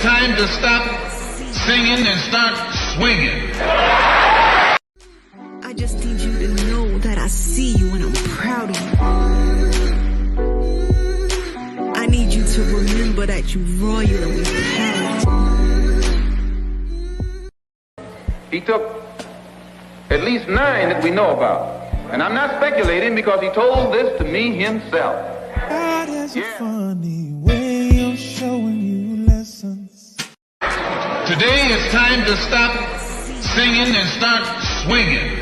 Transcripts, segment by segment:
it's time to stop singing and start swinging. I just need you to know that I see you and I'm proud of you. I need you to remember that you royal and we proud. He took at least 9 that we know about. And I'm not speculating because he told this to me himself. God has a funny way of showing you lessons. Today it's time to stop singing and start swinging.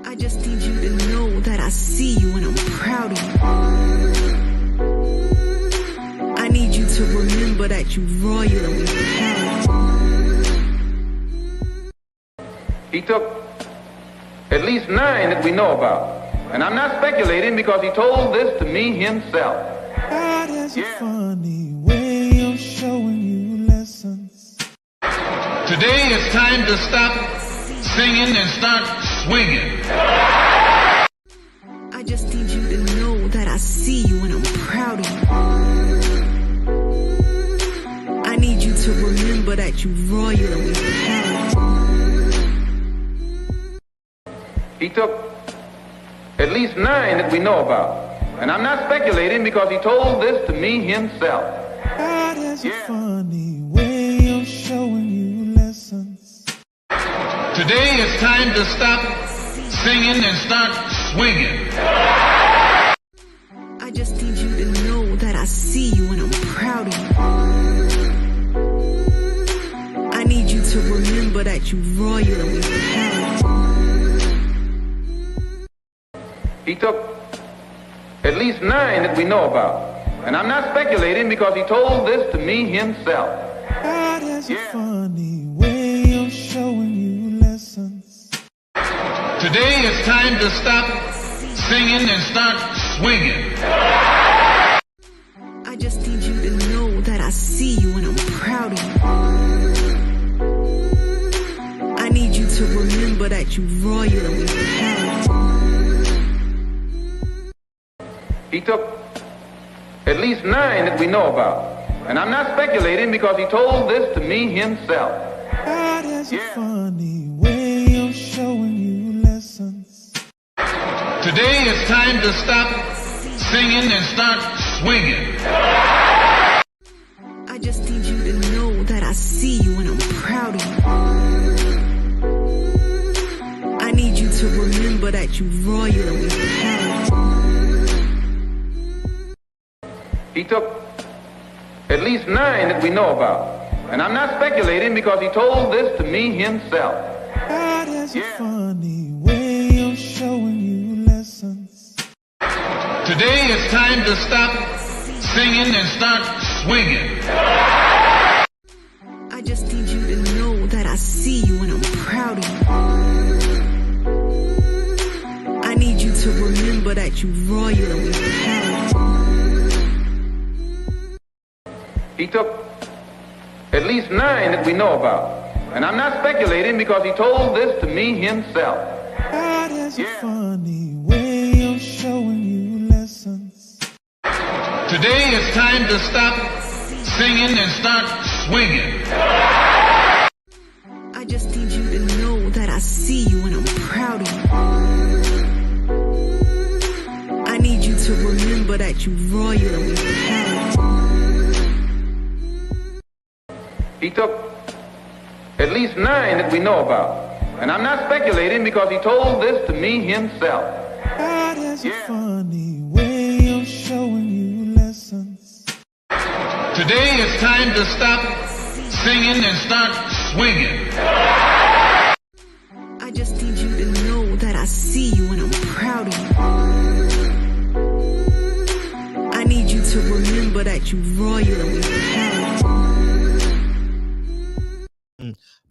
I just need you to know that I see you and I'm proud of you. I need you to remember that you royal and we proud. He took at least 9 that we know about. And I'm not speculating because he told this to me himself. God has a funny way of showing you lessons. Today it's time to stop singing and start swinging. I just need you to know that I see you and I'm proud of you. I need you to remember that you royal and we proud. He took at least 9 that we know about. And I'm not speculating because he told this to me himself. God has a funny way of showing you lessons. Today it's time to stop singing and start swinging. I just need you to know that I see you and I'm proud of you. I need you to remember that you royal and we proud. He took at least 9 that we know about. And I'm not speculating because he told this to me himself. God has a funny way of showing you lessons. Today it's time to stop singing and start swinging. I just need you to know that I see you and I'm proud of you. I need you to remember that you royal and we proud. He took at least 9 that we know about. And I'm not speculating because he told this to me himself. God has a funny way of showing you lessons. Today it's time to stop singing and start swinging. I just need you to know that I see you and I'm proud of you. I need you to remember that you royal and we proud. He took at least 9 that we know about. And I'm not speculating because he told this to me himself. God has a funny way of showing you lessons. Today it's time to stop singing and start swinging. I just need you to know that I see you and I'm proud of you. I need you to remember that you royal and we proud. He took at least 9 that we know about. And I'm not speculating because he told this to me himself. God has a funny way of showing you lessons. Today it's time to stop singing and start swinging. I just need you to know that I see you and I'm proud of you. I need you to remember that you royal and we proud. He took at least 9 that we know about. And I'm not speculating because he told this to me himself. God has a funny way of showing you lessons. Today it's time to stop singing and start swinging. I just need you to know that I see you and I'm proud of you. I need you to remember that you royal and we proud.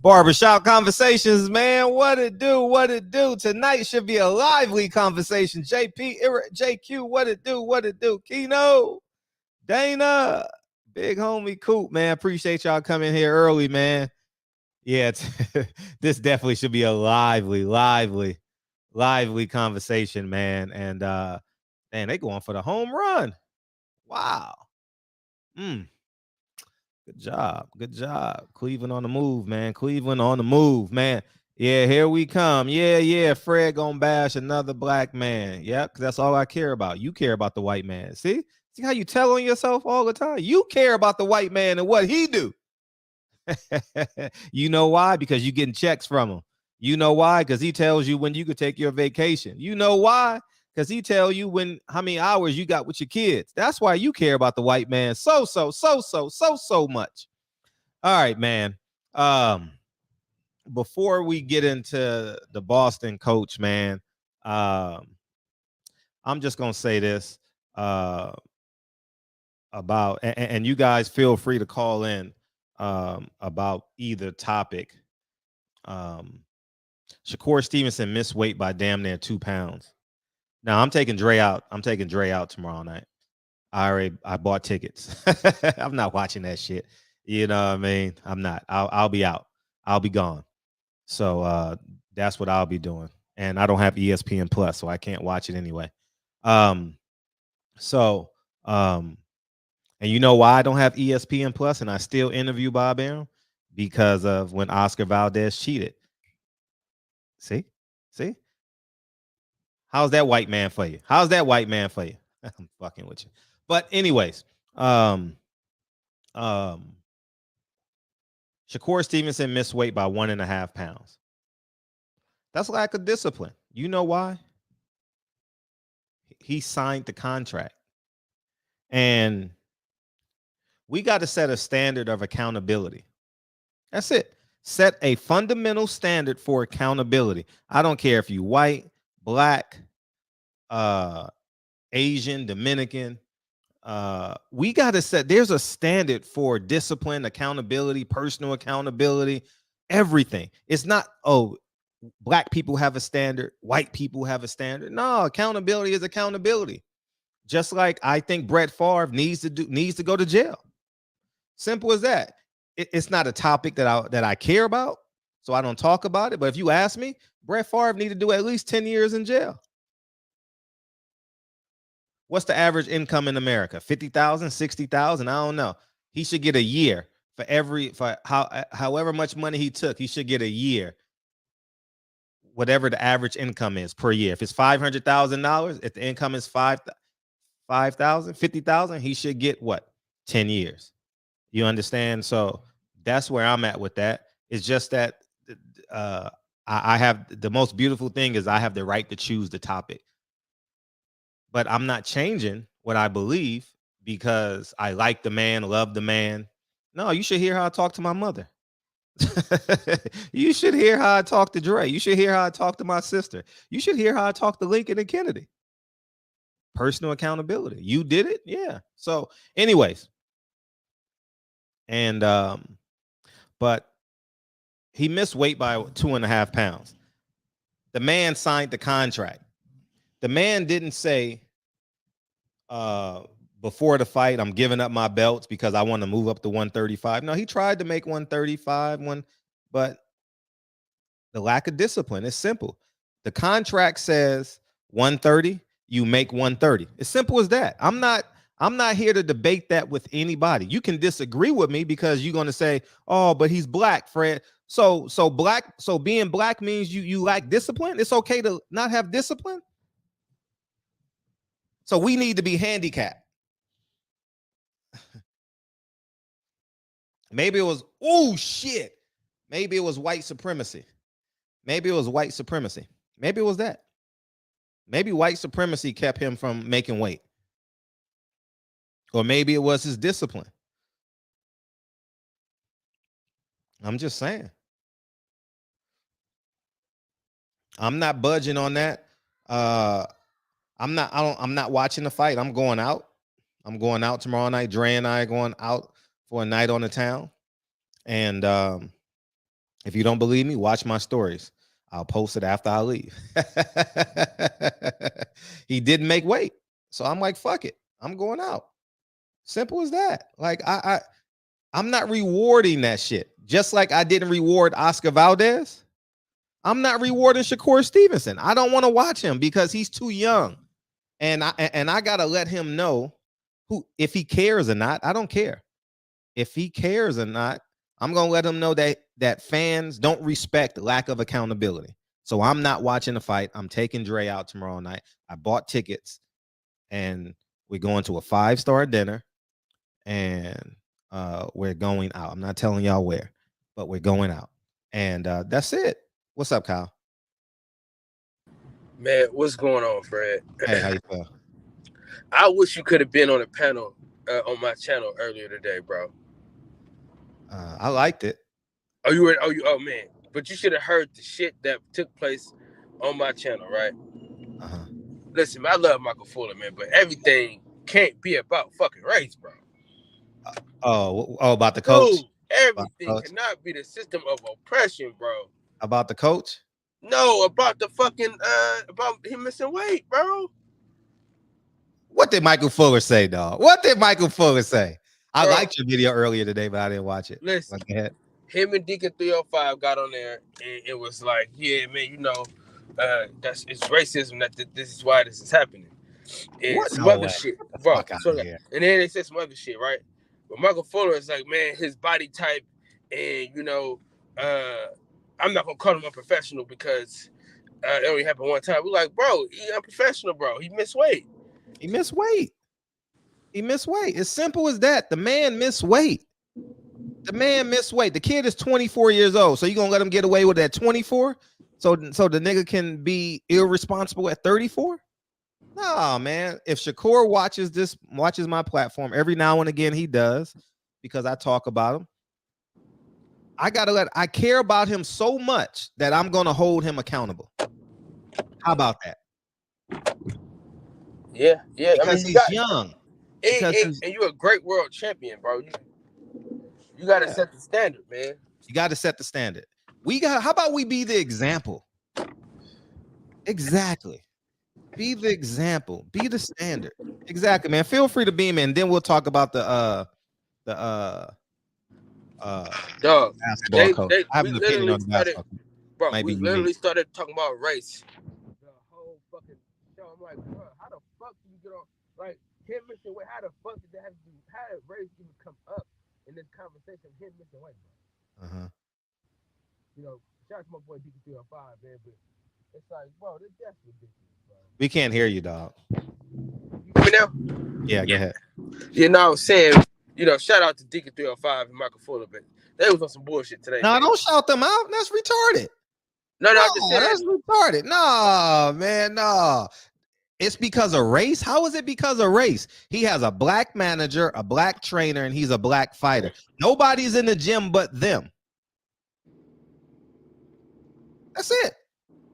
Barbershop Conversations, man. What it do? What it do? Tonight should be a lively conversation. JP, JQ, what it do? What it do? Keno, Dana, big homie Coop, man. Appreciate y'all coming here early, man. Yeah, this definitely should be a lively conversation, man. And man, they going for the home run. Wow. Good job. Good job. Cleveland on the move, man. Cleveland on the move, man. Yeah, here we come. Yeah. Fred gonna bash another black man. Yeah, because that's all I care about. You care about the white man. See how you tell on yourself all the time? You care about the white man and what he do. You know why? Because you're getting checks from him. You know why? Because he tells you when you could take your vacation. You know why? Because he tell you how many hours you got with your kids. That's why you care about the white man so much. All right, man. Before we get into the Boston coach, man, I'm just gonna say this about, and you guys feel free to call in about either topic. Shakur Stevenson missed weight by damn near 2 pounds. Now I'm taking Dre out. I'm taking Dre out tomorrow night. I bought tickets. I'm not watching that shit. You know what I mean? I'm not. I'll be out. I'll be gone. So that's what I'll be doing. And I don't have ESPN Plus, so I can't watch it anyway. And you know why I don't have ESPN Plus and I still interview Bob Arum? Because of when Oscar Valdez cheated. See? How's that white man for you? I'm fucking with you. But anyways, Shakur Stevenson missed weight by 1.5 pounds. That's lack of discipline. You know why? He signed the contract. And we got to set a standard of accountability. That's it. Set a fundamental standard for accountability. I don't care if you white, black, Asian, Dominican. We got to set, there's a standard for discipline, accountability, personal accountability, everything. It's not, black people have a standard, white people have a standard. No, accountability is accountability. Just like I think Brett Favre needs to go to jail. Simple as that. It's not a topic that I care about, so I don't talk about it. But if you ask me, Brett Favre need to do at least 10 years in jail. What's the average income in America? 50,000, 60,000? I don't know. He should get a year for however much money he took. He should get a year, whatever the average income is per year. If it's $500,000, if the income is 5,000, 50,000, he should get what? 10 years. You understand? So that's where I'm at with that. It's just that I have the most beautiful thing is I have the right to choose the topic. But I'm not changing what I believe because I like the man, love the man. No, you should hear how I talk to my mother. You should hear how I talk to Dre. You should hear how I talk to my sister. You should hear how I talk to Lincoln and Kennedy. Personal accountability. You did it? Yeah. So anyways. And but he missed weight by 2.5 pounds. The man signed the contract. The man didn't say before the fight, I'm giving up my belts because I want to move up to 135. No, he tried to make 135, but the lack of discipline is simple. The contract says 130, you make 130. It's simple as that. I'm not here to debate that with anybody. You can disagree with me because you're going to say, "Oh, but he's black, Fred." So being black means you lack discipline. It's okay to not have discipline. So we need to be handicapped. Maybe it was, maybe it was white supremacy. Maybe it was white supremacy. Maybe it was that. Maybe white supremacy kept him from making weight. Or maybe it was his discipline. I'm just saying. I'm not budging on that. I'm not watching the fight. I'm going out. I'm going out tomorrow night. Dre and I are going out for a night on the town. And if you don't believe me, watch my stories. I'll post it after I leave. He didn't make weight. So I'm like, fuck it. I'm going out. Simple as that. Like I'm not rewarding that shit. Just like I didn't reward Oscar Valdez. I'm not rewarding Shakur Stevenson. I don't want to watch him because he's too young. And I gotta let him know if he cares or not. I don't care. if he cares or not, I'm gonna let him know that fans don't respect lack of accountability. So I'm not watching the fight. I'm taking Dre out tomorrow night. I bought tickets, and we're going to a 5-star dinner, and we're going out. I'm not telling y'all where, but we're going out, and that's it. What's up, Kyle? Man, what's going on, Fred? Hey, how you feel? I wish you could have been on a panel on my channel earlier today, bro. I liked it. Oh man. But you should have heard the shit that took place on my channel, right? Uh-huh. Listen, I love Michael Fuller, man, but everything can't be about fucking race, bro. About the coach? Dude, everything cannot be the system of oppression, bro. About the coach? No, about the fucking about him missing weight, bro. What did Michael Fuller say, dog? What did Michael Fuller say? I Bro, liked your video earlier today, but I didn't watch it. Listen, him and Deacon 305 got on there, and it was like, yeah, man, you know, it's racism that this is why this is happening. And some other shit, bro. So, and then they said some other shit, right? But Michael Fuller is like, man, his body type, and you know, I'm not gonna call him unprofessional because it only happened one time. We're like, bro, he unprofessional, bro. He missed weight. He missed weight. He missed weight. As simple as that. The man missed weight. The man missed weight. The kid is 24 years old. So you gonna let him get away with that 24? So the nigga can be irresponsible at 34? No, man. If Shakur watches my platform every now and again, he does, because I talk about him. I care about him so much that I'm gonna hold him accountable. How about that? Yeah. Because he's young. And you're a great world champion, bro. You got to set the standard, man. You got to set the standard. How about we be the example? Exactly. Be the example. Be the standard. Exactly, man. Feel free to beam in. Then we'll talk about the basketball coach. I have an opinion on the basketball coach. Bro, we literally started talking about race. The whole fucking show. I'm like, bro, how the fuck do you get on? Like, him missing weight, how the fuck did that have to do? How did race even come up in this conversation? Him missing weight, bro. You know, shout out to my boy DK305, man, but it's like, bro, that's ridiculous, bro. We can't hear you, dog. You hear me now? Yeah, go ahead. You know, I was saying, you know, shout out to DK305 and Michael Fuller, but they was on some bullshit today. No, don't shout them out. That's retarded. No, I'm just saying. That's retarded. No, man, no. It's because of race. How is it because of race? He has a black manager, a black trainer, and he's a black fighter. Nobody's in the gym but them. That's it.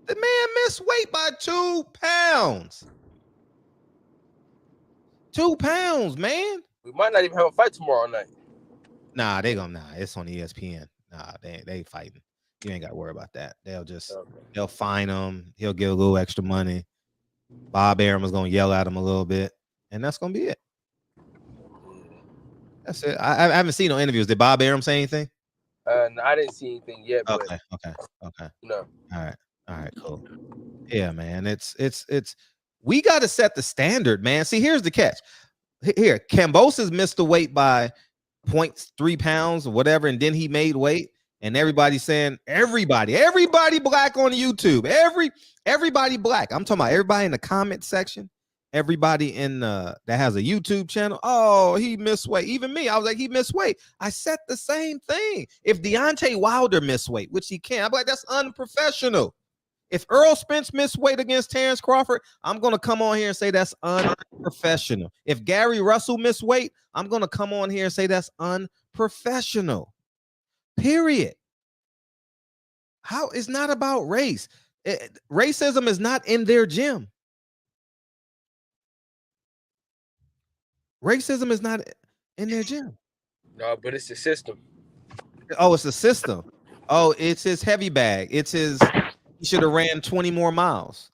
The man missed weight by 2 pounds. 2 pounds, man. We might not even have a fight tomorrow night. Nah, it's on ESPN. Nah, they fighting. You ain't got to worry about that. They'll fine him. He'll get a little extra money. Bob Arum is going to yell at him a little bit, and that's going to be it. That's it. I haven't seen no interviews. Did Bob Arum say anything? No, I didn't see anything yet. Okay. No. All right, cool. Yeah, man. It's we got to set the standard, man. See, here's the catch. Here, Kambosos missed the weight by 0.3 pounds or whatever, and then he made weight. And everybody's saying, everybody black on YouTube, everybody black. I'm talking about everybody in the comment section, everybody in that has a YouTube channel. Oh, he missed weight. Even me, I was like, he missed weight. I said the same thing. If Deontay Wilder missed weight, which he can't, I'm like, that's unprofessional. If Earl Spence missed weight against Terrence Crawford, I'm gonna come on here and say that's unprofessional. If Gary Russell missed weight, I'm gonna come on here and say that's unprofessional. Period. How? It's not about race. Racism is not in their gym. Racism is not in their gym. No, but it's the system. Oh, it's the system. Oh, it's his heavy bag. It's his. He should have ran 20 more miles.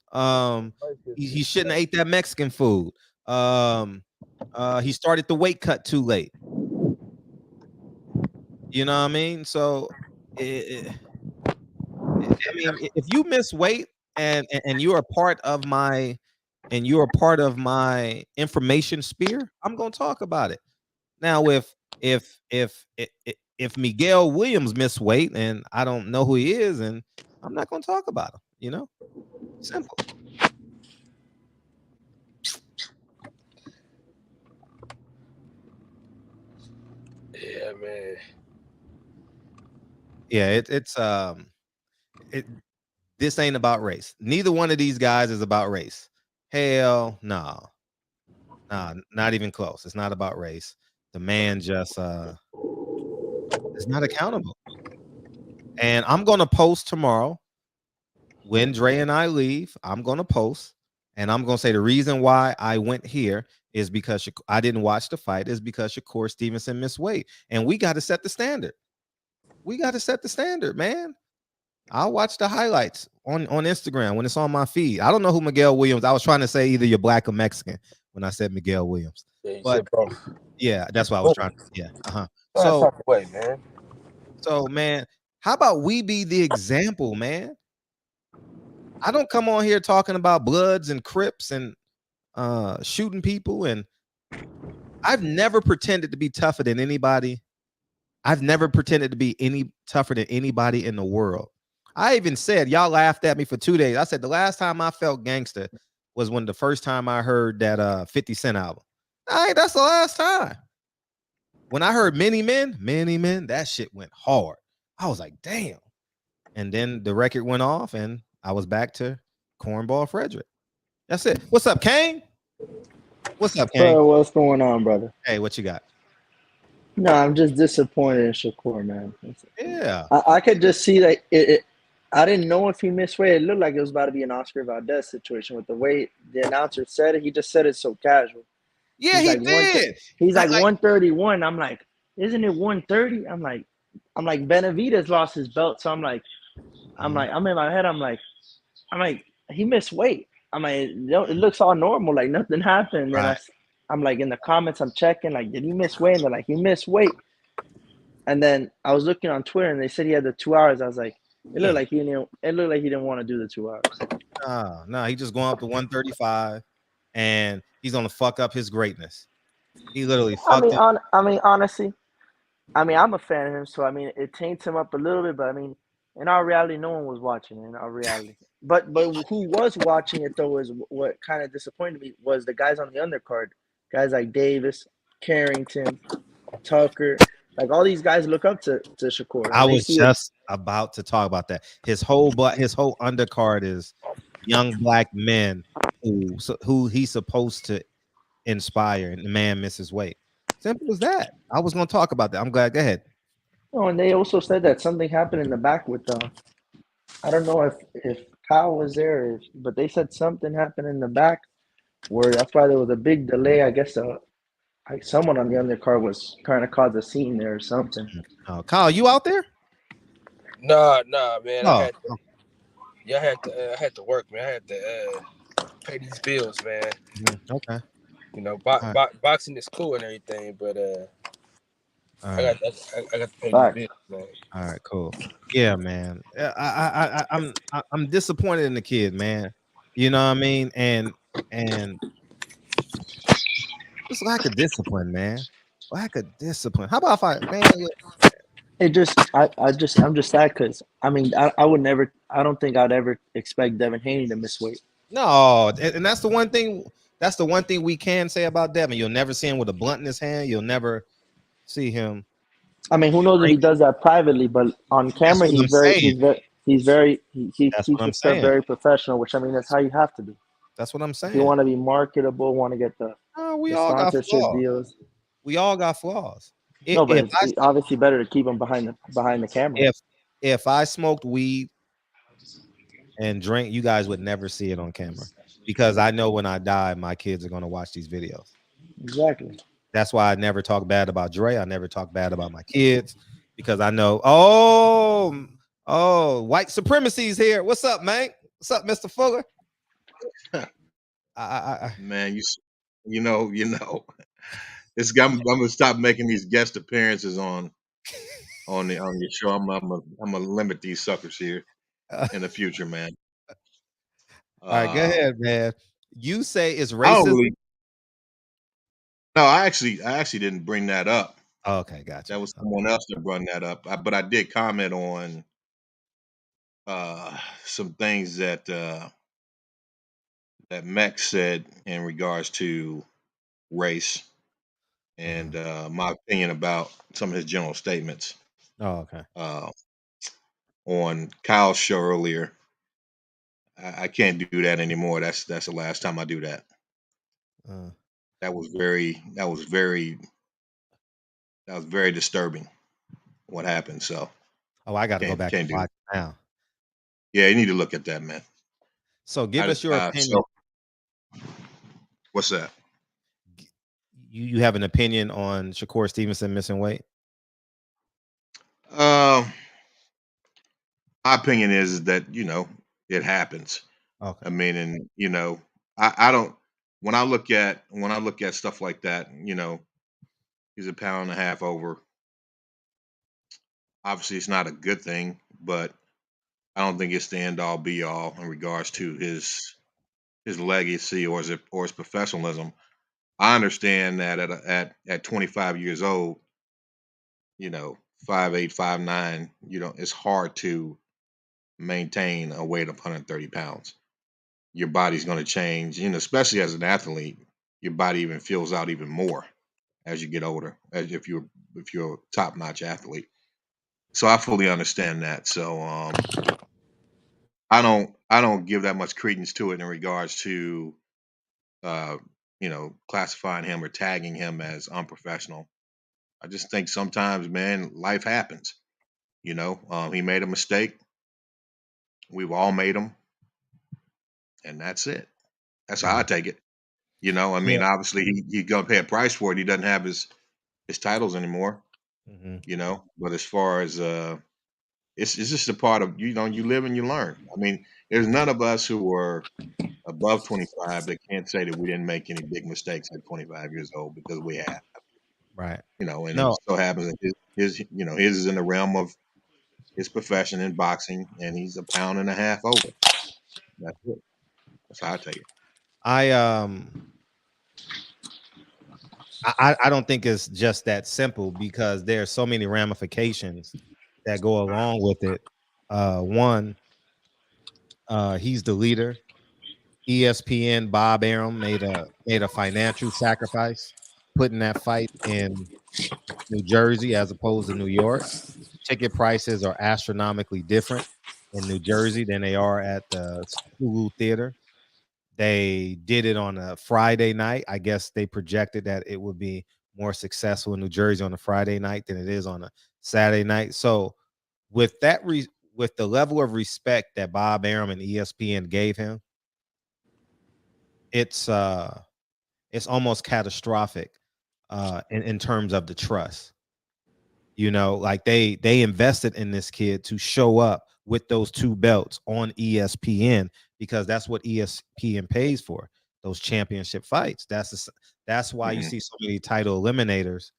He shouldn't have ate that Mexican food. He started the weight cut too late. You know what I mean? So, I mean, if you miss weight and you're a part of my information sphere, I'm gonna talk about it. Now, if Miguel Williams missed weight and I don't know who he is, and I'm not going to talk about him, you know, simple. Yeah, man. Yeah, this ain't about race. Neither one of these guys is about race. Hell no. Nah, not even close. It's not about race. The man just is not accountable. And I'm gonna post tomorrow when Dre and I leave. I'm gonna post and I'm gonna say the reason why I went here is because I didn't watch the fight, is because Shakur Stevenson missed weight. And we got to set the standard. We got to set the standard, man. I'll watch the highlights on Instagram when it's on my feed. I don't know who Miguel Williams. I was trying to say either you're black or Mexican when I said Miguel Williams. Yeah, but yeah, that's what I was trying to. Yeah. So, way, man. So, man, how about we be the example, man? I don't come on here talking about Bloods and Crips and shooting people, and I've never pretended to be tougher than anybody. I've never pretended to be any tougher than anybody in the world. I even said, y'all laughed at me for 2 days. I said the last time I felt gangster was when the first time I heard that 50 Cent album. That's the last time. When I heard Many Men, that shit went hard. I was like, damn. And then the record went off and I was back to Cornball Frederick. That's it. What's up, Kane? What's up, Kane? What's going on, brother? Hey, what you got? No, I'm just disappointed in Shakur, man. Yeah. I could just see that I didn't know if he missed weight. It looked like it was about to be an Oscar Valdez situation with the way the announcer said it. He just said it so casual. Yeah, he did. He's like 131. I'm like, isn't it 130? I'm like, Benavidez lost his belt. So I'm in my head. I'm like, he missed weight. I'm like, it looks all normal. Like nothing happened. Right. And I'm like in the comments, I'm checking, like, did he miss weight? And they're like, he missed weight. And then I was looking on Twitter and they said he had the 2 hours. I was like, it looked like he didn't want to do the 2 hours. No, he just going up to 135 and he's gonna fuck up his greatness. He literally fucked it. Honestly, I'm a fan of him, so it taints him up a little bit, but in our reality, no one was watching it in our reality. But who was watching it though is what kind of disappointed me was the guys on the undercard. Guys like Davis, Carrington, Tucker, like all these guys look up to Shakur. I was just about to talk about that. His whole undercard is young black men who he's supposed to inspire, and the man misses weight. Simple as that. I was going to talk about that. I'm glad. Go ahead. Oh, and they also said that something happened in the back with I don't know if Kyle was there, but they said something happened in the back where that's why there was a big delay. I guess someone on the undercard was trying to cause a scene there or something. Oh, Kyle, you out there? Nah, man. Oh. I had to work, man. I had to pay these bills, man. Okay. You know, boxing is cool and everything, but I got to pay these bills, man. All right, cool. Yeah, man. I'm disappointed in the kid, man. You know what I mean? And it's lack of discipline, man. Lack of discipline. How about if I'm just sad because I would never. I don't think I'd ever expect Devin Haney to miss weight. No, and that's the one thing. That's the one thing we can say about Devin. You'll never see him with a blunt in his hand. You'll never see him. Who knows if he does that privately, but on camera he's very professional. Which that's how you have to be. That's what I'm saying. If you want to be marketable, want to get the sponsorship deals. We all got flaws. But it's obviously better to keep them behind the camera. If I smoked weed and drink, you guys would never see it on camera because I know when I die, my kids are going to watch these videos. Exactly. That's why I never talk bad about Dre. I never talk bad about my kids because I know. Oh, white supremacy is here. What's up, man? What's up, Mr. Fuller? Man, you know. I'm gonna stop making these guest appearances on your show. I'm gonna limit these suckers here in the future, man. All right, go ahead, man. You say it's racism. No, I actually didn't bring that up. Oh, okay, gotcha. That was someone else that brought that up. But I did comment on some things that that Mex said in regards to race and my opinion about some of his general statements. Oh, okay. On Kyle's show earlier, I can't do that anymore. That's the last time I do that. That was very disturbing. What happened? So. Oh, I got to go back and watch it now. Yeah, you need to look at that, man. So give us your opinion. What's that? You have an opinion on Shakur Stevenson missing weight? My opinion is that, it happens. Okay. I mean, and I don't. When I look at stuff like that, he's a pound and a half over. Obviously, it's not a good thing, but I don't think it's the end all be all in regards to his legacy or his professionalism. I understand that at 25 years old, 5'8", 5'9", it's hard to maintain a weight of 130 pounds. Your body's going to change, especially as an athlete. Your body even fills out even more as you get older, as if you're a top-notch athlete. So I fully understand that. So I don't give that much credence to it in regards to classifying him or tagging him as unprofessional. I just think sometimes, man, life happens. He made a mistake. We've all made them, and that's it. That's how I take it. I mean, obviously he's gonna pay a price for it. He doesn't have his titles anymore. But as far as it's just a part of you live and you learn. I mean, there's none of us who were above 25 that can't say that we didn't make any big mistakes at 25 years old, because we have. Right. And it so happens that his is in the realm of his profession in boxing, and he's a pound and a half over. That's it. That's how I take it. I don't think it's just that simple, because there are so many ramifications that go along with it. One, he's the leader. ESPN Bob Arum made a financial sacrifice putting that fight in New Jersey as opposed to New York. Ticket prices are astronomically different in New Jersey than they are at the Hulu Theater. They did it on a Friday night. I guess they projected that it would be more successful in New Jersey on a Friday night than it is on a Saturday night. So with that, with the level of respect that Bob Arum and ESPN gave him, it's almost catastrophic in terms of the trust. Like they invested in this kid to show up with those two belts on ESPN, because that's what ESPN pays for, those championship fights. That's why you see so many title eliminators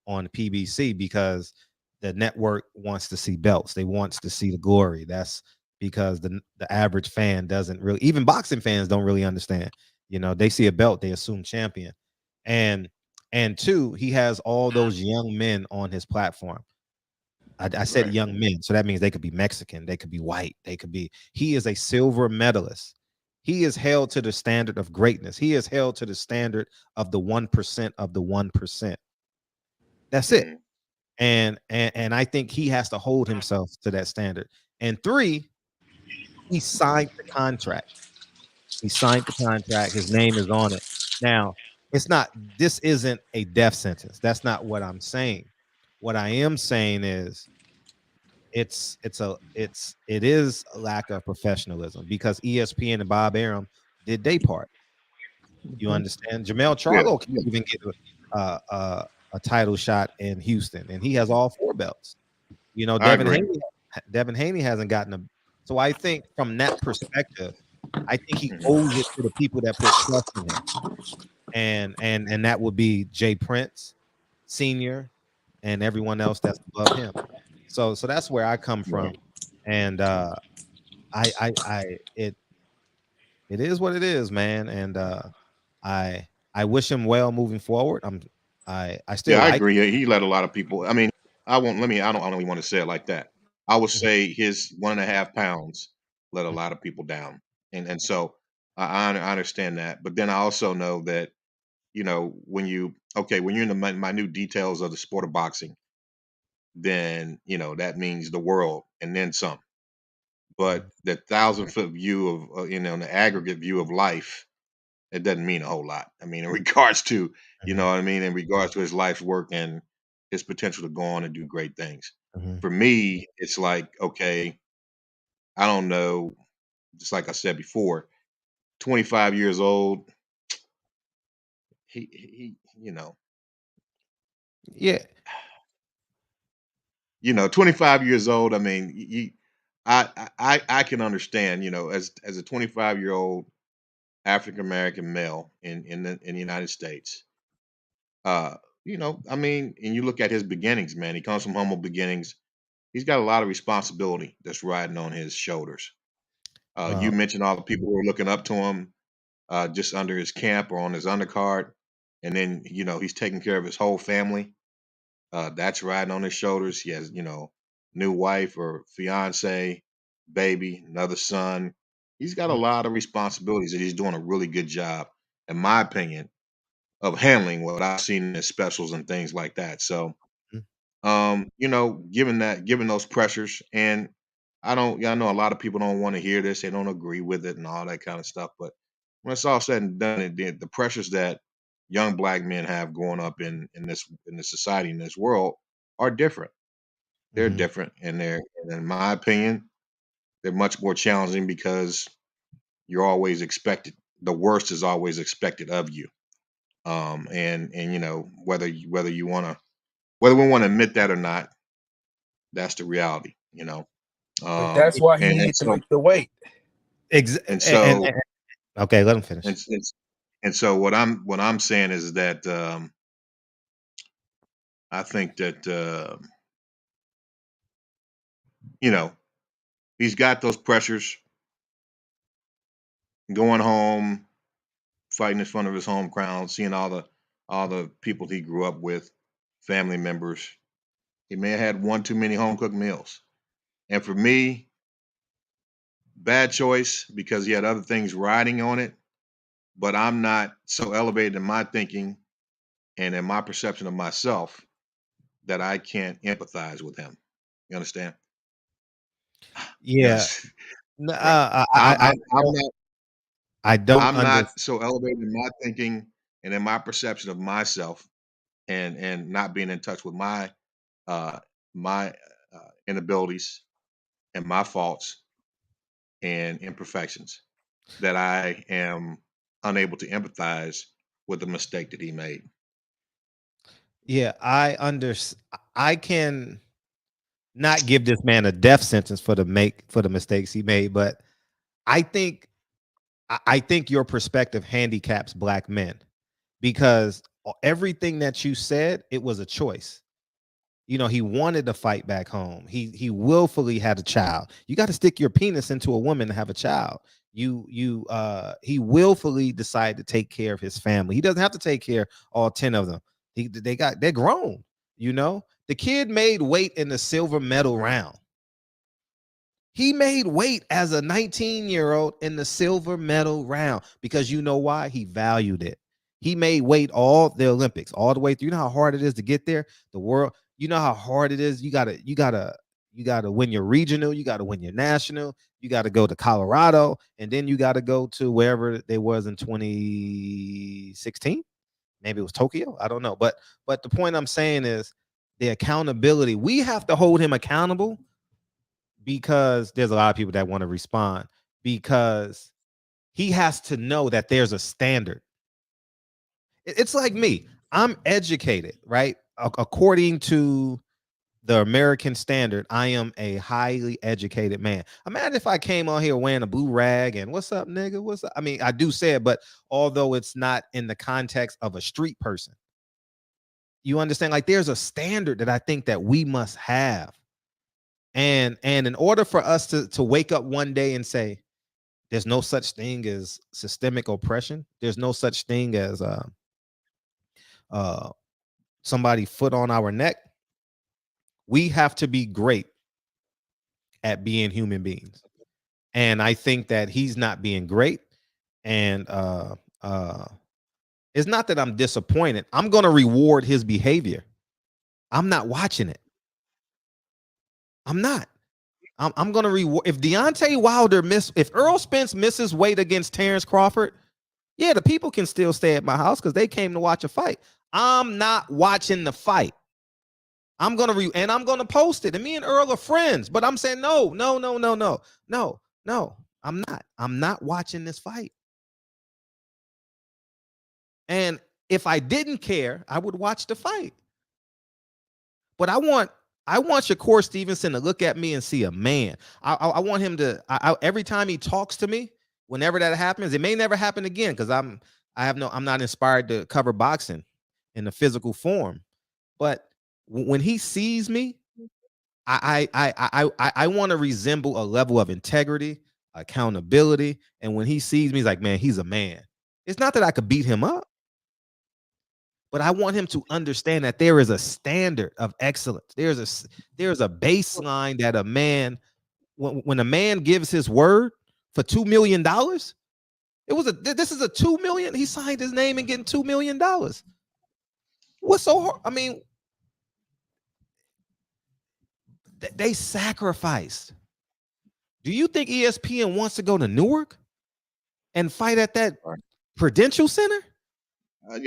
on PBC, because the network wants to see belts. They wants to see the glory. That's because the average fan doesn't really, even boxing fans don't really understand. They see a belt, they assume champion. And two, he has all those young men on his platform. I said right. Young men, so that means they could be Mexican, they could be white, he is a silver medalist. He is held to the standard of greatness. He is held to the standard of the 1% of the 1%. That's it. And I think he has to hold himself to that standard. And three, he signed the contract. His name is on it. Now, this isn't a death sentence. That's not what I'm saying. What I am saying is it is a lack of professionalism, because ESPN and Bob Arum did their part. You understand? Jamel Charlo can even get a title shot in Houston, and he has all 4 belts. Devin Haney hasn't gotten a. So I think from that perspective, I think he owes it to the people that put trust in him, and that would be Jay Prince Sr. and everyone else that's above him. So that's where I come from, and it is what it is, man. And I I wish him well moving forward. I still Yeah, I like agree. He let a lot of people. I mean, I don't really want to say it like that. I would say his 1.5 pounds let a lot of people down, and so I understand that. But then I also know that when you're in the minute details of the sport of boxing, then that means the world and then some. But the 1,000-foot view of the aggregate view of life, it doesn't mean a whole lot. I mean, in regards to, what I mean, in regards to his life's work and his potential to go on and do great things. For me, it's like, okay, I don't know, just like I said before, 25 years old, he yeah. 25 years old, I mean, I can understand, as a 25-year-old African American male in the United States. I mean, and you look at his beginnings, man. He comes from humble beginnings. He's got a lot of responsibility that's riding on his shoulders. You mentioned all the people who are looking up to him, just under his camp or on his undercard, and then he's taking care of his whole family. That's riding on his shoulders. He has new wife or fiance, baby, another son. He's got a lot of responsibilities, and he's doing a really good job, in my opinion, of handling what I've seen in his specials and things like that. So, given those pressures, and I know a lot of people don't want to hear this, they don't agree with it and all that kind of stuff. But when it's all said and done, the pressures that young black men have growing up in this society, in this world, are different. They're different, and in my opinion, they're much more challenging because you're always expected. The worst is always expected of you. And whether we want to admit that or not, that's the reality. But that's why he needed to make the weight. And so, okay, let him finish. And so what I'm saying is that I think that he's got those pressures going home, fighting in front of his home crowd, seeing all the people he grew up with, family members. He may have had one too many home cooked meals. And for me, bad choice because he had other things riding on it. But I'm not so elevated in my thinking and in my perception of myself that I can't empathize with him. You understand? Yeah. Yes. I'm not so elevated in my thinking and in my perception of myself and not being in touch with my inabilities and my faults and imperfections that I am unable to empathize with the mistake that he made. Yeah, I can not give this man a death sentence for the mistakes he made, but I think your perspective handicaps black men because everything that you said, it was a choice. He wanted to fight back home. He willfully had a child. You got to stick your penis into a woman to have a child. He willfully decided to take care of his family. He doesn't have to take care of all 10 of them. They're grown. The kid made weight in the silver medal round. He made weight as a 19-year-old in the silver medal round because you know why? He valued it. He made weight all the Olympics, all the way through. You know how hard it is to get there? The world, you know how hard it is. You gotta win your regional, you gotta win your national, you gotta go to Colorado, and then you gotta go to wherever they was in 2016. Maybe it was Tokyo. I don't know. But the point I'm saying is the accountability. We have to hold him accountable because there's a lot of people that want to respond because he has to know that there's a standard. It's like me. I'm educated, right? According to the American standard, I am a highly educated man. Imagine if I came on here wearing a blue rag and what's up, nigga? What's up? I mean, I do say it, but although it's not in the context of a street person, you understand? Like there's a standard that I think that we must have. And in order for us to wake up one day and say, there's no such thing as systemic oppression. There's no such thing as somebody foot on our neck, we have to be great at being human beings. And I think that he's not being great. And it's not that I'm disappointed. I'm going to reward his behavior. I'm not watching it. I'm not. I'm going to reward. If Deontay Wilder if Earl Spence misses weight against Terrence Crawford, yeah, the people can still stay at my house because they came to watch a fight. I'm not watching the fight. I'm going to post it. And me and Earl are friends, but I'm saying, no. I'm not watching this fight. And if I didn't care, I would watch the fight. But I want Shakur Stevenson to look at me and see a man. I want him to. Every time he talks to me, whenever that happens, it may never happen again because I'm not inspired to cover boxing in the physical form. But when he sees me, I want to resemble a level of integrity, accountability, and when he sees me, he's like, man, he's a man. It's not that I could beat him up, but I want him to understand that there is a standard of excellence. There's a baseline that a man, when a man gives his word for $2 million, this is a $2 million. He signed his name and getting $2 million. What's so hard? I mean, they sacrificed. Do you think ESPN wants to go to Newark and fight at that Prudential Center? I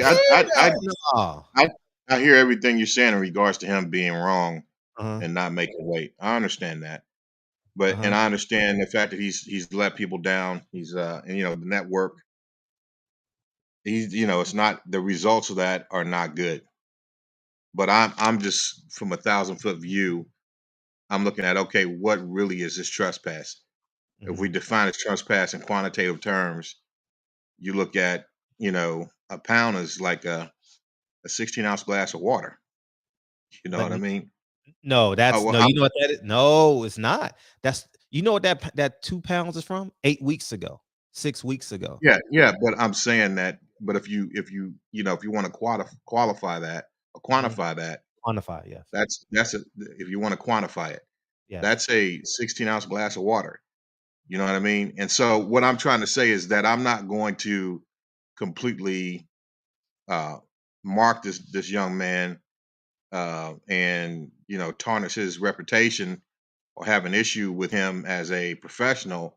hear everything you're saying in regards to him being wrong and not making weight. I understand that, but and I understand the fact that he's let people down. He's and the network. It's not, the results of that are not good. But I'm just from a 1,000-foot view. I'm looking at, okay, what really is this trespass? If we define as trespass in quantitative terms, you look at, a pound is like a 16-ounce glass of water. You know what I mean? No, that's you know what that is? No, it's not. That's, what that 2 pounds is from? 8 weeks ago, 6 weeks ago. Yeah. But I'm saying that. But if you want to qualify that or quantify that, yes. That's if you want to quantify it, that's a 16-ounce glass of water. You know what I mean? And so what I'm trying to say is that I'm not going to completely mark this young man and tarnish his reputation or have an issue with him as a professional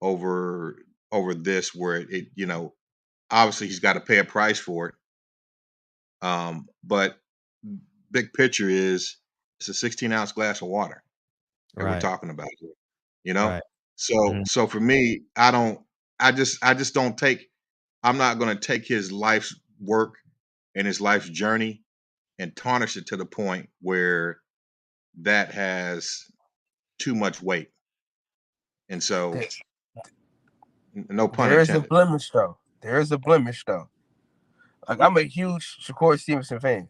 over this, where it obviously he's got to pay a price for it. But big picture is it's a 16-ounce glass of water that we're talking about here. Right. So for me, I just don't take. I'm not going to take his life's work and his life's journey and tarnish it to the point where that has too much weight. And so, no pun intended. There is a blemish though. Like, I'm a huge Shakur Stevenson fan.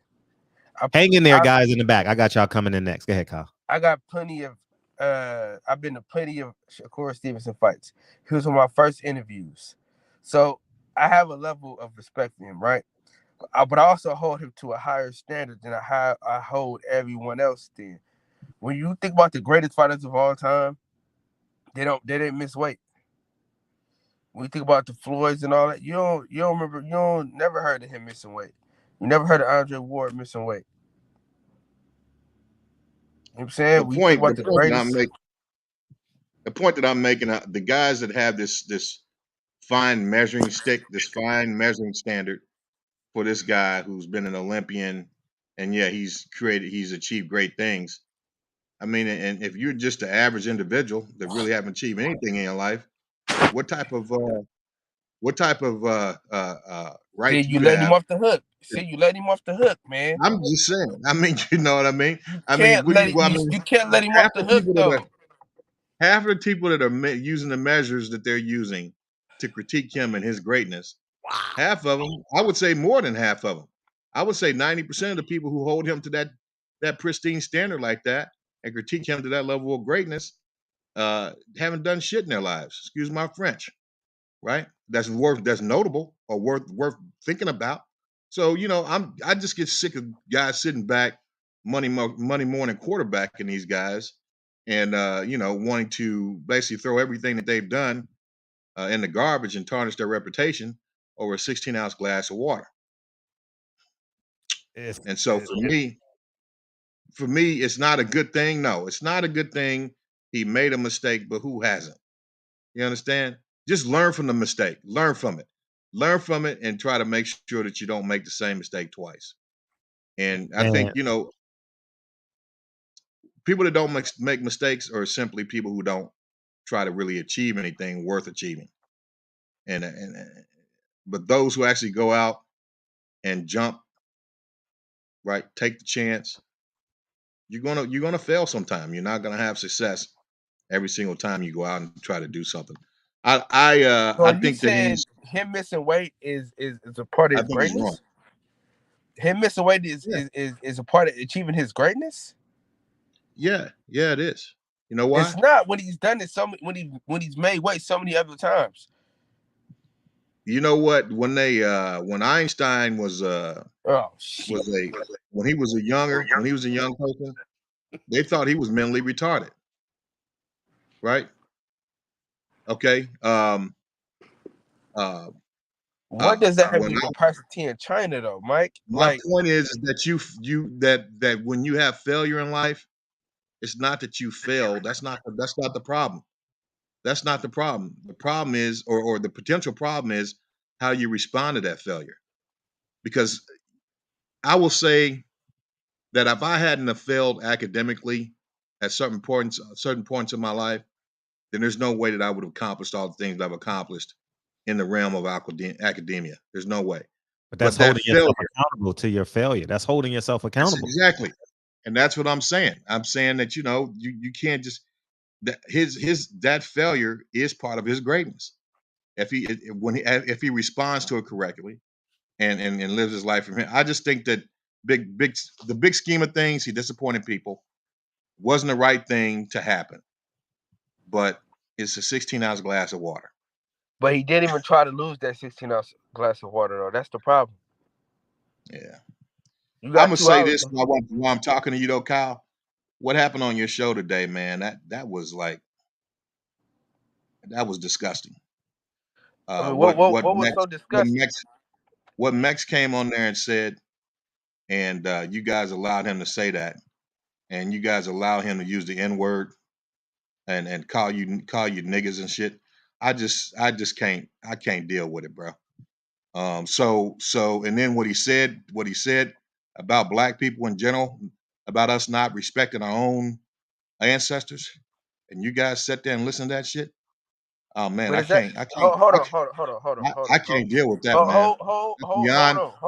Hang in there, guys in the back. I got y'all coming in next. Go ahead, Kyle. I got plenty of. I've been to plenty of Shakur Stevenson fights. He was one of my first interviews, so I have a level of respect for him, right? But I also hold him to a higher standard than I hold everyone else. Then, when you think about the greatest fighters of all time, they didn't miss weight. When you think about the Floyds and all that, you never heard of him missing weight. You never heard of Andre Ward missing weight. You know what I'm saying? The point that I'm making, the guys that have this fine measuring stick, this fine measuring standard for this guy who's been an Olympian, and he's achieved great things. I mean, and if you're just an average individual that really haven't achieved anything in your life, what type of right? See, you let him off the hook. You let him off the hook, man. I'm just saying. I mean, you know what I mean? You can't let him off the hook, though. Half of the people that are using the measures that they're using to critique him and his greatness, half of them, I would say more than half of them, I would say 90% of the people who hold him to that pristine standard like that and critique him to that level of greatness haven't done shit in their lives. Excuse my French, right? That's notable or worth thinking about. So, you know, I just get sick of guys sitting back, Monday morning quarterbacking these guys, and you know, wanting to basically throw everything that they've done in the garbage and tarnish their reputation over a 16-ounce glass of water. And so for me, it's not a good thing. No, it's not a good thing. He made a mistake, but who hasn't? You understand? Just learn from the mistake. Learn from it. Learn from it and try to make sure that you don't make the same mistake twice. And I think, you know, people that don't make mistakes are simply people who don't try to really achieve anything worth achieving. And but those who actually go out and jump, right, take the chance, you're gonna fail sometime. You're not gonna have success every single time you go out and try to do something. I think that him missing weight is a part of his greatness. Him missing weight is a part of achieving his greatness. Yeah, it is. You know why? It's not when he's done it when he's made weight so many other times. You know what? When Einstein was when he was a young person, they thought he was mentally retarded. Right? Okay. What does that have to do with capacity in China, though, Mike? My point is that when you have failure in life, it's not that you failed. That's not the problem. That's not the problem. The problem is, or the potential problem is, how you respond to that failure. Because I will say that if I hadn't have failed academically at certain points in my life, then there's no way that I would have accomplished all the things that I've accomplished in the realm of academia. There's no way. But that's holding yourself accountable to your failure. That's holding yourself accountable. Exactly. And that's what I'm saying. I'm saying that, you know, you can't just that failure is part of his greatness. If he responds to it correctly and lives his life from him. I just think that the big scheme of things, he disappointed people. Wasn't the right thing to happen. But it's a 16-ounce glass of water. But he didn't even try to lose that 16-ounce glass of water, though. That's the problem. Yeah. I'm gonna say this while I'm talking to you, though, Kyle. What happened on your show today, man? That was disgusting. What was so disgusting? What Mex came on there and said, and you guys allowed him to say that, and you guys allow him to use the N-word and call you niggas and shit. I just can't deal with it, bro. So and then what he said about black people in general, about us not respecting our own ancestors, and you guys sat there and listened to that shit. Oh man, I can't. Hold on. I can't deal with that, man.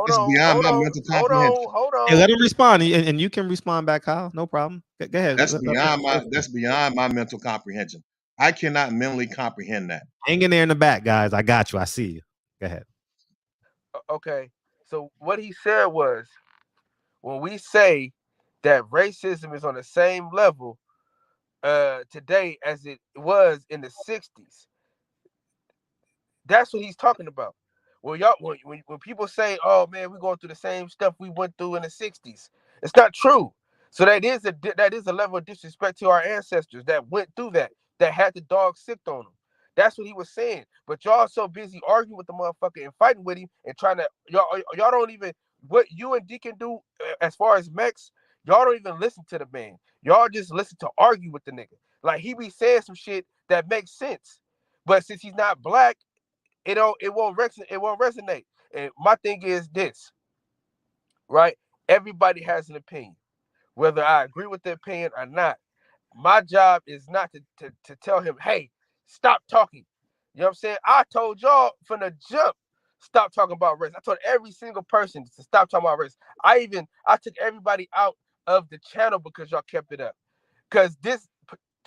It's beyond my mental comprehension. Hold on. Hey, let him respond, and you can respond back, Kyle. No problem. Go ahead. That's beyond my mental comprehension. I cannot mentally comprehend that. Hang in there in the back, guys. I got you. I see you. Go ahead. Okay. So what he said was, when we say that racism is on the same level today as it was in the 60s, that's what he's talking about. Well, when people say, "Oh man, we're going through the same stuff we went through in the 60s," it's not true. So that is a level of disrespect to our ancestors that went through that had the dog sick on them. That's what he was saying. But y'all so busy arguing with the motherfucker and fighting with him and trying to y'all don't even, what you and Deacon do as far as Mex, y'all don't even listen to the man. Y'all just listen to argue with the nigga. Like, he be saying some shit that makes sense, but since he's not black, it won't resonate. And my thing is this, right? Everybody has an opinion, whether I agree with the opinion or not. My job is not to tell him, hey, stop talking. You know what I'm saying? I told y'all from the jump, stop talking about race. I told every single person to stop talking about race. I took everybody out of the channel because y'all kept it up. Because this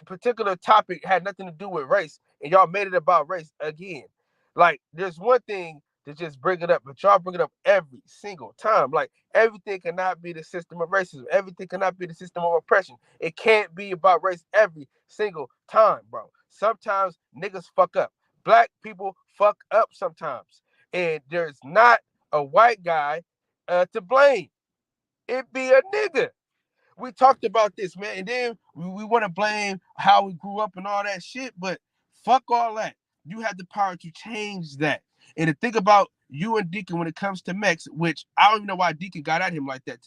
particular topic had nothing to do with race, and y'all made it about race again. Like, there's one thing to just bring it up, but y'all bring it up every single time. Like, everything cannot be the system of racism. Everything cannot be the system of oppression. It can't be about race every single time, bro. Sometimes niggas fuck up. Black people fuck up sometimes. And there's not a white guy to blame. It be a nigga. We talked about this, man, and then we want to blame how we grew up and all that shit, but fuck all that. You have the power to change that. And to think about you and Deacon when it comes to Mex, which I don't even know why Deacon got at him like that.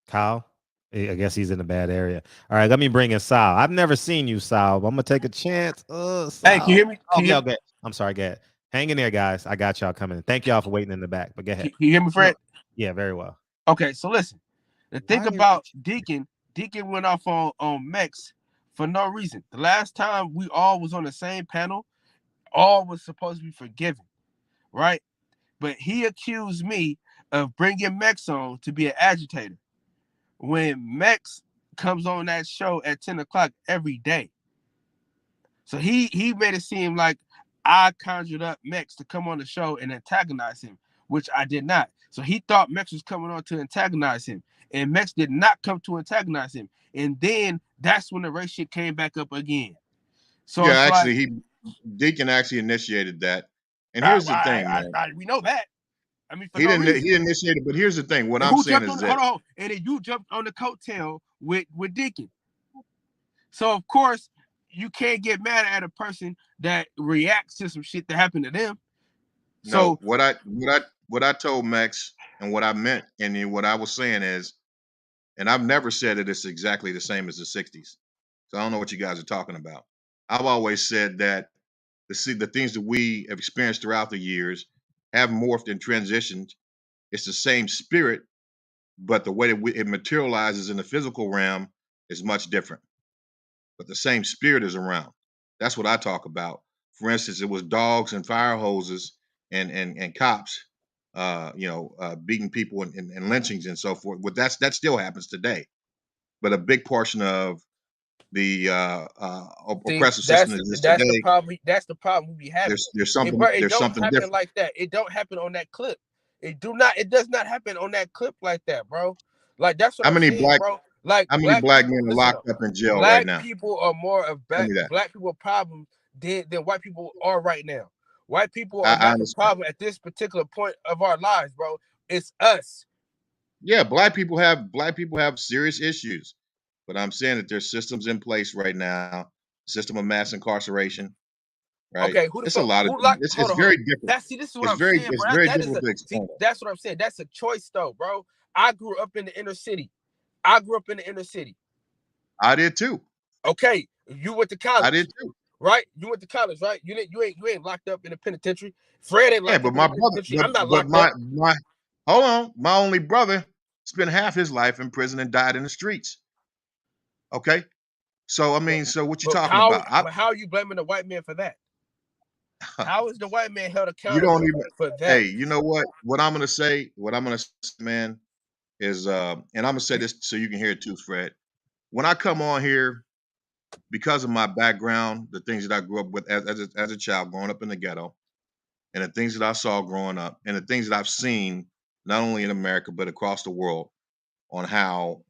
Kyle, I guess he's in a bad area. All right, let me bring in Sal. I've never seen you, Sal. I'm gonna take a chance. Sal. Hey, can you hear me? Okay. I'm sorry, go ahead. Hang in there, guys. I got y'all coming. Thank y'all for waiting in the back. But go ahead. Can you hear me, Fred? Yeah, very well. Okay, so listen. The thing about Deacon went off on Mex for no reason. The last time we all was on the same panel, all was supposed to be forgiven, right? But he accused me of bringing Mex on to be an agitator when Mex comes on that show at 10 o'clock every day. So he made it seem like I conjured up Mex to come on the show and antagonize him, which I did not. So he thought Mex was coming on to antagonize him, and Mex did not come to antagonize him. And then that's when the race shit came back up again. So yeah, actually, Deacon actually initiated that. And here's the thing, man. We know that. I mean, he initiated, but here's the thing. What I'm saying is that. Hold on, and then you jumped on the coattail with Deacon. So of course you can't get mad at a person that reacts to some shit that happened to them. So what I told Mex and what I meant and what I was saying is, and I've never said that it's exactly the same as the 60s. So I don't know what you guys are talking about. I've always said that the things that we have experienced throughout the years have morphed and transitioned. It's the same spirit, but the way that it materializes in the physical realm is much different. But the same spirit is around. That's what I talk about. For instance, it was dogs and fire hoses and cops, beating people and lynchings and so forth. But that still happens today. But a big portion of the oppressive system is that's today. The problem. That's the problem we have. There's something. It don't something happen different. like that. It don't happen on that clip. It does not happen on that clip like that, bro. Like that's what I'm saying, bro. Like how many black men are locked up in jail right now? Black people are more of black people problem than white people are right now. White people are not the problem at this particular point of our lives, bro. It's us. Yeah, black people have serious issues, but I'm saying that there's systems in place right now, system of mass incarceration. Right? Okay, it's a lot of it's very different. This is what I'm saying, bro. It's very difficult to explain. That's what I'm saying. That's a choice, though, bro. I grew up in the inner city. I did too. Okay, you went to college. I did too. Right? You went to college, right? You ain't locked up in the penitentiary. Fred ain't locked up in the penitentiary. I'm not locked up. Hold on. My only brother spent half his life in prison and died in the streets. Okay? So, I mean, so what you talking about? How are you blaming the white man for that? How is the white man held accountable for that? Hey, you know what? What I'm going to say, man, is, and I'm going to say this so you can hear it too, Fred. When I come on here, because of my background, the things that I grew up with as a child, growing up in the ghetto, and the things that I saw growing up, and the things that I've seen, not only in America, but across the world, on how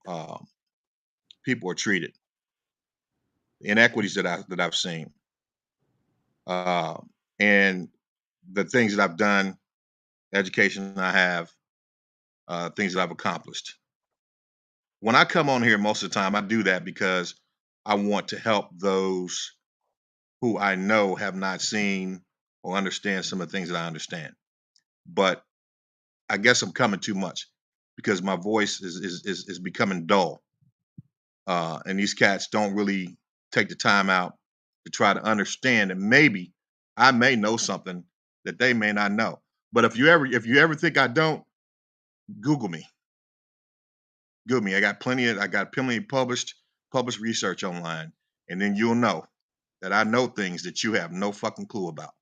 people are treated, the inequities that I've seen, and the things that I've done, education I have, things that I've accomplished. When I come on here, most of the time, I do that because I want to help those who I know have not seen or understand some of the things that I understand. But I guess I'm coming too much because my voice is becoming dull. And these cats don't really take the time out to try to understand that maybe I may know something that they may not know. But if you ever think I don't, Google me. I got plenty of published research online, and then you'll know that I know things that you have no fucking clue about.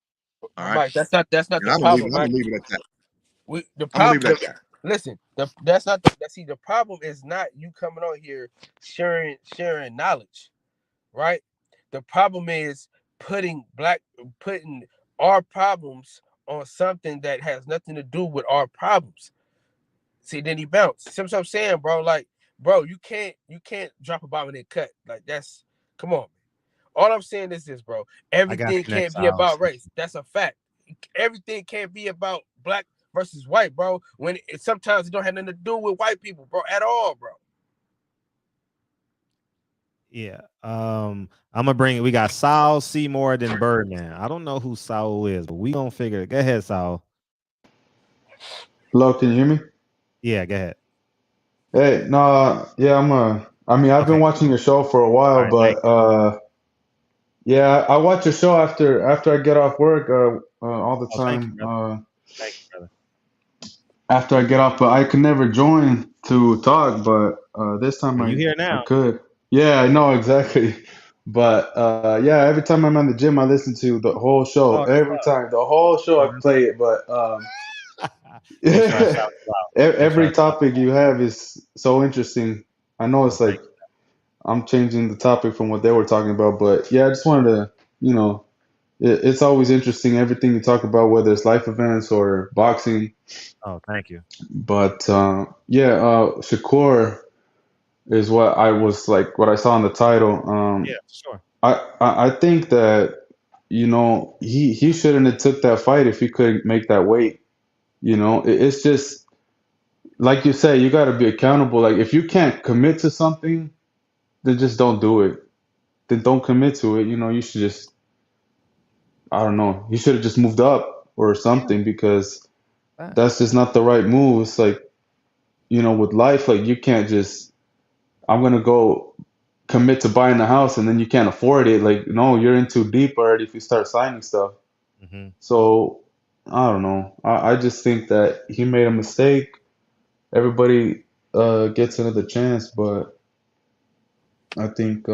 All right, Mike, that's not the problem. I'm leave it at that. The problem. Listen, that's not the problem is not you coming on here sharing knowledge, right? The problem is putting our problems on something that has nothing to do with our problems. See, then he bounced. See what I'm saying, bro? Like, bro, you can't drop a bomb and then cut. Like, come on. All I'm saying is this, bro. Everything can't be about race. That's a fact. Everything can't be about black versus white, bro. When sometimes it don't have nothing to do with white people, bro, at all, bro. Yeah. I'm gonna bring it. We got Saul Seymour than Birdman. I don't know who Saul is, but we gonna figure it. Go ahead, Saul. Hello, can you hear me? Yeah, go ahead. Hey, no, yeah, I've been watching your show for a while, but yeah, I watch your show after I get off work all the time. Thank you, brother. After I get off, but I could never join to talk, but this time you here now? I could. Yeah, I know exactly. But yeah, every time I'm in the gym, I listen to the whole show. Every time, the whole show, I play it. But every topic you have is so interesting. I know it's like I'm changing the topic from what they were talking about, but yeah, I just wanted to, it's always interesting everything you talk about, whether it's life events or boxing. Oh, thank you. But yeah, Shakur is what I was like, what I saw in the title. Yeah, sure. I think that he shouldn't have took that fight if he couldn't make that weight. It's just like you say, you got to be accountable. Like if you can't commit to something, then just don't do it. Then don't commit to it. You should just, I don't know, he should have just moved up or something, because that's just not the right move. It's like, with life, like you can't just, I'm gonna go commit to buying a house and then you can't afford it. Like, no, you're in too deep already if you start signing stuff. Mm-hmm. So I don't know. I just think that he made a mistake. Everybody gets another chance, but I think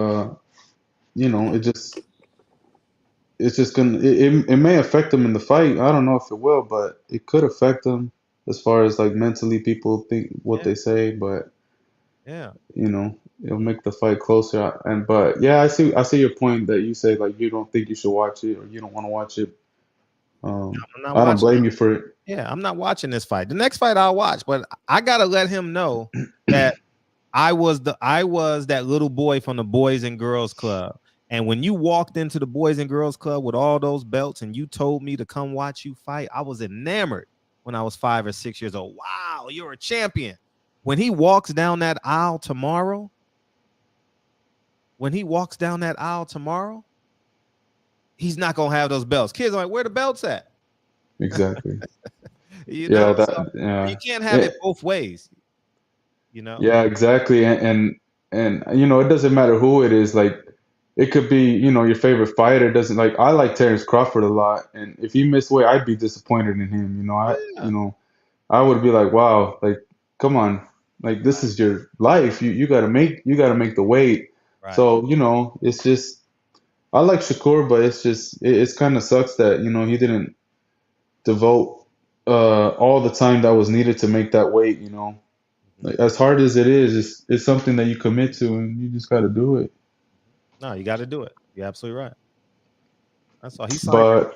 it's just gonna it may affect him in the fight. I don't know if it will, but it could affect him as far as like mentally people think what they say, but it'll make the fight closer. But yeah, I see your point that you say like you don't think you should watch it or you don't want to watch it. I don't blame you for it. Yeah, I'm not watching this fight. The next fight I'll watch, but I gotta let him know that I was that little boy from the Boys and Girls Club. And when you walked into the Boys and Girls Club with all those belts and you told me to come watch you fight, I was enamored when I was 5 or 6 years old. Wow, you're a champion. When he walks down that aisle tomorrow, he's not gonna have those belts. Kids are like, where the belts at? Exactly. You can't have it both ways. Yeah, exactly. And it doesn't matter who it is. Like it could be, your favorite fighter. Doesn't like I like Terrence Crawford a lot, and if he missed weight, I'd be disappointed in him. I would be like, wow, like come on, like this is your life. You gotta make the weight. Right. So it's just I like Shakur, but it's just it's kind of sucks that he didn't devote all the time that was needed to make that weight. Like, as hard as it is, it's something that you commit to, and you just got to do it. No, you got to do it. You're absolutely right. That's all. He's but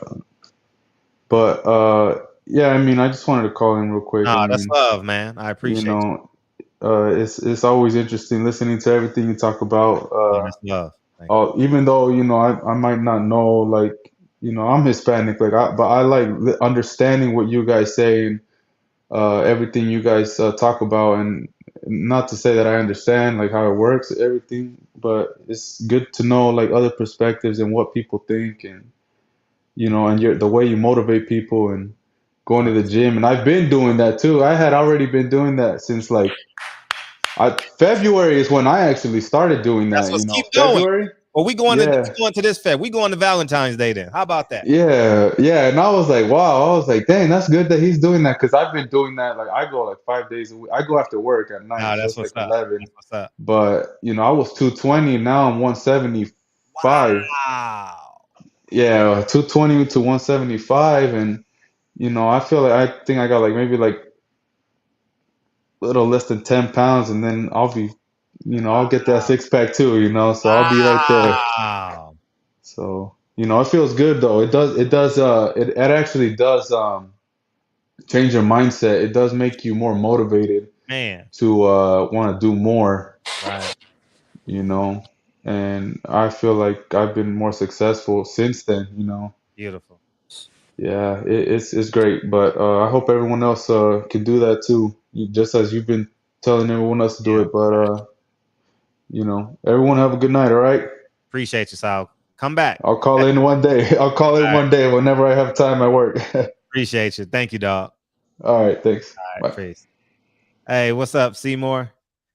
yeah, I just wanted to call in real quick. That's love, man. I appreciate it's always interesting listening to everything you talk about. That's love. Even though I might not know, like I'm Hispanic, like but I like understanding what you guys say and everything you guys talk about, and not to say that I understand like how it works, everything, but it's good to know like other perspectives and what people think, and and the way you motivate people and going to the gym. And I've been doing that too. I had already been doing that since like February is when I actually started doing that. Keep February. Going. Well, we going to this Feb. We going to Valentine's Day then. How about that? Yeah. And I was like, wow. I was like, dang, that's good that he's doing that, because I've been doing that. Like I go like 5 days a week. I go after work at night. That's so it's what's like up. 11. That's what's up. But I was 220. Now I'm 175. Wow. Yeah, 220 to 175, and I feel like I think I got like maybe like a little less than 10 pounds, and then I'll be. I'll get that six pack too, so I'll be right there. So, it feels good though. It actually does change your mindset. It does make you more motivated, man, to want to do more. Right. and I feel like I've been more successful since then. Beautiful. Yeah, it's great, but I hope everyone else can do that too, just as you've been telling everyone else to do it. But everyone have a good night. All right. Appreciate you, Sal. Come back. I'll call in one day. I'll call in one day whenever I have time at work. Appreciate you. Thank you, dog. All right, thanks. All right, peace. Hey, what's up, Seymour?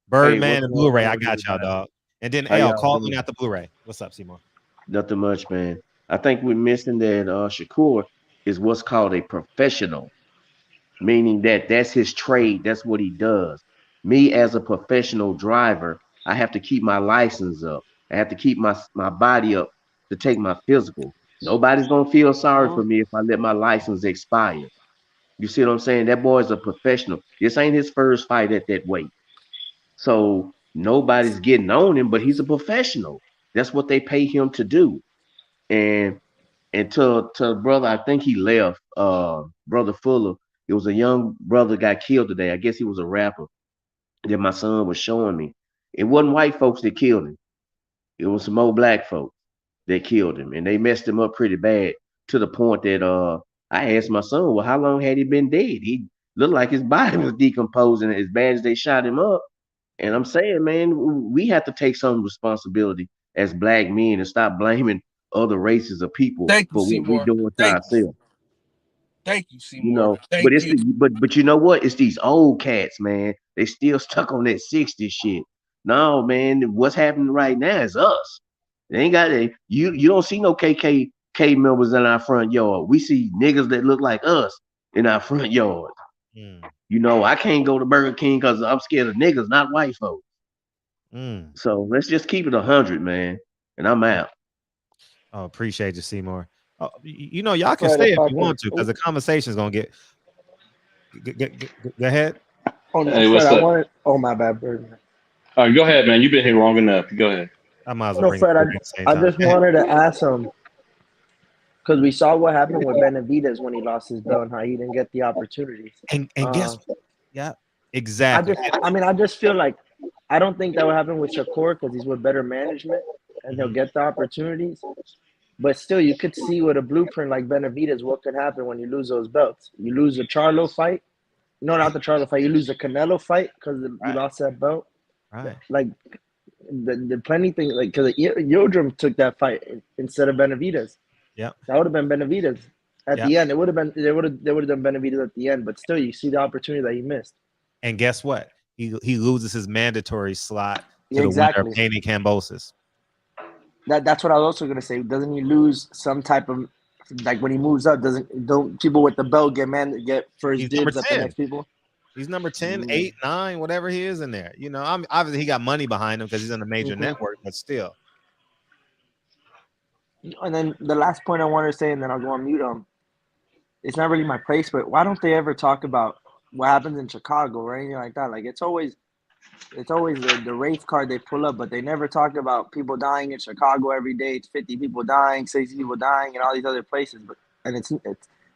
Birdman and Blu-ray. I got y'all, dog. And then L, call me out the Blu-ray. What's up, Seymour? Nothing much, man. I think we're missing that Shakur is what's called a professional, meaning that that's his trade. That's what he does. Me as a professional driver, I have to keep my license up. I have to keep my body up to take my physical. Nobody's gonna feel sorry for me if I let my license expire. You see what I'm saying? That boy's a professional. This ain't his first fight at that weight. So nobody's getting on him, but he's a professional. That's what they pay him to do. And to brother, I think he left, Brother Fuller. It was a young brother got killed today. I guess he was a rapper that my son was showing me. It wasn't white folks that killed him. It was some old black folks that killed him. And they messed him up pretty bad to the point that I asked my son, well, how long had he been dead? He looked like his body was decomposing as bad as they shot him up. And I'm saying, man, we have to take some responsibility as black men and stop blaming other races of people for what we're doing to ourselves. Thank you, Seymour. But you know what? It's these old cats, man. They still stuck on that 60s shit. No, man, what's happening right now is us. They ain't got you don't see no KKK members in our front yard. We see niggas that look like us in our front yard. I can't go to Burger King because I'm scared of niggas, not white folks. So let's just keep it 100, man. And I'm out. Oh, appreciate you, Seymour. Oh, y'all can stay if you want to, because the conversation is gonna get. Go ahead. Hey, what's up? My bad, Bird. All right, go ahead, man. You've been here long enough. Go ahead. I might as well Fred, I just wanted to ask him, because we saw what happened with Benavidez when he lost his belt and how he didn't get the opportunities. And guess what? Yeah, exactly. I just feel like I don't think that would happen with Shakur because he's with better management and he'll get the opportunities. But still, you could see with a blueprint like Benavidez what could happen when you lose those belts. You lose the Charlo fight. No, not the Charlo fight. You lose the Canelo fight because you lost that belt. Right. Like, the plenty things, like, because Yildirim took that fight instead of Benavidez. Yeah. That would have been Benavidez. At the end, they would have done Benavidez at the end, but still, you see the opportunity that he missed. And guess what? He loses his mandatory slot to the winner of Haney Kambosos. That's what I was also gonna say. Doesn't he lose some type of, like, when he moves up? Don't people with the belt get first dibs at the next people? He's number 10, 8, 9, whatever he is in there. Obviously he got money behind him because he's on a major network, but still. And then the last point I wanted to say, and then I'll go on mute. It's not really my place, but why don't they ever talk about what happens in Chicago or anything like that? Like, it's always the race card they pull up, but they never talk about people dying in Chicago every day. It's 50 people dying, 60 people dying, and all these other places. And it's in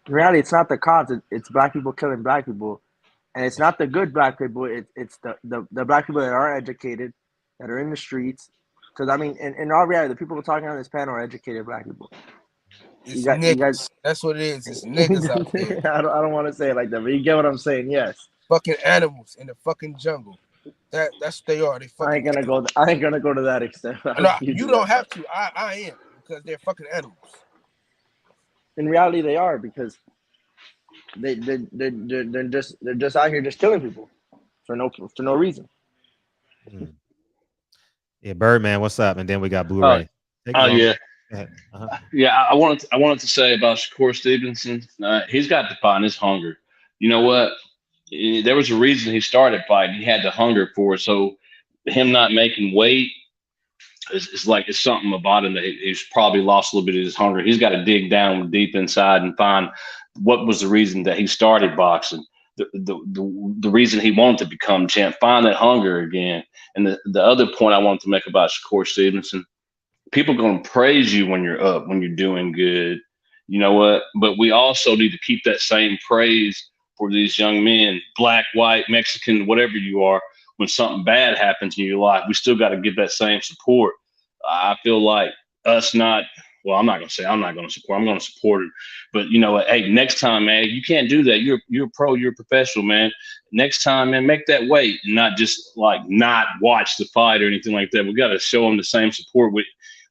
reality, it's not the cops. It's black people killing black people, and it's not the good black people. It's the black people that aren't educated, that are in the streets. Because I mean, in all reality, the people talking on this panel are educated black people. It's niggas. That's what it is. It's niggas out there. I don't want to say it like that, but you get what I'm saying. Yes. Fucking animals in the fucking jungle. That's what they are. They fucking. I ain't gonna go to that extent. No, you don't have to. I am, because they're fucking animals. In reality, they are, because they're just out here just killing people for no reason. Yeah, Birdman, what's up? And then we got Blu-ray. Yeah. Yeah, I wanted to say about Shakur Stevenson. He's got to find his hunger. You know what? There was a reason he started fighting. He had the hunger for it. So him not making weight is like, it's something about him that he's probably lost a little bit of his hunger. He's got to dig down deep inside and find what was the reason that he started boxing. The reason he wanted to become champ. Find that hunger again. And the other point I wanted to make about Shakur Stevenson, people are going to praise you when you're up, when you're doing good. You know what? But we also need to keep that same praise for these young men, black, white, Mexican, whatever you are. When something bad happens in your life, we still got to give that same support. I feel like us not. Well, I'm not gonna say I'm not gonna support. I'm gonna support her, but you know what? Hey, next time, man, you can't do that. You're a pro. You're a professional, man. Next time, man, make that weight, not just like not watch the fight or anything like that. We got to show him the same support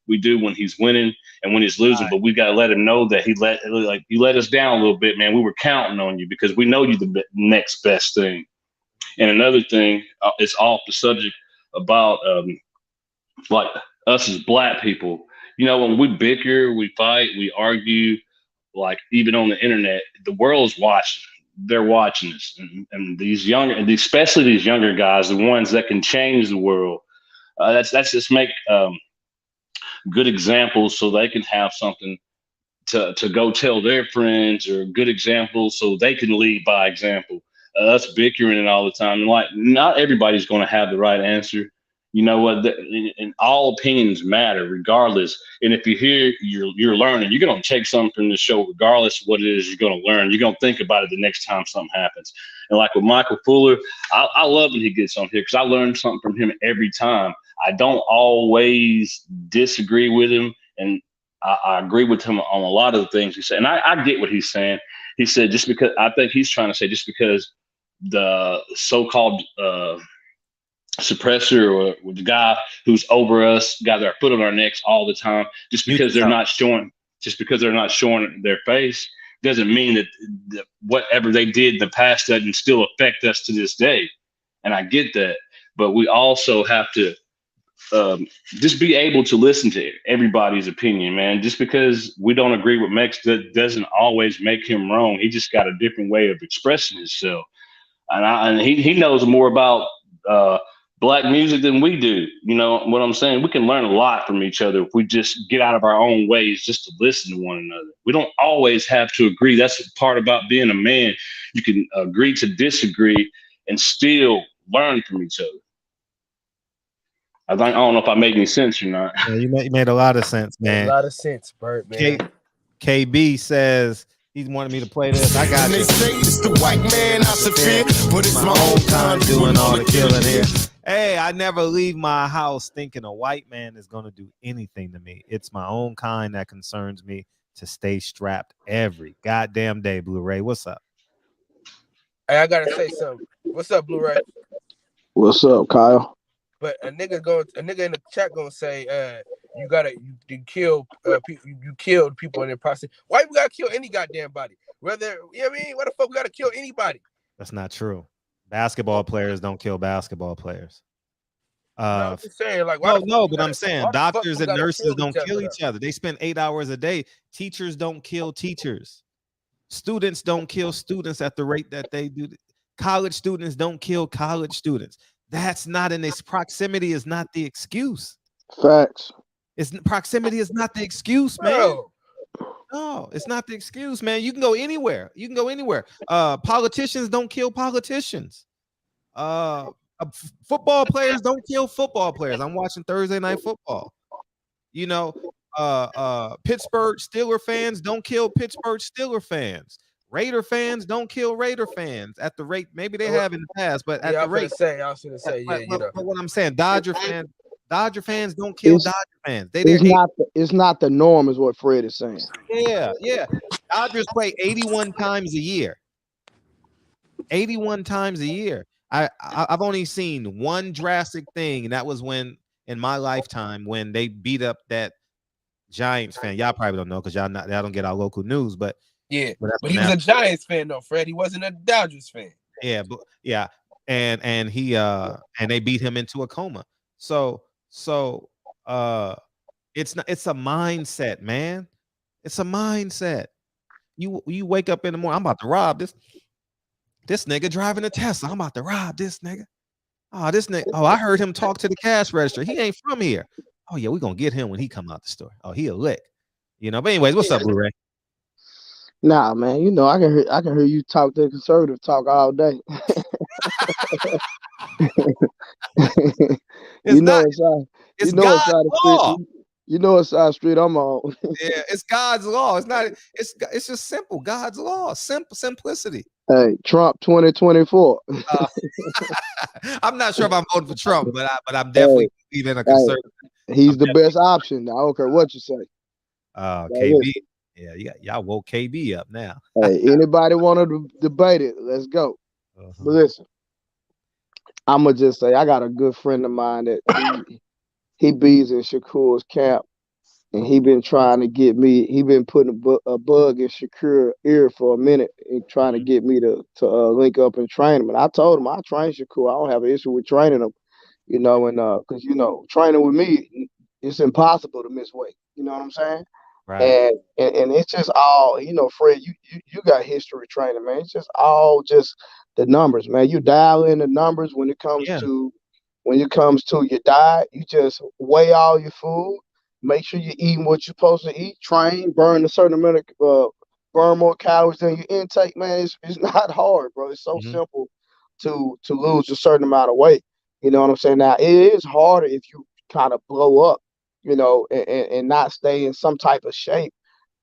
we do when he's winning and when he's losing. But we got to let him know that you let us down a little bit, man. We were counting on you because we know you're the next best thing. And another thing, it's off the subject about like us as Black people. You know, when we bicker, we fight, we argue, like even on the internet, the world's watching. They're watching us, and these younger, and especially these younger guys, the ones that can change the world. That's just make good examples so they can have something to go tell their friends, or good examples so they can lead by example. Us bickering and all the time, and like not everybody's going to have the right answer. You know what? And all opinions matter, regardless. And if you hear you're learning, you're going to take something from the show, regardless of what it is you're going to learn. You're going to think about it the next time something happens. And like with Michael Fuller, I love when he gets on here because I learn something from him every time. I don't always disagree with him, and I agree with him on a lot of the things he said. And I get what he's saying. He said just because I think he's trying to say just because the so-called suppressor or the guy who's over us got their foot on our necks all the time, just because they're not showing their face doesn't mean that whatever they did in the past doesn't still affect us to this day. And I get that, but we also have to just be able to listen to everybody's opinion, man. Just because we don't agree with Mex doesn't always make him wrong. He just got a different way of expressing himself, and he knows more about Black music than we do. You know what I'm saying? We can learn a lot from each other if we just get out of our own ways just to listen to one another. We don't always have to agree. That's the part about being a man. You can agree to disagree and still learn from each other. I don't know if I made any sense or not. Yeah, you made a lot of sense, man. A lot of sense, Bert, man. KB says he wanted me to play this. I got They this. say it's the white man I should fear, but it's my own kind doing all the killing here. Hey, I never leave my house thinking a white man is going to do anything to me. It's my own kind that concerns me to stay strapped every goddamn day. Blu-ray, what's up? Hey, I gotta say something. What's up, Blu-ray? What's up, Kyle? But a nigga in the chat gonna say, you killed people. You killed people in the process. Why we gotta kill any goddamn body? Whether you know what I mean, why the fuck we gotta kill anybody? That's not true. Basketball players don't kill basketball players. I'm just saying, like, but I'm saying doctors and nurses don't kill each other. They spend 8 hours a day. Teachers don't kill teachers. Students don't kill students at the rate that they do. College students don't kill college students. That's not in this. Proximity is not the excuse. Facts. Proximity is not the excuse, man. No, it's not the excuse, man. You can go anywhere. Politicians don't kill politicians. Football players don't kill football players. I'm watching Thursday Night Football. You know, Pittsburgh Steelers fans don't kill Pittsburgh Steelers fans. Raider fans don't kill Raider fans at the rate maybe they have in the past, but at the rate. I was gonna say, yeah, you know. But what I'm saying, Dodger fans don't kill Dodger fans. It's not the norm, is what Fred is saying. Yeah. Dodgers play 81 times a year. 81 times a year. I've only seen one drastic thing, and that was when in my lifetime when they beat up that Giants fan. Y'all probably don't know because y'all don't get our local news, but yeah, but he was a Giants fan though, Fred. He wasn't a Dodgers fan. Yeah, and he and they beat him into a coma. So it's a mindset, man. It's a mindset. You wake up in the morning, I'm about to rob this nigga driving a Tesla. I'm about to rob this nigga. Oh, this nigga. Oh, I heard him talk to the cash register. He ain't from here. Oh yeah, we're gonna get him when he come out the store. Oh, he a lick. You know, but anyways, what's up, Blu-ray? Nah, man, you know I can hear you talk the conservative talk all day. It's God's law. You know it's side street I'm on. Yeah, it's God's law. It's not. It's just simple. God's law. Simplicity. Hey, Trump 2024. I'm not sure if I'm voting for Trump, but I'm definitely even a conservative. He's the best option. I don't care what you say. KB. Yeah, y'all woke KB up now. Hey, anybody want to debate it? Let's go. But listen, I'm gonna just say I got a good friend of mine that he bees in Shakur's camp, and he been trying to get me. He been putting a bug in Shakur's ear for a minute and trying to get me to link up and train him. And I told him I train Shakur. I don't have an issue with training him, you know, and because training with me, it's impossible to miss weight. You know what I'm saying? Right. And it's just all, Fred, you got history training, man. It's just all just the numbers, man. You dial in the numbers when it comes to your diet. You just weigh all your food, make sure you're eating what you're supposed to eat, train, burn a certain amount of burn more calories than your intake, man. It's not hard, bro. It's so simple to lose a certain amount of weight. You know what I'm saying? Now it is harder if you kind of blow up, and not stay in some type of shape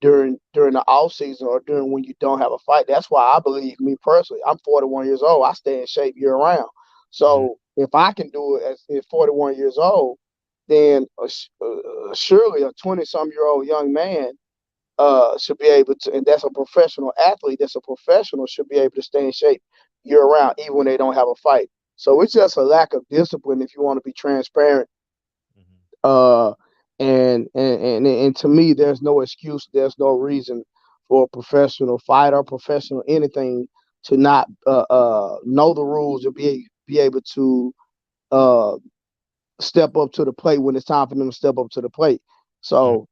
during the off season or during when you don't have a fight. That's why I believe, me personally, I'm 41 years old. I stay in shape year round. So if I can do it at 41 years old, then surely a 20-some-year-old young man should be able to, and that's a professional athlete, that's a professional, should be able to stay in shape year round, even when they don't have a fight. So it's just a lack of discipline, if you want to be transparent. And to me, there's no excuse, there's no reason for a professional fighter, professional anything, to not know the rules and be able to step up to the plate when it's time for them to step up to the plate. So,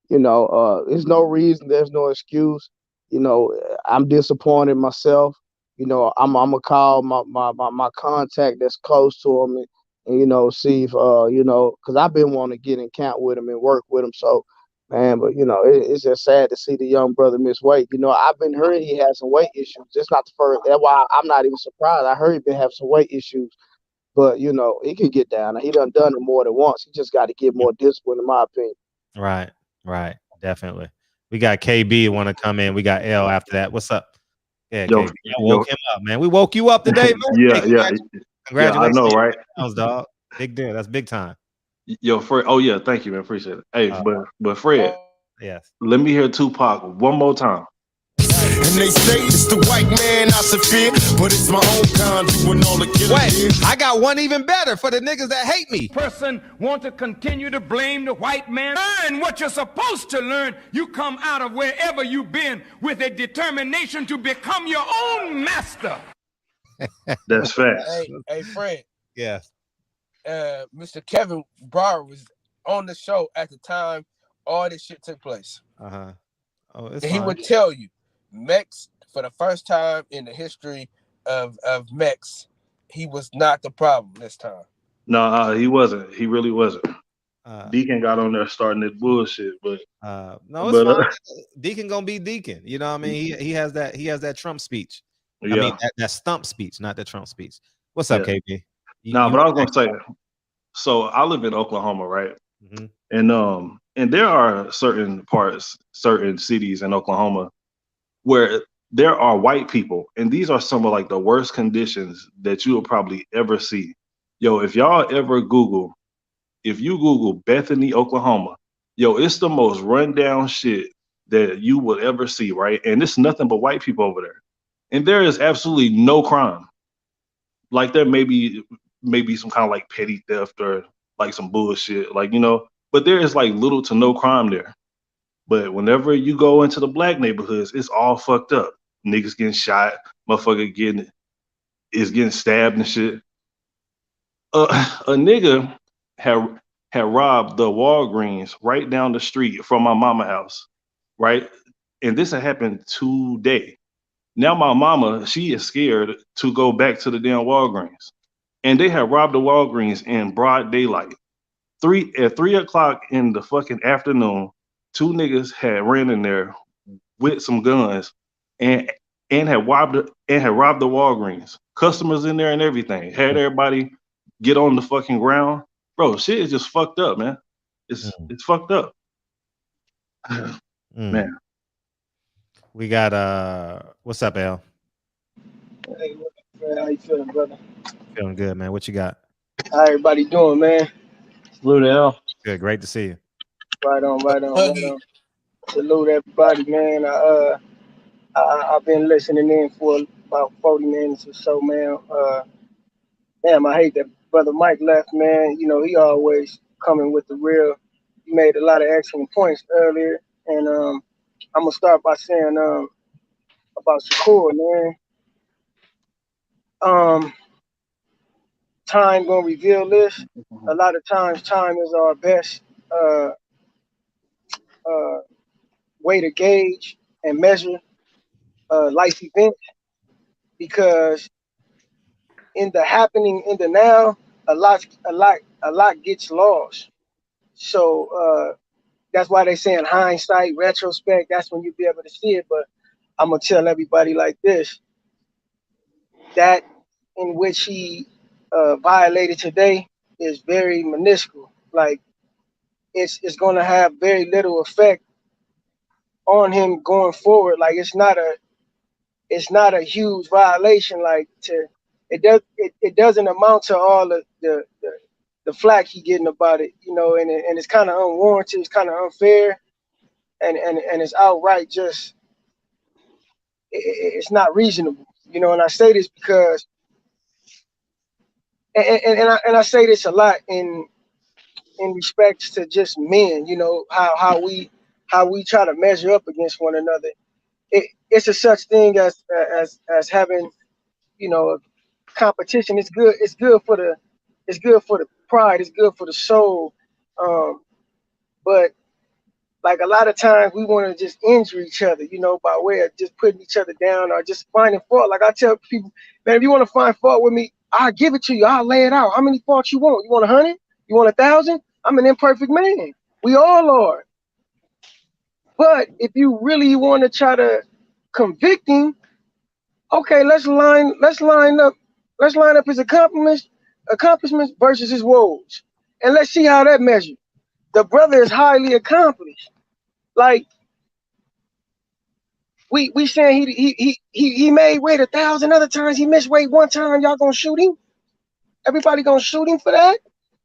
there's no reason, there's no excuse. I'm disappointed myself. I'm gonna call my contact that's close to him and see if because I've been wanting to get in camp with him and work with him. So, man, but it's just sad to see the young brother miss weight. I've been hearing he has some weight issues. It's not the first. That's why I'm not even surprised. I heard he been having some weight issues, but he can get down. He done it more than once. He just got to get more discipline, in my opinion. Right, definitely. We got KB want to come in. We got L after that. What's up? Yeah, KB. I woke him up, man. We woke you up today, man. Congratulations. I know, right? Dog. Big deal. That's big time. Yo, Fred. Oh yeah, thank you, man. Appreciate it. Hey, but Fred. Yes. Let me hear Tupac one more time. And they say it's the white man I should fear, but it's my own kind doing all the killing. Wait, I got one even better for the niggas that hate me. Person want to continue to blame the white man. Learn what you're supposed to learn. You come out of wherever you've been with a determination to become your own master. That's facts. Hey, Fred. Yes. Mr. Kevin Barr was on the show at the time all this shit took place. Oh, and he would tell you, Mex, for the first time in the history of Mex, he was not the problem this time. No, he wasn't. He really wasn't. Deacon got on there starting that bullshit, but no, it's fine. Deacon gonna be Deacon. You know what I mean? He has that Trump speech. Yeah. I mean that stump speech, not the Trump speach. What's up, KB? But I was gonna say, so I live in Oklahoma, right? And there are certain cities in Oklahoma where there are white people, and these are some of like the worst conditions that you will probably ever see. Yo, if y'all ever Google Bethany, Oklahoma, yo, it's the most rundown shit that you would ever see, right? And it's nothing but white people over there. And there is absolutely no crime. Like there may be some kind of like petty theft or like some bullshit, like, but there is like little to no crime there. But whenever you go into the black neighborhoods, it's all fucked up. Niggas getting shot, motherfucker getting stabbed and shit. A nigga had robbed the Walgreens right down the street from my mama house, right? And this had happened today. Now my mama, she is scared to go back to the damn Walgreens. And they had robbed the Walgreens in broad daylight. At 3 o'clock in the fucking afternoon, two niggas had ran in there with some guns and had robbed the Walgreens. Customers in there and everything. Had everybody get on the fucking ground. Bro, shit is just fucked up, man. It's fucked up. Man. We got what's up, Al? Hey, how you feeling, brother? Feeling good, man. What you got? How everybody doing, man? Salute, Al. Good. Great to see you. Right on, right on, right on. Salute everybody, man. I've been listening in for about 40 minutes or so, man. Damn, I hate that Brother Mike left, man. You know, he always coming with the real. He made a lot of excellent points earlier. And I'm going to start by saying about Shakur, man. Time going to reveal this. A lot of times, time is our best way to gauge and measure life events, because in the happening in the now, a lot gets lost. So that's why they saying hindsight, retrospect. That's when you'll be able to see it. But I'm gonna tell everybody like this: that in which he violated today is very minuscule. Like it's gonna have very little effect on him going forward. Like it's not a huge violation. Like it doesn't amount to all the flack he getting about it, you know, and it's kind of unwarranted, it's kind of unfair, and it's outright just it's not reasonable, you know. And I say this because and I say this a lot in respects to just men, you know, how we try to measure up against one another. It's a such thing as having, you know, competition. It's good for the pride, it's good for the soul, but like a lot of times we want to just injure each other, you know, by way of just putting each other down or just finding fault. Like I tell people, man, if you want to find fault with me, I'll give it to you. I'll lay it out. How many faults you want? You want 100? You want 1,000? I'm an imperfect man. We all are. But if you really want to try to convict him, okay, let's line up his accomplishments versus his woes, and let's see how that measures. The brother is highly accomplished. Like we saying he made weight 1,000 other times. He missed weight one time. Y'all gonna shoot him? Everybody gonna shoot him for that?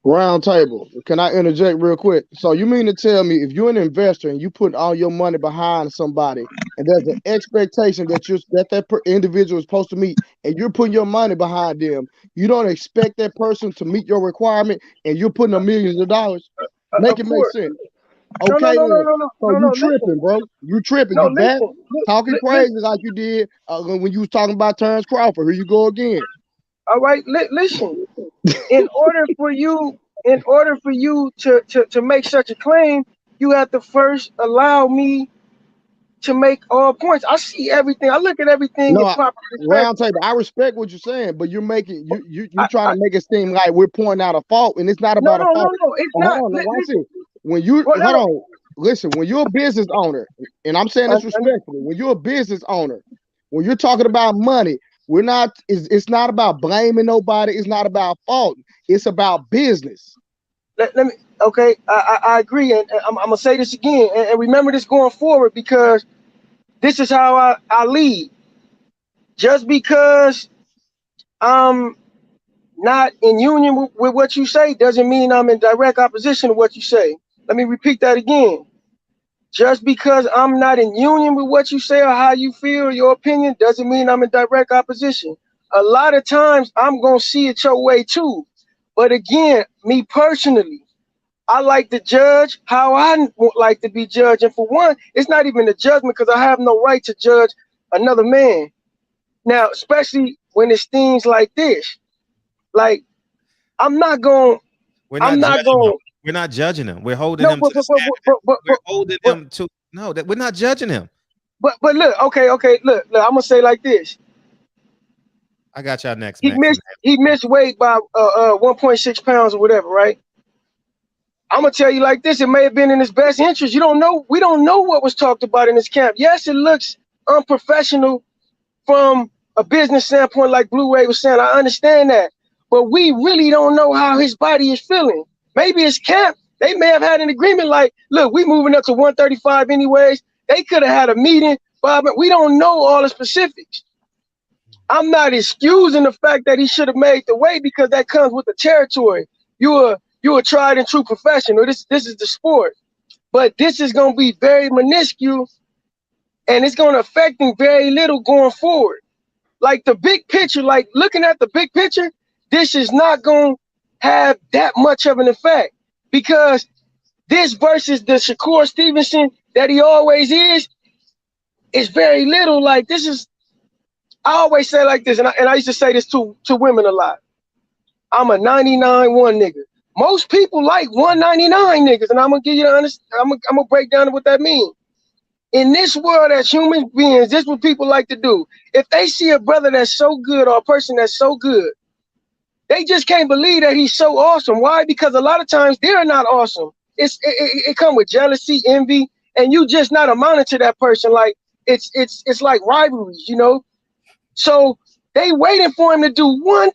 Round table. Can I interject real quick? So you mean to tell me if you're an investor and you put all your money behind somebody and there's an expectation that individual is supposed to meet and you're putting your money behind them, you don't expect that person to meet your requirement and you're putting them millions of dollars? Make it make sense. Okay, no. So you tripping, bro. You tripping. You back talking crazy like you did when you was talking about Terrence Crawford. Here you go again. All right, listen. In order for you to make such a claim, you have to first allow me to make all points. I see everything. I look at everything in proper respect. Round table. I respect what you're saying, but you're making you trying to make it seem like we're pointing out a fault, and it's not about a fault. No, it's not. Listen, when you hold on, listen. When you're a business owner, and I'm saying this respectfully, when you're a business owner, when you're talking about money, we're not. It's not about blaming nobody. It's not about fault. It's about business. Let me. Okay, I agree, and I'm gonna say this again, and remember this going forward, because this is how I lead. Just because I'm not in union with what you say doesn't mean I'm in direct opposition to what you say. Let me repeat that again. Just because I'm not in union with what you say or how you feel, your opinion, doesn't mean I'm in direct opposition. A lot of times I'm gonna see it your way too. But again, me personally, I like to judge how I like to be judged. And for one, it's not even a judgment because I have no right to judge another man. Now, especially when it's things like this. Like, I'm not going. We're not judging him. We're holding him to the standard. We're holding him to that we're not judging him. But look, okay, look, I'm gonna say like this. I got y'all next. He missed weight by 1.6 pounds or whatever, right? I'm gonna tell you like this: it may have been in his best interest. You don't know. We don't know what was talked about in this camp. Yes, it looks unprofessional from a business standpoint, like Blue Wave was saying. I understand that, but we really don't know how his body is feeling. Maybe his camp, they may have had an agreement like, look, we moving up to 135 anyways. They could have had a meeting, but we don't know all the specifics. I'm not excusing the fact that he should have made the weight because that comes with the territory. You're you're a tried and true professional. This is the sport. But this is gonna be very minuscule, and it's gonna affect him very little going forward. Like the big picture, like looking at the big picture, this is not gonna have that much of an effect, because this versus the Shakur Stevenson that he always is very little. Like this is, I always say like this, and I used to say this to women a lot. I'm a 99-1 nigga. Most people like 199 niggas, and I'm gonna give you I'm gonna break down what that means. In this world, as human beings, this is what people like to do. If they see a brother that's so good or a person that's so good, they just can't believe that he's so awesome. Why? Because a lot of times they're not awesome. It comes with jealousy, envy, and you just not amounting to that person. Like it's like rivalries, you know. So they waiting for him to do one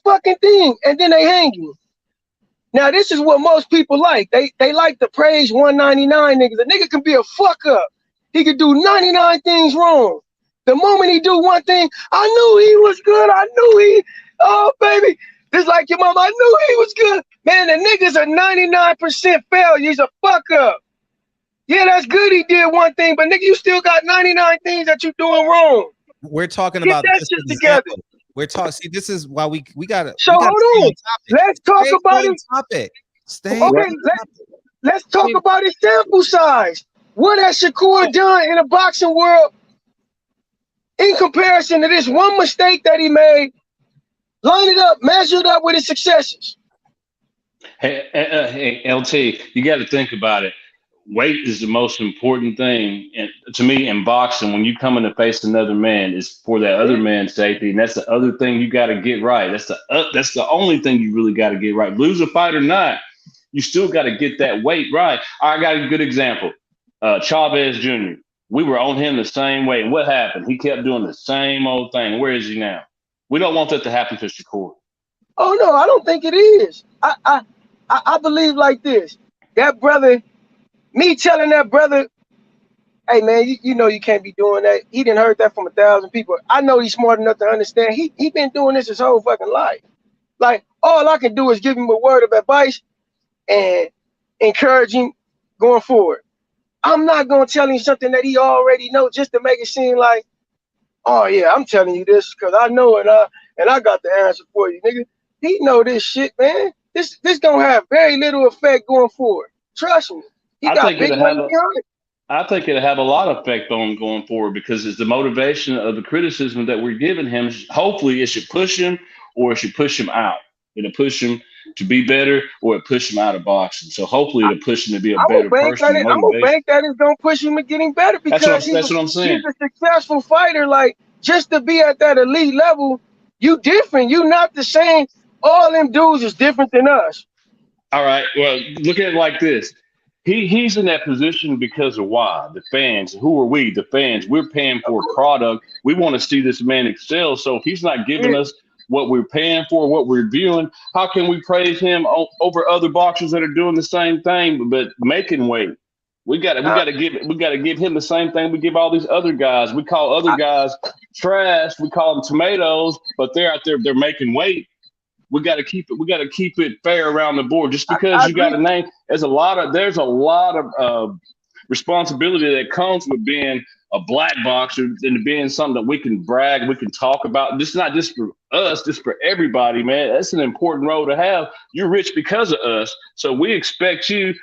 fucking thing, and then they hang him. Now this is what most people like. They like to praise 199 niggas. A nigga can be a fuck up. He could do 99 things wrong. The moment he do one thing, I knew he was good. I knew he. Oh, baby. Just like your mom, I knew he was good. Man, the niggas are 99% failure. He's a fuck up. Yeah, that's good he did one thing, but nigga, you still got 99 things that you doing wrong. We're talking Get about that this shit example. together. We're talking. See, this is why we gotta. So hold on. Let's talk about it. Topic. Stay. Okay, let's talk about his sample size. What has Shakur done in the boxing world in comparison to this one mistake that he made? Line it up, measure it up with his successes. Hey, LT, you got to think about it. Weight is the most important thing, and to me in boxing, when you come in to face another man, is for that other man's safety, and that's the other thing you got to get right. That's the only thing you really got to get right. Lose a fight or not, you still got to get that weight right. I got a good example. Chavez Jr. We were on him the same way, and what happened? He kept doing the same old thing. Where is he now? We don't want that to happen to Shakur. Oh no, I don't think it is. I believe like this. That brother, me telling that brother, hey man, you know you can't be doing that. He didn't heard that from 1,000 people. I know he's smart enough to understand. He been doing this his whole fucking life. Like all I can do is give him a word of advice and encourage him going forward. I'm not gonna tell him something that he already know just to make it seem like, oh yeah, I'm telling you this because I know it, and I got the answer for you, nigga. He know this shit, man. This gonna have very little effect going forward. Trust me. I think it'll have a lot of effect on him going forward, because it's the motivation of the criticism that we're giving him. Hopefully, it should push him, or it should push him out. It'll push him to be better, or it push him out of boxing. So hopefully, it'll push him to be a better person. I'm gonna bank that it's gonna push him to getting better, because that's what I'm saying. He's a successful fighter. Like just to be at that elite level, you different. You not the same. All them dudes is different than us. All right. Well, look at it like this. He's in that position because of why? The fans. Who are we? The fans. We're paying for a product. We want to see this man excel. So if he's not giving us what we're paying for, what we're viewing, how can we praise him over other boxers that are doing the same thing but making weight? We got to give him the same thing we give all these other guys. We call other guys trash. We call them tomatoes, but they're out there. They're making weight. We got to keep it. We got to keep it fair around the board. Just because you got a name, there's a lot of responsibility that comes with being a black boxer and being something that we can brag, we can talk about. This is not just for us, just for everybody, man. That's an important role to have. You're rich because of us, so we expect you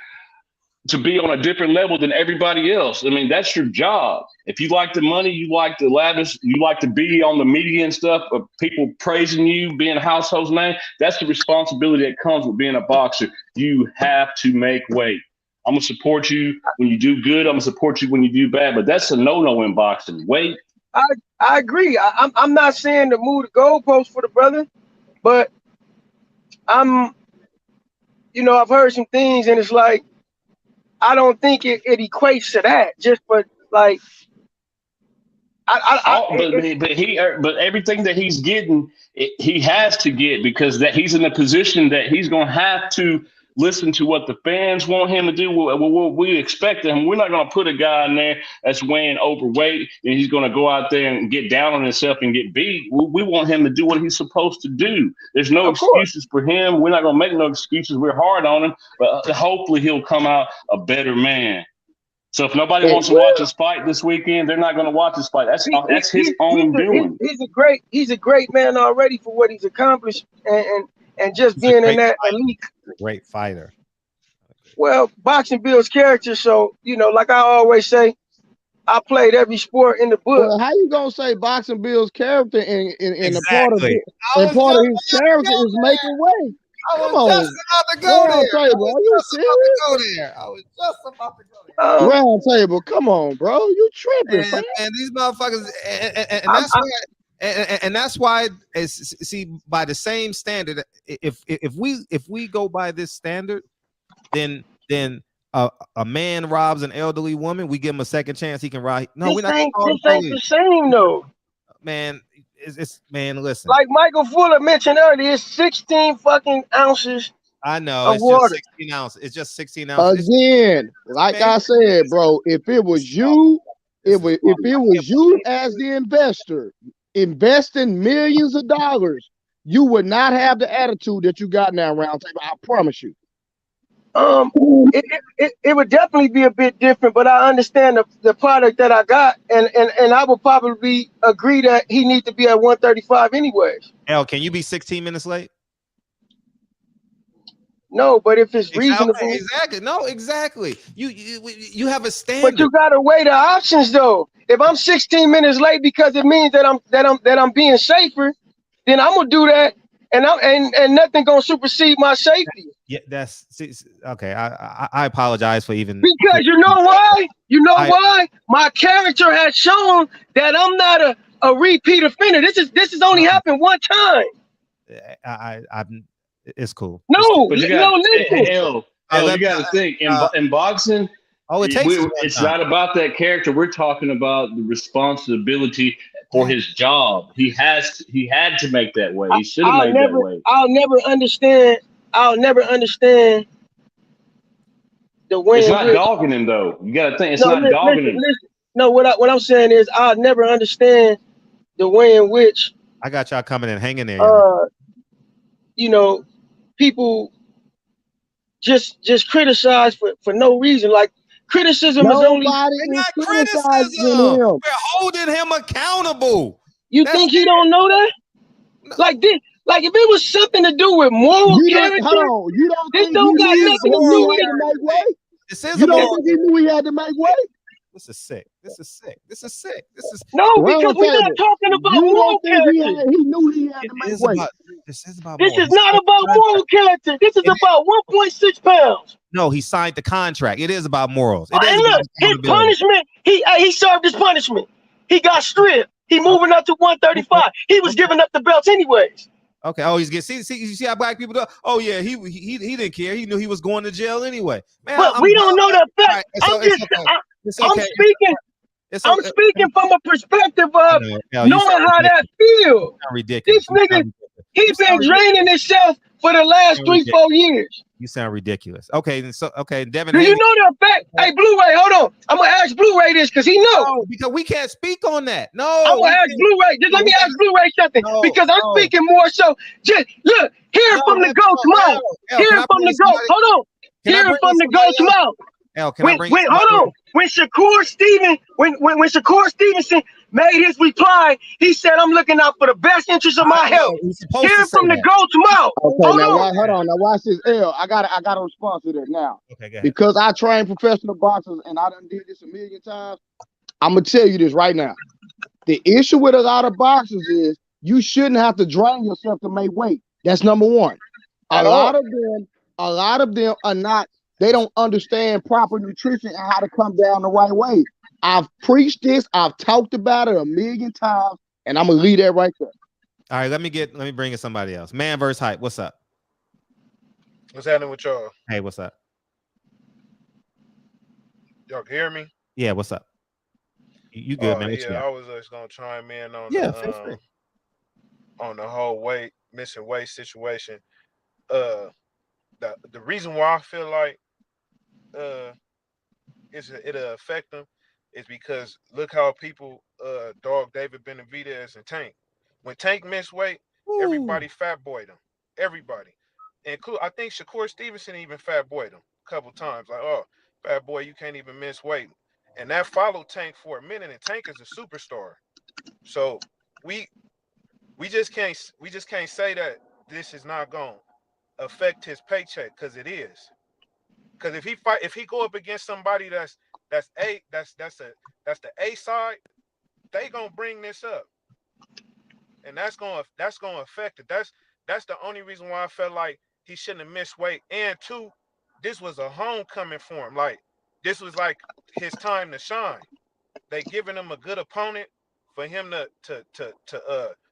to be on a different level than everybody else. I mean, that's your job. If you like the money, you like the lavish, you like to be on the media and stuff, of people praising you, being a household name, that's the responsibility that comes with being a boxer. You have to make weight. I'm going to support you when you do good. I'm going to support you when you do bad, but that's a no-no in boxing. Weight. I agree. I'm not saying to move the goalpost for the brother, but I've heard some things and it's like, I don't think it equates to that. Just for like, but everything that he's getting, he has to get, because that he's in a position that he's gonna have to listen to what the fans want him to do, what we expect of him. We're not going to put a guy in there that's weighing overweight and he's going to go out there and get down on himself and get beat. We want him to do what he's supposed to do. There's no excuses for him. We're not going to make no excuses. We're hard on him, but hopefully he'll come out a better man. So if nobody wants to watch his fight this weekend, they're not going to watch his fight. That's his own doing. He's a great man already for what he's accomplished, and just being in that elite. Great fighter. Well, boxing builds character, so like I always say, I played every sport in the book. Well, how you gonna say boxing builds character and a part of it? And part of his character is making weight. Come on, just about to go there. Are you serious? I was just about to go there. Round table, come on, bro. You tripping, man. And these motherfuckers, and that's why, see, by the same standard, if we go by this standard, then a man robs an elderly woman, we give him a second chance, he can ride. No, we're not. This ain't the same though, man. It's man, listen. Like Michael Fuller mentioned earlier, it's 16 fucking ounces. I know it's water. just 16 ounces. It's just 16 ounces. Again, like I said, bro, if it was you, if it was you as the investor investing millions of dollars, you would not have the attitude that you got now, Round Table. I promise you. It would definitely be a bit different, but I understand the product that I got, and I would probably agree that he needs to be at 135 anyways. L, can you be 16 minutes late? No, but if it's reasonable, exactly. No, exactly. You have a standard, but you gotta weigh the options though. If I'm 16 minutes late because it means that I'm being safer, then I'm gonna do that. And nothing gonna supersede my safety. Yeah, that's okay. I apologize for even because you know why? Why? My character has shown that I'm not a repeat offender. This has only happened one time. It's cool. No, but you got you got to think in boxing. It's not about that character. We're talking about the responsibility for his job. He had to make that way. He should have made that way. I'll never understand the way. It's not dogging him though. You got to think it's not dogging him. No, what I'm saying is I'll never understand the way in which I got y'all coming in hanging there. People just criticize for no reason. Like criticism is only not criticism. We're holding him accountable. You think he don't know that? No. Like this, like if it was something to do with moral character, this don't got nothing to do with it. This is you don't think he knew he had to make weight? This is sick. No, because we're not talking about moral character. He knew he had to make weight. This is not about moral character. This is about 1.6 pounds. No, he signed the contract. It is about morals. And look, his punishment, he served his punishment. He got stripped. He moving up to 135. He was giving up the belts anyways. Okay. Oh, he's getting. See, you see how black people do? Oh yeah, he didn't care. He knew he was going to jail anyway. Man, but we don't know the fact. I'm speaking from a perspective of knowing how that feels. Ridiculous. This nigga, he's been draining himself for the last 3-4 years. You sound ridiculous. Okay, Devin. Do you know the fact? Hey, Blu-ray, hold on. I'm gonna ask Blu-ray this because he knows. No, because we can't speak on that. No, I'm gonna ask Blu-ray. Just let me ask Blu-ray something because I'm speaking more so. Just look, hear it from the goat's mouth. Hear it from the goat. Hold on. Hear it from the goat's mouth. Hold on. When Shakur Stevenson made his reply, he said, "I'm looking out for the best interest of my health." Hear it from the goat's mouth. Okay, hold on. Now watch this. L, I gotta respond to that now. Okay, go ahead. Because I train professional boxers and I done did this a million times. I'm gonna tell you this right now. The issue with a lot of boxers is you shouldn't have to drain yourself to make weight. That's number one. A lot of them are not. They don't understand proper nutrition and how to come down the right way. I've preached this. I've talked about it a million times, and I'm gonna leave that right there. All right, let me bring in somebody else. Man versus hype. What's up? What's happening with y'all? Hey, what's up? Y'all can hear me? Yeah, what's up? You good, man? Yeah, I was just gonna chime in on on the whole missing weight situation. the reason why I feel like it'll affect them is because look how people dog David Benavidez and Tank. When Tank missed weight, everybody fat boyed him. Everybody. Include I think Shakur Stevenson even fat boyed him a couple times. Like, oh, fat boy, you can't even miss weight. And that followed Tank for a minute, and Tank is a superstar. So we just can't say that this is not gonna affect his paycheck, because it is. Because if he go up against somebody that's the A side, they gonna bring this up, and that's gonna affect it. That's the only reason why I felt like he shouldn't have missed weight. And two, this was a homecoming for him. Like, this was like his time to shine. They giving him a good opponent for him to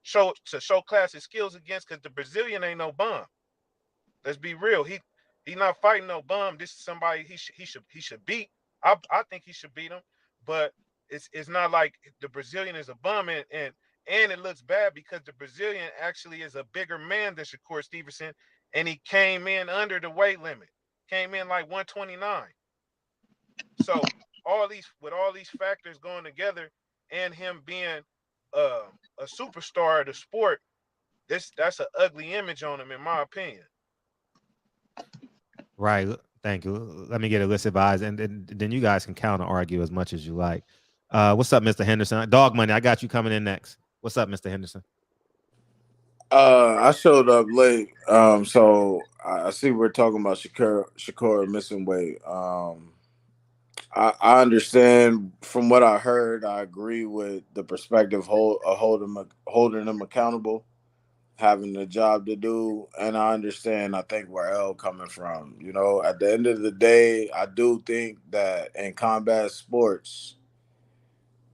show class his skills against, because the Brazilian ain't no bum. Let's be real. He's not fighting no bum. This is somebody he should beat. I think he should beat him, but it's not like the Brazilian is a bum, and it looks bad because the Brazilian actually is a bigger man than Shakur Stevenson, and he came in under the weight limit. Came in like 129. So all these factors going together, and him being a superstar of the sport, that's an ugly image on him, in my opinion. Right. Thank you. Let me get a list of eyes, and then you guys can counter argue as much as you like. What's up, Mr. Henderson? Dog Money, I got you coming in next. What's up, Mr. Henderson? I showed up late, so I see we're talking about Shakur missing weight. I understand from what I heard. I agree with the perspective of holding them accountable, having the job to do, and I understand. I think where L coming from. You know, at the end of the day, I do think that in combat sports,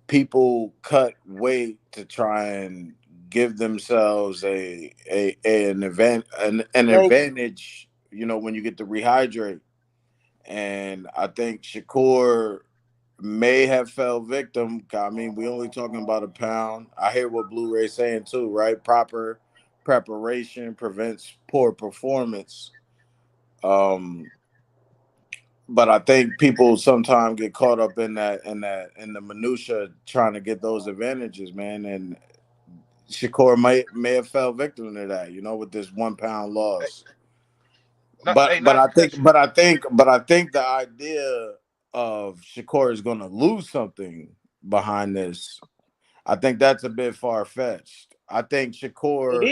people cut weight to try and give themselves an advantage. You know, when you get to rehydrate, and I think Shakur may have fell victim. I mean, we only talking about a pound. I hear what Blu-ray's saying too, right? Proper preparation prevents poor performance. But I think people sometimes get caught up in the minutia trying to get those advantages, man. And Shakur may have fell victim to that, you know, with this 1 pound loss. But I think the idea of Shakur is going to lose something behind this, I think that's a bit far fetched. I think Shakur,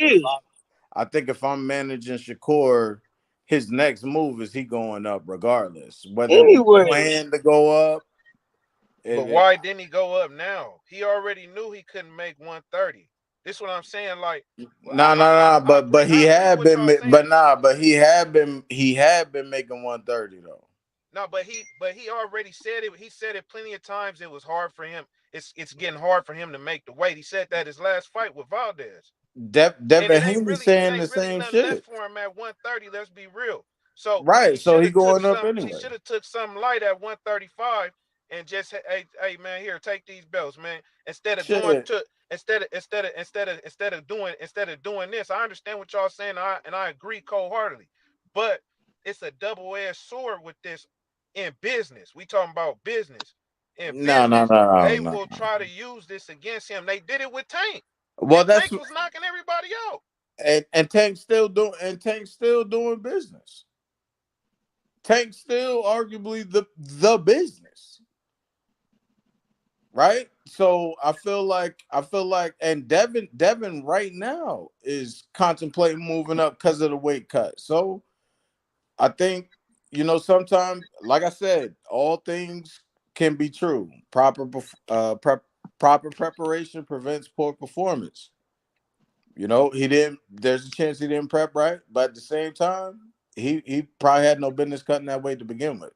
if I'm managing Shakur, his next move is he going up regardless, whether he plan to go up. But why didn't he go up now? He already knew he couldn't make 130. This is what I'm saying. Like, but he had been making 130 though. No, but he already said it. He said it plenty of times. It was hard for him. It's getting hard for him to make the weight. He said that his last fight with Valdez. Devin Haney's saying the same shit. Left for him at 130. Let's be real. So right. So he going up anyway. He should have took something light at 135 and just hey man, here, take these belts, man. Instead of doing this. I understand what y'all saying, and I agree wholeheartedly. But it's a double-edged sword with this in business. We talking about business. In business, they will try to use this against him. They did it with Tank. Well, Tank was knocking everybody out. And Tank's still doing business. Tank's still arguably the business. Right? So I feel like and Devin right now is contemplating moving up because of the weight cut. So I think, you know, sometimes, like I said, all things can be true. Proper preparation prevents poor performance. You know, there's a chance he didn't prep right, but at the same time, he probably had no business cutting that weight to begin with.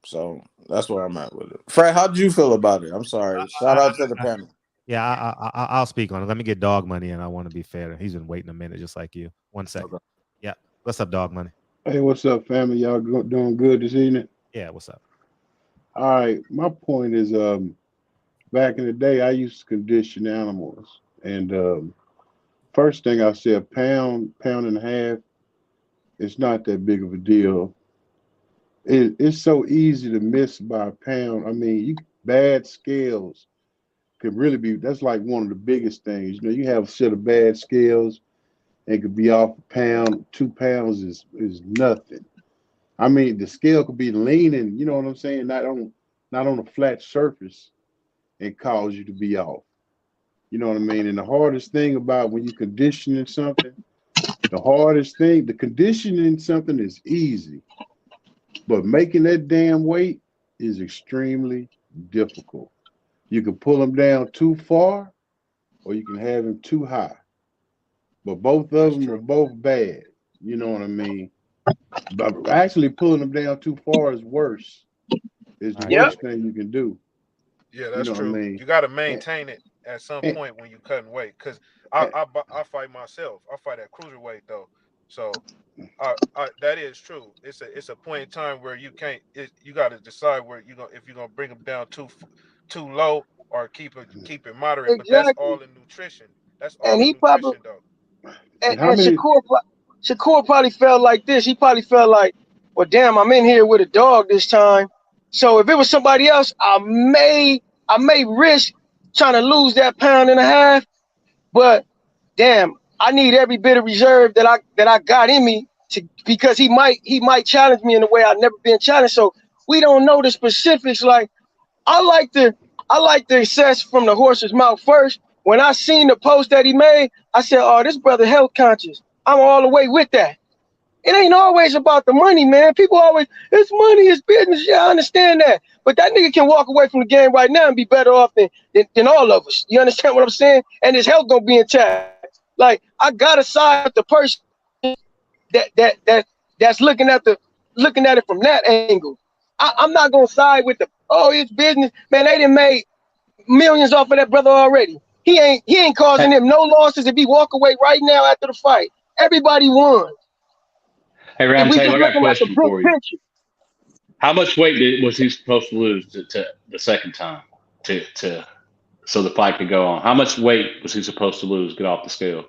So that's where I'm at with it. Fred, how did you feel about it? I'm sorry. Shout out to the panel. Yeah, I'll speak on it. Let me get Dog Money, and I want to be fair. He's been waiting a minute, just like you. 1 second. Okay. Yeah. What's up, Dog Money? Hey, what's up, family? Y'all doing good this evening? Yeah, what's up? All right. My point is, back in the day, I used to condition animals, and first thing I said, pound and a half it's not that big of a deal. It's so easy to miss by a pound. I mean, bad scales could really be, that's like one of the biggest things. You know, you have a set of bad scales, it could be off a pound, 2 pounds is nothing. I mean, the scale could be leaning, you know what I'm saying, not on a flat surface and cause you to be off. You know what I mean? And the hardest thing about when you're conditioning something, the conditioning something is easy, but making that damn weight is extremely difficult. You can pull them down too far, or you can have them too high. But both of them are both bad. You know what I mean? But actually pulling them down too far is worse. It's the worst thing you can do. Yeah, that's you know true. What I mean? You got to maintain it at some point when you cutting weight. Because I fight myself. I fight at cruiserweight though. So that is true. It's a point in time where you can't. You got to decide where if you're gonna bring them down too low or keep it moderate. Exactly. But that's all in nutrition. That's all and in he nutrition probably though. and Shakur probably felt like this. He probably felt like, well, damn, I'm in here with a dog this time. So if it was somebody else, I may risk trying to lose that 1.5 pounds. But damn, I need every bit of reserve that I got in me because he might challenge me in a way I've never been challenged. So we don't know the specifics. Like I like to assess from the horse's mouth first. When I seen the post that he made, I said, "Oh, this brother health conscious." I'm all the way with that. It ain't always about the money, man. People always, it's money, it's business. Yeah, I understand that. But that nigga can walk away from the game right now and be better off than all of us. You understand what I'm saying? And his health gonna be intact. Like I gotta side with the person that's looking at it from that angle. I'm not gonna side with it's business. Man, they done made millions off of that brother already. He ain't causing him no losses if he walk away right now after the fight. Everybody won. Hey, Ram Taylor, I got a question for you. Picture. How much weight was he supposed to lose to the second time so the fight could go on? How much weight was he supposed to lose, get off the scale?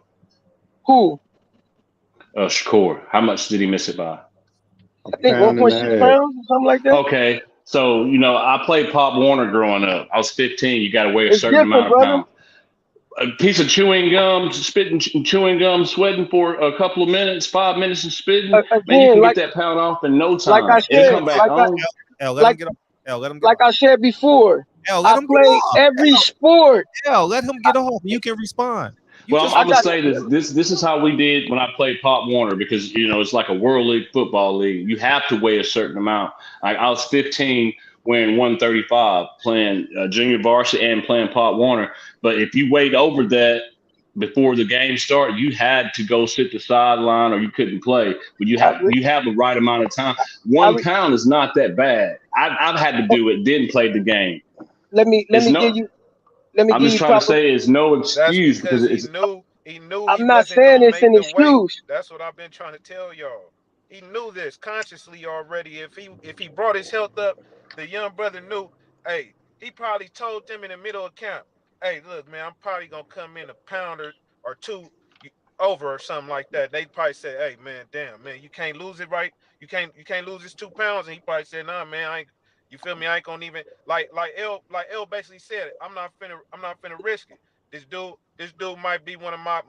Who? Shakur. How much did he miss it by? I think 1.6 pounds or something like that. Okay. So, I played Pop Warner growing up. I was 15. You got to weigh a certain amount of pounds. A piece of chewing gum, chewing gum, sweating for a couple of minutes, 5 minutes of spitting. Man, you can get that pound off in no time. Like I said, come back home. Let him get off. Like I said before, I play every sport. Let him get off. You can respond. Well, I'm gonna say this is how we did when I played Pop Warner because it's like a World League football league. You have to weigh a certain amount. Like I was 15 weighing 135 playing junior varsity and playing Pop Warner. But if you weighed over that before the game started, you had to go sit the sideline or you couldn't play. But you have the right amount of time. 1 pound is not that bad. I've had to do it, didn't play the game. Let me give you. I'm just trying to say it's no excuse because he knew. I'm not saying it's an excuse. That's what I've been trying to tell y'all. He knew this consciously already. If he brought his health up, the young brother knew. Hey, he probably told them in the middle of camp, "Hey, look, man, I'm probably gonna come in a pound or two over or something like that." They probably said, "Hey, man, damn, man, you can't lose it, right? You can't lose this 2 pounds." And he probably said, "Nah, man, I ain't." You feel me? I ain't gonna even like L basically said it. I'm not finna risk it. This dude might be one of my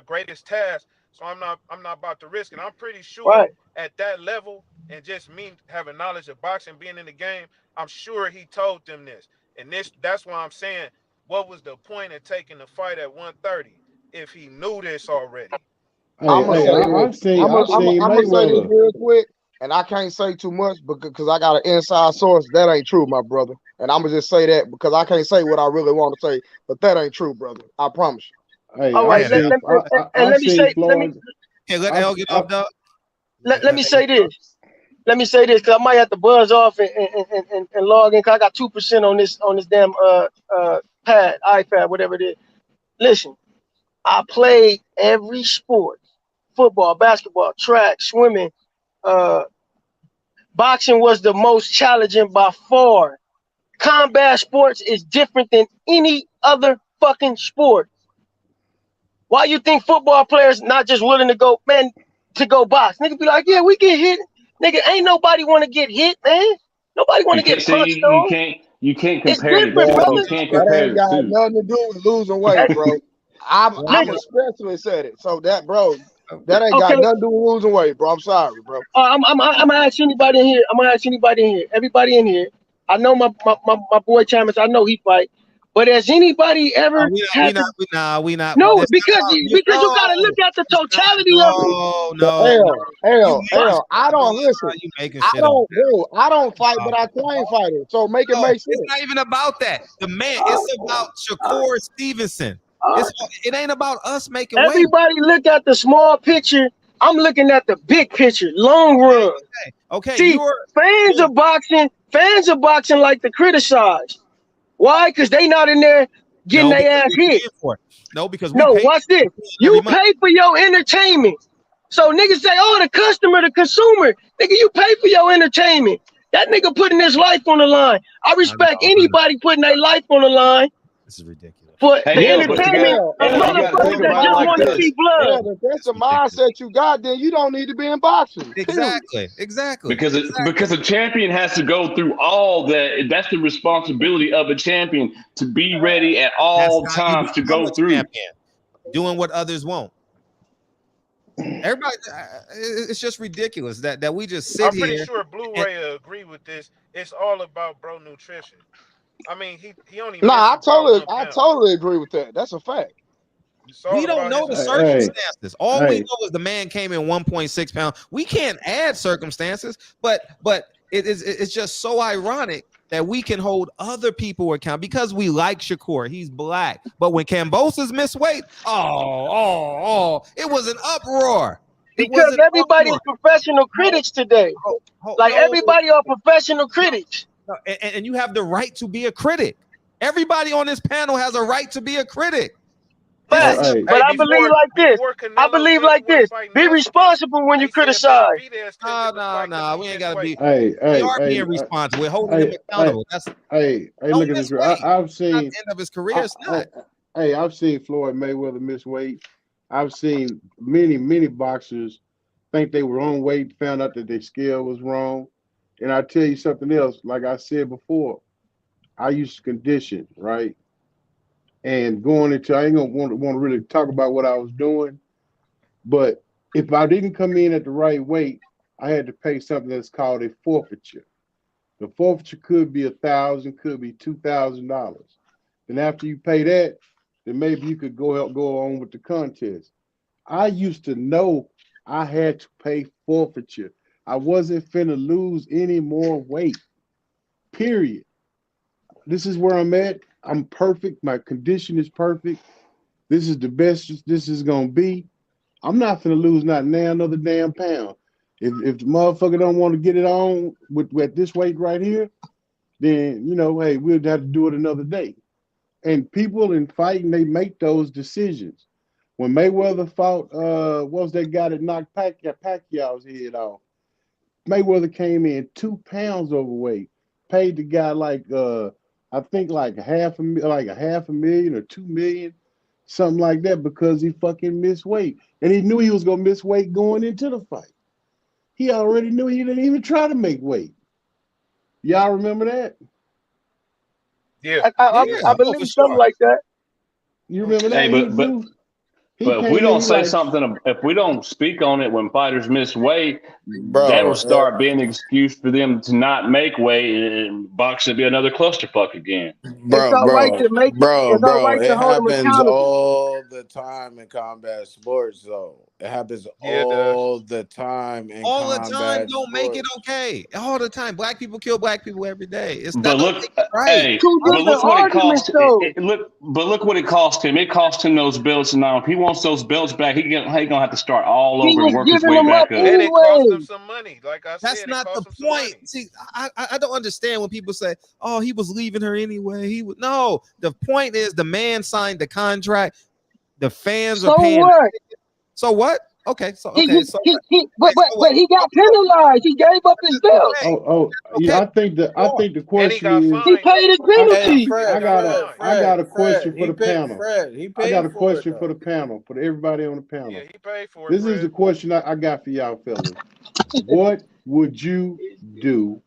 greatest tasks, so I'm not about to risk it. I'm pretty sure at that level and just me having knowledge of boxing, being in the game, I'm sure he told them this. And that's why I'm saying, what was the point of taking the fight at 130 if he knew this already? I'm gonna say this real quick. And I can't say too much because I got an inside source. That ain't true, my brother. And I'm gonna just say that because I can't say what I really want to say, but that ain't true, brother. I promise you. Hey, all right, let me say this. Let me say this because I might have to buzz off and log in because I got 2% on this damn iPad, whatever it is. Listen, I played every sport: football, basketball, track, swimming. Boxing was the most challenging by far. Combat sports is different than any other fucking sport. Why you think football players not just willing to go, man? to go box. Nigga be like, yeah, we get hit. Nigga, ain't nobody want to get hit, man. Nobody want to get punched on. You can't It's compare the different, two. brother. You can't That compare ain't the got two. nothing to do with losing weight, bro. I'm a specialist at it. So that, bro, that ain't got nothing to do with losing weight, bro. I'm sorry, bro. I'm gonna ask anybody in here. I'm gonna ask anybody in here. Everybody in here. I know my boy Chambers. I know he fight. But has anybody ever we not. No, because you gotta look at the totality of it. Hell. I don't listen. You making I shit don't, up. bro. I don't fight, but I claim fighting. So make it make sense. It's not even about that. The man. It's about Shakur Stevenson. It ain't about us making weight. Everybody look at the small picture. I'm looking at the big picture, long run. Okay. See, fans of boxing like to criticize. Why? Because they not in there getting their ass hit. Because watch this. You pay for your entertainment. So niggas say, oh, the customer, the consumer. Nigga, you pay for your entertainment. That nigga putting his life on the line. I respect anybody putting their life on the line. This is ridiculous. For the entertainment of motherfuckers that just want to see blood. If that's the mindset you got, then you don't need to be in boxing. Exactly. Because a champion has to go through all that. That's the responsibility of a champion to be ready at all times to go through. Doing what others won't. Everybody, it's just ridiculous that we just sit here. I'm pretty sure Blu-ray will agree with this. It's all about bro nutrition. I mean, he only. I totally agree with that. That's a fact. We don't know the circumstances. All we know is the man came in 1.6 pounds. We can't add circumstances, but it's just so ironic that we can hold other people account because we like Shakur. He's black. But when Kambosos missed weight, it was an uproar. Because everybody's professional critics today. Everybody are professional critics. And you have the right to be a critic. Everybody on this panel has a right to be a critic. But I believe like this. Be responsible when you criticize. No. We ain't gotta be. We are being responsible. We're holding him accountable. Look at this. I've seen end of his career. It's not. I've seen Floyd Mayweather miss weight. I've seen many boxers think they were on weight, found out that their scale was wrong. And I tell you something else. Like I said before, I used to condition, right? And going into, I ain't gonna want to really talk about what I was doing, but if I didn't come in at the right weight, I had to pay something that's called a forfeiture. The forfeiture could be $1,000, could be $2,000. And after you pay that, then maybe you could go on with the contest. I used to know I had to pay forfeiture. I wasn't finna lose any more weight, period. This is where I'm at. I'm perfect. My condition is perfect. This is the best this is going to be. I'm not finna lose not now another damn pound. If the motherfucker don't want to get it on with this weight right here, then, hey, we'll have to do it another day. And people in fighting, they make those decisions. When Mayweather fought, what was that guy that knocked Pacquiao's head off? Mayweather came in 2 pounds overweight, paid the guy I think like half a million or 2 million, something like that, because he fucking missed weight. And he knew he was gonna miss weight going into the fight. He already knew he didn't even try to make weight. Y'all remember that? Yeah. I believe something like that. You remember that? Hey, but if we don't say something, if we don't speak on it when fighters miss weight, that'll start being an excuse for them to not make weight, and boxing will be another clusterfuck again. Bro, it happens all the time in combat sports, though. It happens all the time in all combat the time. Don't sports. make it okay. All the time. Black people kill black people every day. It's but look, hey, but look what it cost. Look what it cost him. It cost him those belts. Now, if he wants those belts back, he gonna have to start all over and work his way back up. And it cost him some money. Like I said, that's not the point. See, I don't understand when people say, "Oh, he was leaving her anyway." No. The point is, the man signed the contract. The fans are paying. What? So what? Okay, so But wait. he got penalized. He gave up his belt. Yeah. I think the question is. He paid his penalty. I got a question for the panel. He I got paid a for question it, for the panel, for everybody on the panel. Yeah, he paid for it. This is the question I got for y'all fellas. What would you do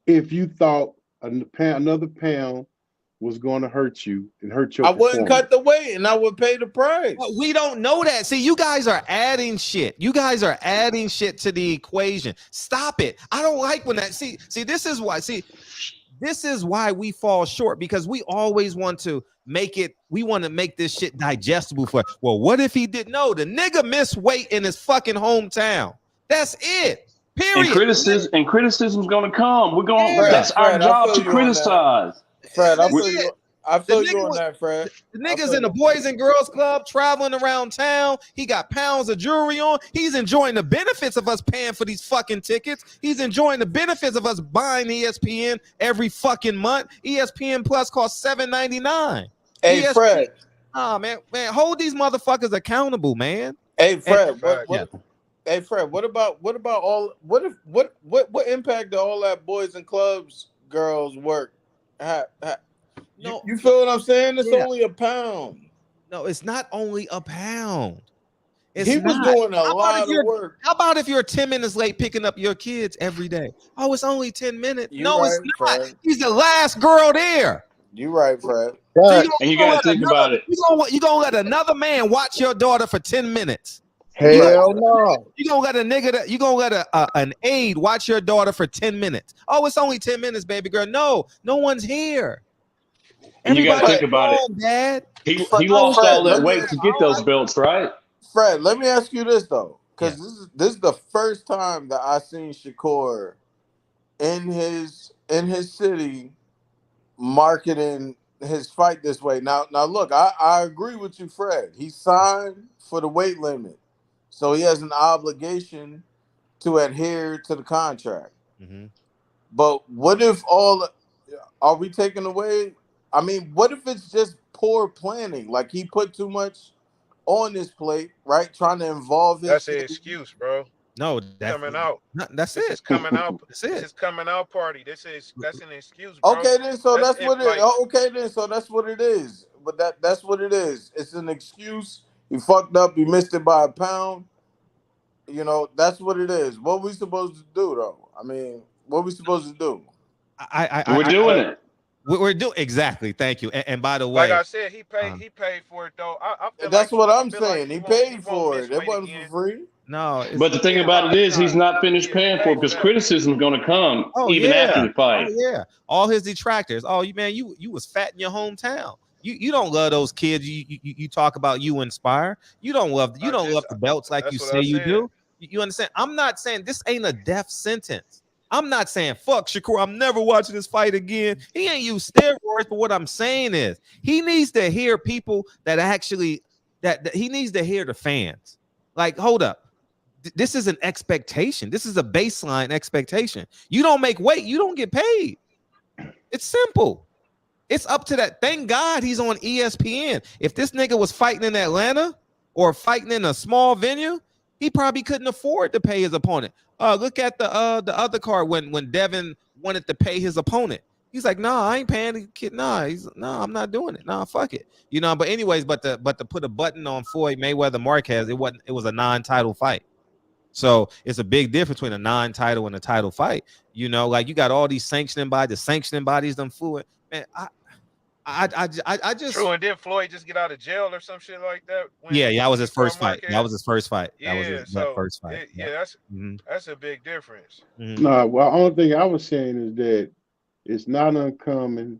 if you thought another pound was going to hurt you and hurt your I wouldn't performance? cut the weight, and I would pay the price. But we don't know that. See, you guys are adding shit. You guys are adding shit to the equation. Stop it. I don't like when that. See, this is why. See, this is why we fall short, because we always want to make it. We want to make this shit digestible for. Well, what if he didn't know? The nigga missed weight in his fucking hometown. That's it. Period. And criticism's gonna come. We're going. That's our job to criticize. Fred, I feel you on that, Fred. The nigga's in the Boys and Girls Club, traveling around town. He got pounds of jewelry on. He's enjoying the benefits of us paying for these fucking tickets. He's enjoying the benefits of us buying ESPN every fucking month. ESPN Plus costs $7.99. Hey, ESPN, Fred. man, hold these motherfuckers accountable, man. Hey, Fred. Hey, Fred. What impact do all that boys and clubs girls work? No, you feel what I'm saying? It's only a pound. No, it's not only a pound. He was doing a lot of work. How about if you're 10 minutes late picking up your kids every day? Oh, it's only 10 minutes. You're no, right, it's not. Fred. He's the last girl there. You're right, Fred. So and you got to think about it. You gonna let another man watch your daughter for 10 minutes? Hell no. You gonna let a nigga you gonna let an aide watch your daughter for 10 minutes? Oh, it's only 10 minutes, baby girl. No one's here. And you got to think about it. Dad. He lost all that weight to get those belts, right? Fred, let me ask you this though, because this is the first time that I seen Shakur in his city marketing his fight this way. Now look, I agree with you, Fred. He signed for the weight limit, so he has an obligation to adhere to the contract. Mm-hmm. But what if are we taking away? I mean, what if it's just poor planning? Like he put too much on his plate, right? Trying to involve his. That's an excuse, bro. No, that's coming out. That's this it. Is coming out. That's it. This is coming out party. That's an excuse, bro. Okay, then. So that's what it. Like, okay, then. So that's what it is. But that's what it is. It's an excuse. He fucked up. He missed it by a pound. You know, that's what it is. What we supposed to do, though? I mean, what we supposed to do? We're doing it. We're doing exactly. Thank you. And by the way, like I said, he paid for it though. I feel that's like what I'm saying. Like he paid for it. It wasn't for free. No, but the thing about it is, he's not finished paying for it because criticism is going to come after the fight. Oh yeah, all his detractors. Oh, you was fat in your hometown. You don't love those kids. You talk about you inspire. You don't love the belts like you say you do. You understand? I'm not saying this ain't a death sentence. I'm not saying fuck Shakur. I'm never watching this fight again. He ain't used steroids, but what I'm saying is he needs to hear people that actually that he needs to hear the fans. Like, hold up. This is an expectation. This is a baseline expectation. You don't make weight, you don't get paid. It's simple. It's up to that. Thank God he's on ESPN. If this nigga was fighting in Atlanta or fighting in a small venue, he probably couldn't afford to pay his opponent. Look at the other card when Devin wanted to pay his opponent. He's like, nah, I ain't paying the kid. Nah, I'm not doing it. Nah, fuck it. You know, but anyways, but to put a button on Floyd Mayweather Marquez, it was a non-title fight. So it's a big difference between a non-title and a title fight. You know, like you got all these sanctioning bodies them fluid. Man, I just true. And did Floyd just get out of jail or some shit like that? Yeah, that was his first fight. That was his first fight. Yeah, that was his first fight. That's a big difference. No, well, the only thing I was saying is that it's not uncommon,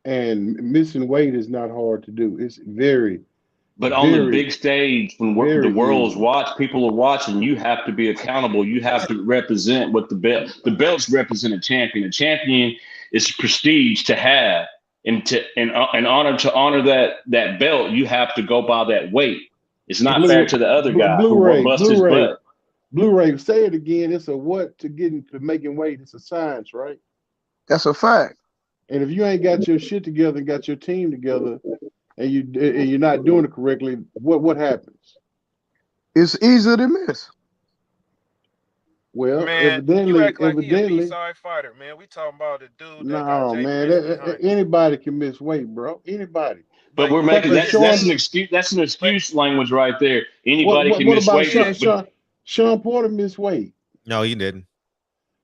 and missing weight is not hard to do. It's very. But on the big stage, when the world's watch, people are watching. You have to be accountable. You have to represent what the belts represent a champion. A champion is prestige to have. And in honor that belt, you have to go by that weight. It's not fair to the other guy who busts his butt. Blu-ray, say it again. It's a what to making weight. It's a science, right? That's a fact. And if you ain't got your shit together, and got your team together, and you're not doing it correctly, what happens? It's easier to miss. Well, Man, you act like he a evidently, B-side fighter, man. We talking about the dude that got no, Jay man. Bridges behind him. Anybody can miss weight, bro. Anybody. But we're Fucking making that's Sean. an excuse. That's an excuse language right there. What Anybody can what miss about weight. Sean Porter missed weight? No, he didn't.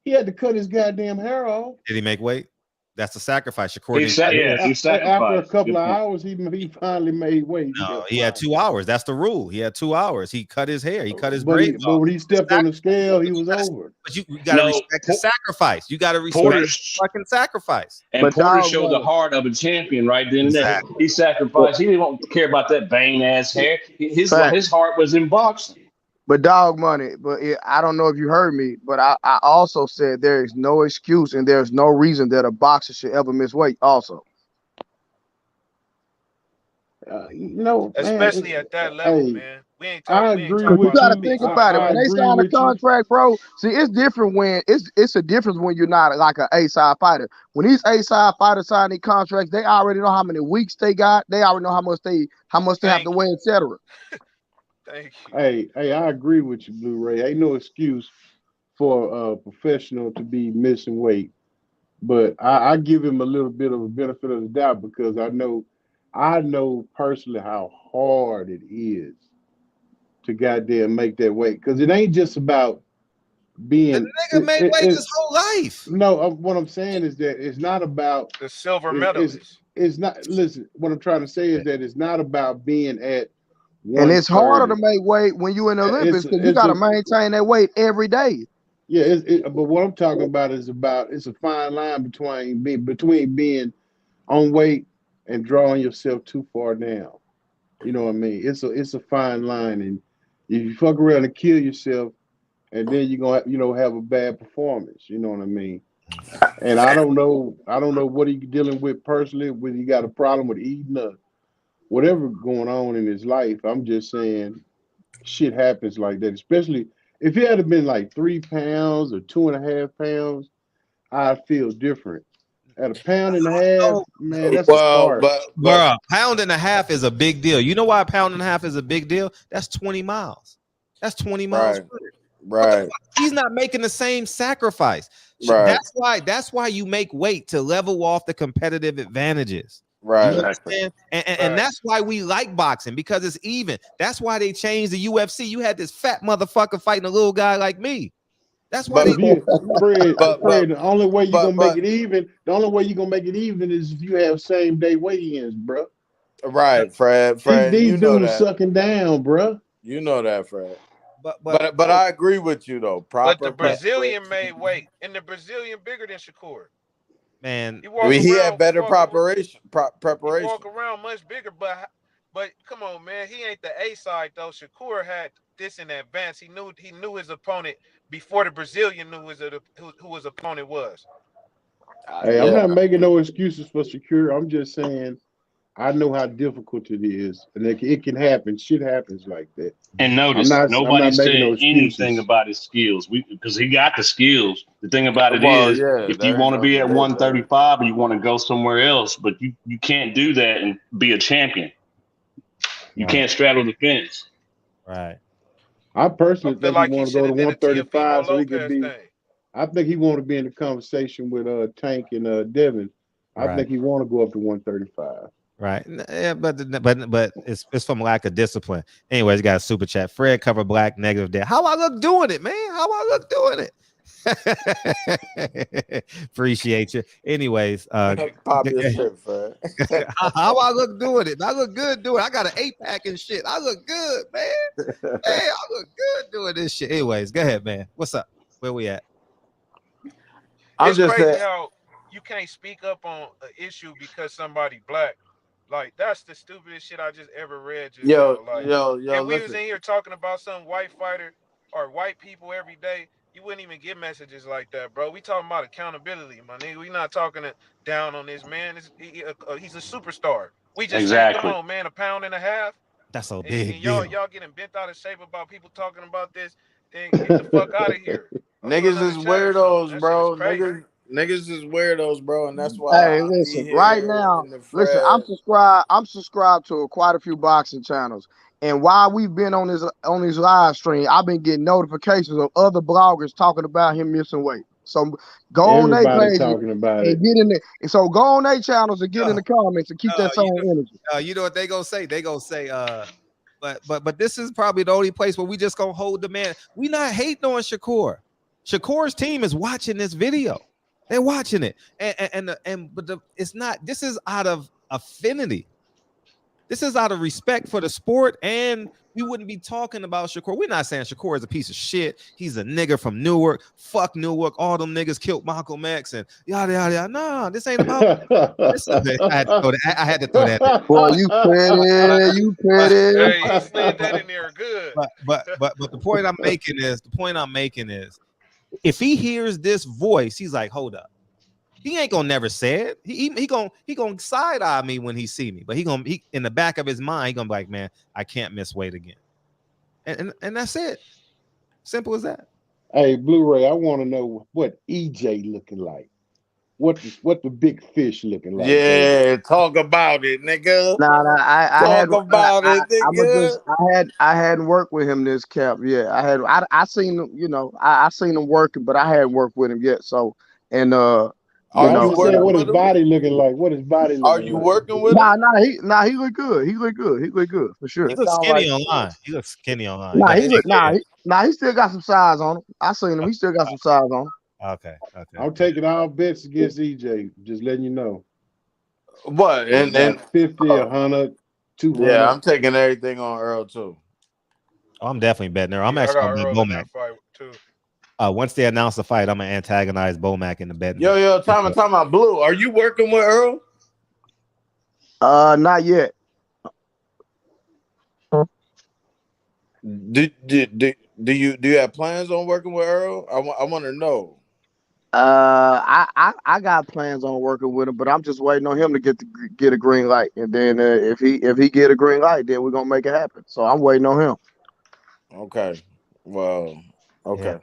He had to cut his goddamn hair off. Did he make weight? That's a sacrifice. Shakur He sacrificed. After a couple of hours, he finally made weight. No, he had 2 hours. That's the rule. He had 2 hours. He cut his hair. He cut his but braids off. when he stepped on the scale, he was over. But you got to respect the sacrifice. You got to respect the fucking sacrifice. And Porter showed the heart of a champion right then and there. He sacrificed. He didn't care about that vain ass hair. His heart was in boxing. But dog money, I don't know if you heard me, but I also said there is no excuse and there's no reason that a boxer should ever miss weight also. Especially at that level, man. We ain't talking. I agree with you. Gotta think about it. When they sign a contract, bro. See, it's different when it's a difference when you're not like an A-side fighter. When these A-side fighters sign these contracts, they already know how many weeks they got. They already know how much they have to weigh, etc. Thank you. Hey, I agree with you, Blu-ray. Ain't no excuse for a professional to be missing weight, but I give him a little bit of a benefit of the doubt because I know personally how hard it is to goddamn make that weight. Because it ain't just about being. The nigga made weight his whole life. No, what I'm saying is that it's not about the silver medalist. It's not. Listen, what I'm trying to say is that it's not about being at. And it's harder to make weight when you're in the Olympics because you got to maintain that weight every day. Yeah, but what I'm talking about is it's a fine line between being on weight and drawing yourself too far down. You know what I mean? It's a fine line, and if you fuck around and kill yourself, and then you're gonna have a bad performance. You know what I mean? And I don't know what he's dealing with personally, whether he got a problem with eating or whatever going on in his life. I'm just saying shit happens like that, especially if it had been like 3 pounds or 2.5 pounds, I'd feel different. At 1.5 pounds, man, that's a start. Bro, 1.5 pounds is a big deal. You know why 1.5 pounds is a big deal? That's 20 miles. That's 20 miles. Right. He's not making the same sacrifice. Right. That's why you make weight to level off the competitive advantages. Right. You understand? And that's why we like boxing, because it's even. That's why they changed the UFC. You had this fat motherfucker fighting a little guy like me. That's why Fred, the only way you're gonna make it even is if you have same day weigh-ins, bro. Right, Fred. These dudes sucking down, bro. You know that, Fred. But I agree with you though. But the Brazilian made weight, and the Brazilian bigger than Shakur. Man, he had better preparation. He walk around much bigger, but come on, man, he ain't the A side though. Shakur had this in advance. He knew his opponent before the Brazilian knew who his opponent was. Hey, I'm not making no excuses for Shakur. I'm just saying I know how difficult it is, and it can happen. Shit happens like that. And notice, nobody said anything about his skills. Because he got the skills. The thing about it is, if you want to be at 135 or you want to go somewhere else, but you can't do that and be a champion. You can't straddle the fence. Right. I personally think he want to go to 135 so he could be. I think he want to be in the conversation with Tank and Devin. I think he want to go up to 135. Right. Yeah, but it's from lack of discipline. Anyways, got a super chat. Fred cover black negative there. How I look doing it, man? How I look doing it? Appreciate you. Anyways, pop your shit, Fred. How I look doing it? I look good doing it. I got an 8-pack and shit. I look good, man. Hey, I look good doing this shit. Anyways, go ahead, man. What's up? Where we at? It's crazy how you can't speak up on an issue because somebody black. Like, that's the stupidest shit I just ever read. Yo, if we was in here talking about some white fighter or white people every day, you wouldn't even get messages like that, bro. We talking about accountability, my nigga. We not talking down on this man. He's a superstar. We just saying, come on, man, 1.5 pounds. That's so big. And y'all getting bent out of shape about people talking about this. Then get the fuck out of here. Niggas is weirdos, bro. Niggas is weirdos, bro, and that's why Hey, I be listen. here Right now, in the listen. Fred. I'm subscribed to quite a few boxing channels, and while we've been on this live stream, I've been getting notifications of other bloggers talking about him missing weight. So go on their Everybody pages talking about and it. get in there. And so go on their channels and get in the comments and keep that same energy. You know what they gonna say? They gonna say, but this is probably the only place where we just gonna hold the man. We not hating on Shakur. Shakur's team is watching this video. They're watching it, it's not. This is out of affinity. This is out of respect for the sport, and we wouldn't be talking about Shakur. We're not saying Shakur is a piece of shit. He's a nigga from Newark. Fuck Newark. All them niggas killed Malcolm X and yada yada yada. No, this ain't about. I had to throw that. Boy, you petty. You petty. Hey, he slid that in there good. But the point I'm making is, if he hears this voice, he's like, hold up. He ain't gonna never say it. He gonna side eye me when he see me, but he in the back of his mind, he gonna be like, man, I can't miss weight again. And that's it. Simple as that. Hey, Blu-ray, I want to know what EJ looking like. What the big fish looking like? Yeah, baby? talk about it, nigga. I hadn't worked with him this camp yet. I seen him, I seen him working, but I hadn't worked with him yet. So what his body looking like? What his body looking like? Are you working with him? He look good. He look good for sure. He looks skinny online. He looks skinny online. He still got some size on him. I seen him. He still got some size on him. Okay. I'm taking all bets against EJ. Just letting you know. What? And 50, 100, 200. Yeah, I'm taking everything on Earl too. Oh, I'm definitely betting there. I'm actually gonna bet Bomac. Once they announce the fight, I'm gonna antagonize Bomac in the bet. Yo, time out, Blue. Are you working with Earl? Not yet. Do you have plans on working with Earl? I want to know. I got plans on working with him, but I'm just waiting on him to get a green light, and then if he get a green light, then we're gonna make it happen. So I'm waiting on him. Okay. Well. Okay.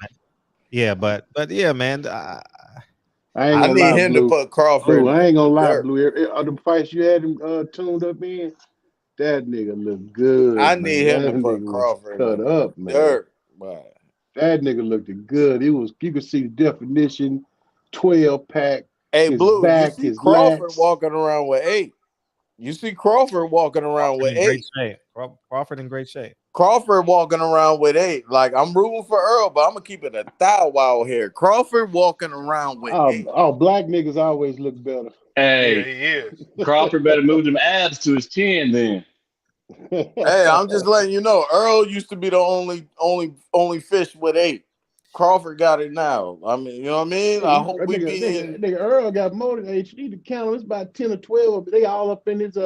Yeah, but yeah, man. I need him to put Crawford. Blue, I ain't gonna lie, Blue. The fights you had him tuned up in, that nigga look good. I need him that to put Crawford cut up, man. Dirt, but that nigga looked good. You could see the definition, 12-pack. Hey, his Blue, back, you see his Crawford lats. walking around with 8. You see Crawford walking around with 8. Crawford in great shape. Crawford walking around with 8. Like, I'm rooting for Earl, but I'm gonna keep it 1,000 out here. Crawford walking around with 8. Oh, black niggas always look better. Hey, yeah, he is. Crawford better move them abs to his chin then. Hey, I'm just letting you know. Earl used to be the only fish with 8. Crawford got it now. I mean, you know what I mean? I hope we be in. Nigga Earl got more than 8. You need to count him. It's about 10 or 12. They all up in his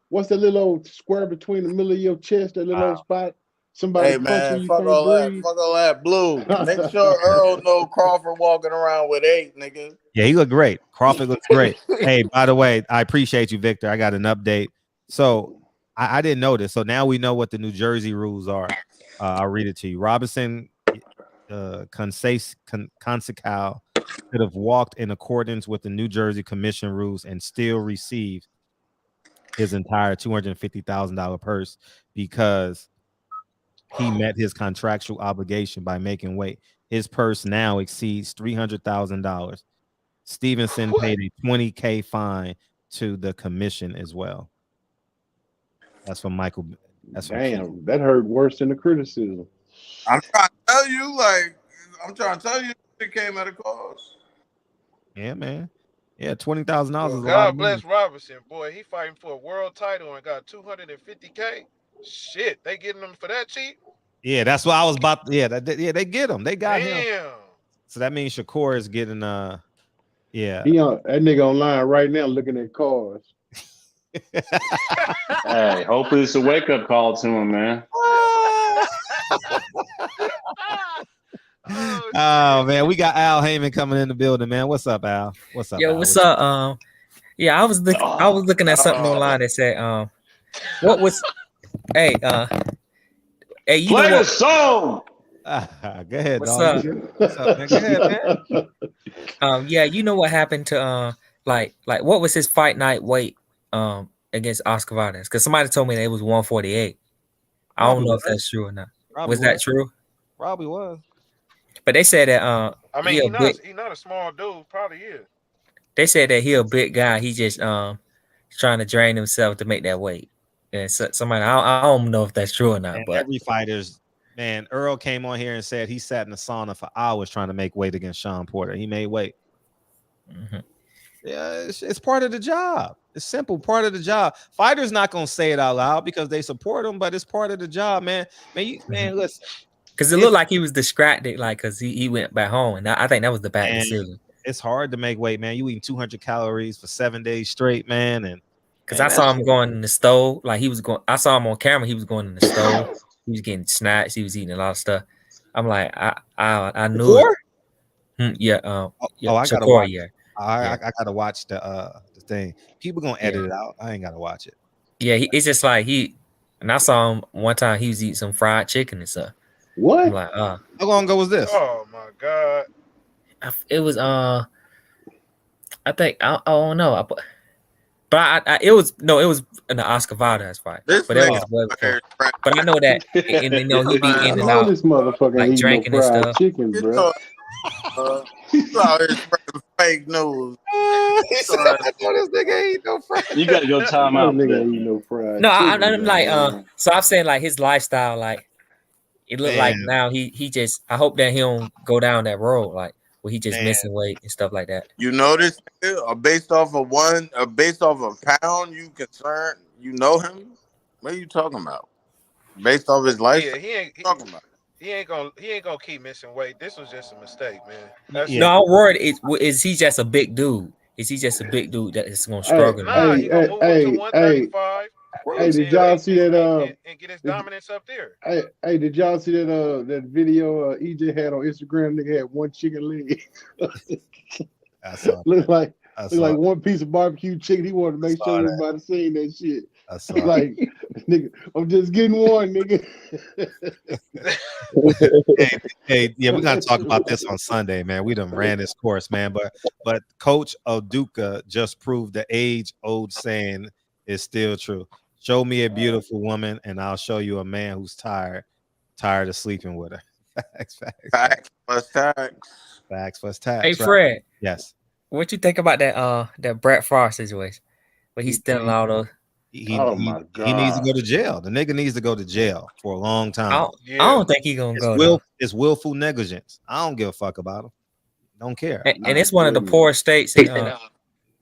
what's the little old square between the middle of your chest, that little old spot? Somebody Hey man, fuck all that. Blue. Make sure Earl know Crawford walking around with 8, nigga. Yeah, he looked great. Crawford looks great. Hey, by the way, I appreciate you, Victor. I got an update. So I didn't know this. So now we know what the New Jersey rules are. I'll read it to you. Robinson Consecal could have walked in accordance with the New Jersey Commission rules and still received his entire $250,000 purse because he met his contractual obligation by making weight. His purse now exceeds $300,000. Stevenson paid a $20,000 fine to the commission as well. That's from Michael. That's damn, that hurt worse than the criticism. I'm trying to tell you, it came at a cost. Yeah, man. Yeah, $20,000 is a lot. God bless Robinson, boy. He fighting for a world title and got $250,000. Shit, they getting him for that cheap? Yeah, that's what I was about. Yeah, they get him. They got him. Damn. So that means Shakur is getting yeah. That nigga online right now looking at cars. Hey, hopefully it's a wake-up call to him, man. Oh man, we got Al Heyman coming in the building, man. What's up, Al? What's up? Yo, Al? what's up? Yeah, I was looking at something online that said, what was hey, you play the song. Go ahead, what's dog. up? What's up, man? Go ahead, man. Yeah, you know what happened to like what was his fight night weight against Oscar Valdez? Because somebody told me that it was 148. I don't know if that's true or not. Was that true? Probably was. But they said that I mean, he not a small dude. Probably is. They said that he a big guy. He just trying to drain himself to make that weight. And so, somebody I don't know if that's true or not. And but every fighter's man, Earl came on here and said he sat in the sauna for hours trying to make weight against Sean Porter. He made weight. Mm-hmm. Yeah, it's part of the job. It's simple, part of the job. Fighters not gonna say it out loud because they support him, but it's part of the job, man. Man, listen. Because it looked like he was distracted, like because he went back home, and I think that was the bad decision. It's hard to make weight, man. You eating 200 calories for 7 days straight, man, and because I saw him going in the stove, like he was going. I saw him on camera. He was going in the stove. He was getting snacks. He was eating a lot of stuff. I'm like, I knew it. Yeah. I Shakur, gotta watch. yeah. I gotta watch the thing. People gonna edit it out. I ain't gotta watch it. Yeah, it's just like and I saw him one time. He was eating some fried chicken and stuff. What? I'm like, how long ago was this? Oh my god! It was I think I don't know, but it was in the Oscar Valdez fight. But it was way before. But I know that, and he be in and out, This motherfucker like ain't drinking no and fried stuff. chicken, bro. He's out here spreading fake news. This nigga ain't no fried. You got to go time out. Nigga ain't no fried No, chicken. I'm like so I'm saying like his lifestyle, like it looked like now he just. I hope that he don't go down that road like where he just missing weight and stuff like that. You know this based off of a pound. You concerned? You know him? What are you talking about? Based off his life? Yeah, he ain't gonna keep missing weight. This was just a mistake, man. No, I'm worried. Is he just a big dude? Is he just a big dude that is gonna struggle? He gonna move up to 135. Hey, did y'all see that? And get his dominance up there. Hey, did y'all see that video EJ had on Instagram? Nigga had one chicken leg. I saw look like one piece of barbecue chicken. He wanted to make sure everybody seen that shit. I saw like, nigga, I'm just getting one, nigga. hey, yeah, we're gonna talk about this on Sunday, man. We done ran this course, man. But Coach Udoka just proved the age-old saying is still true. Show me a beautiful woman, and I'll show you a man who's tired of sleeping with her. Facts plus tax. Hey, Fred. Right? Yes. What you think about that Brett Favre situation? But he's stealing all those. My God. He needs to go to jail. The nigga needs to go to jail for a long time. I don't think he's gonna go. It's willful negligence. I don't give a fuck about him. Don't care. And it's one of the poorest states in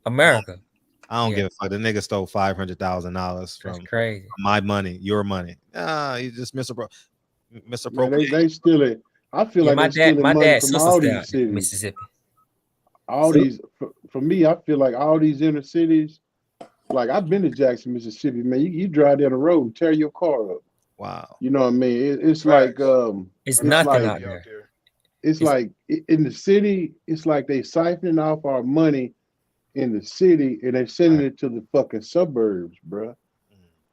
America. I don't give a fuck. The nigga stole $500,000 from crazy. My money, your money. You just misappropriate. They steal it. I feel like my dad from all these cities. Mississippi. For me, I feel like all these inner cities. Like I've been to Jackson, Mississippi, man. You drive down the road and tear your car up. Wow. You know what I mean? It's like it's nothing out there. It's like in the city, it's like they siphoning off our money in the city and they sending it to the fucking suburbs, bro.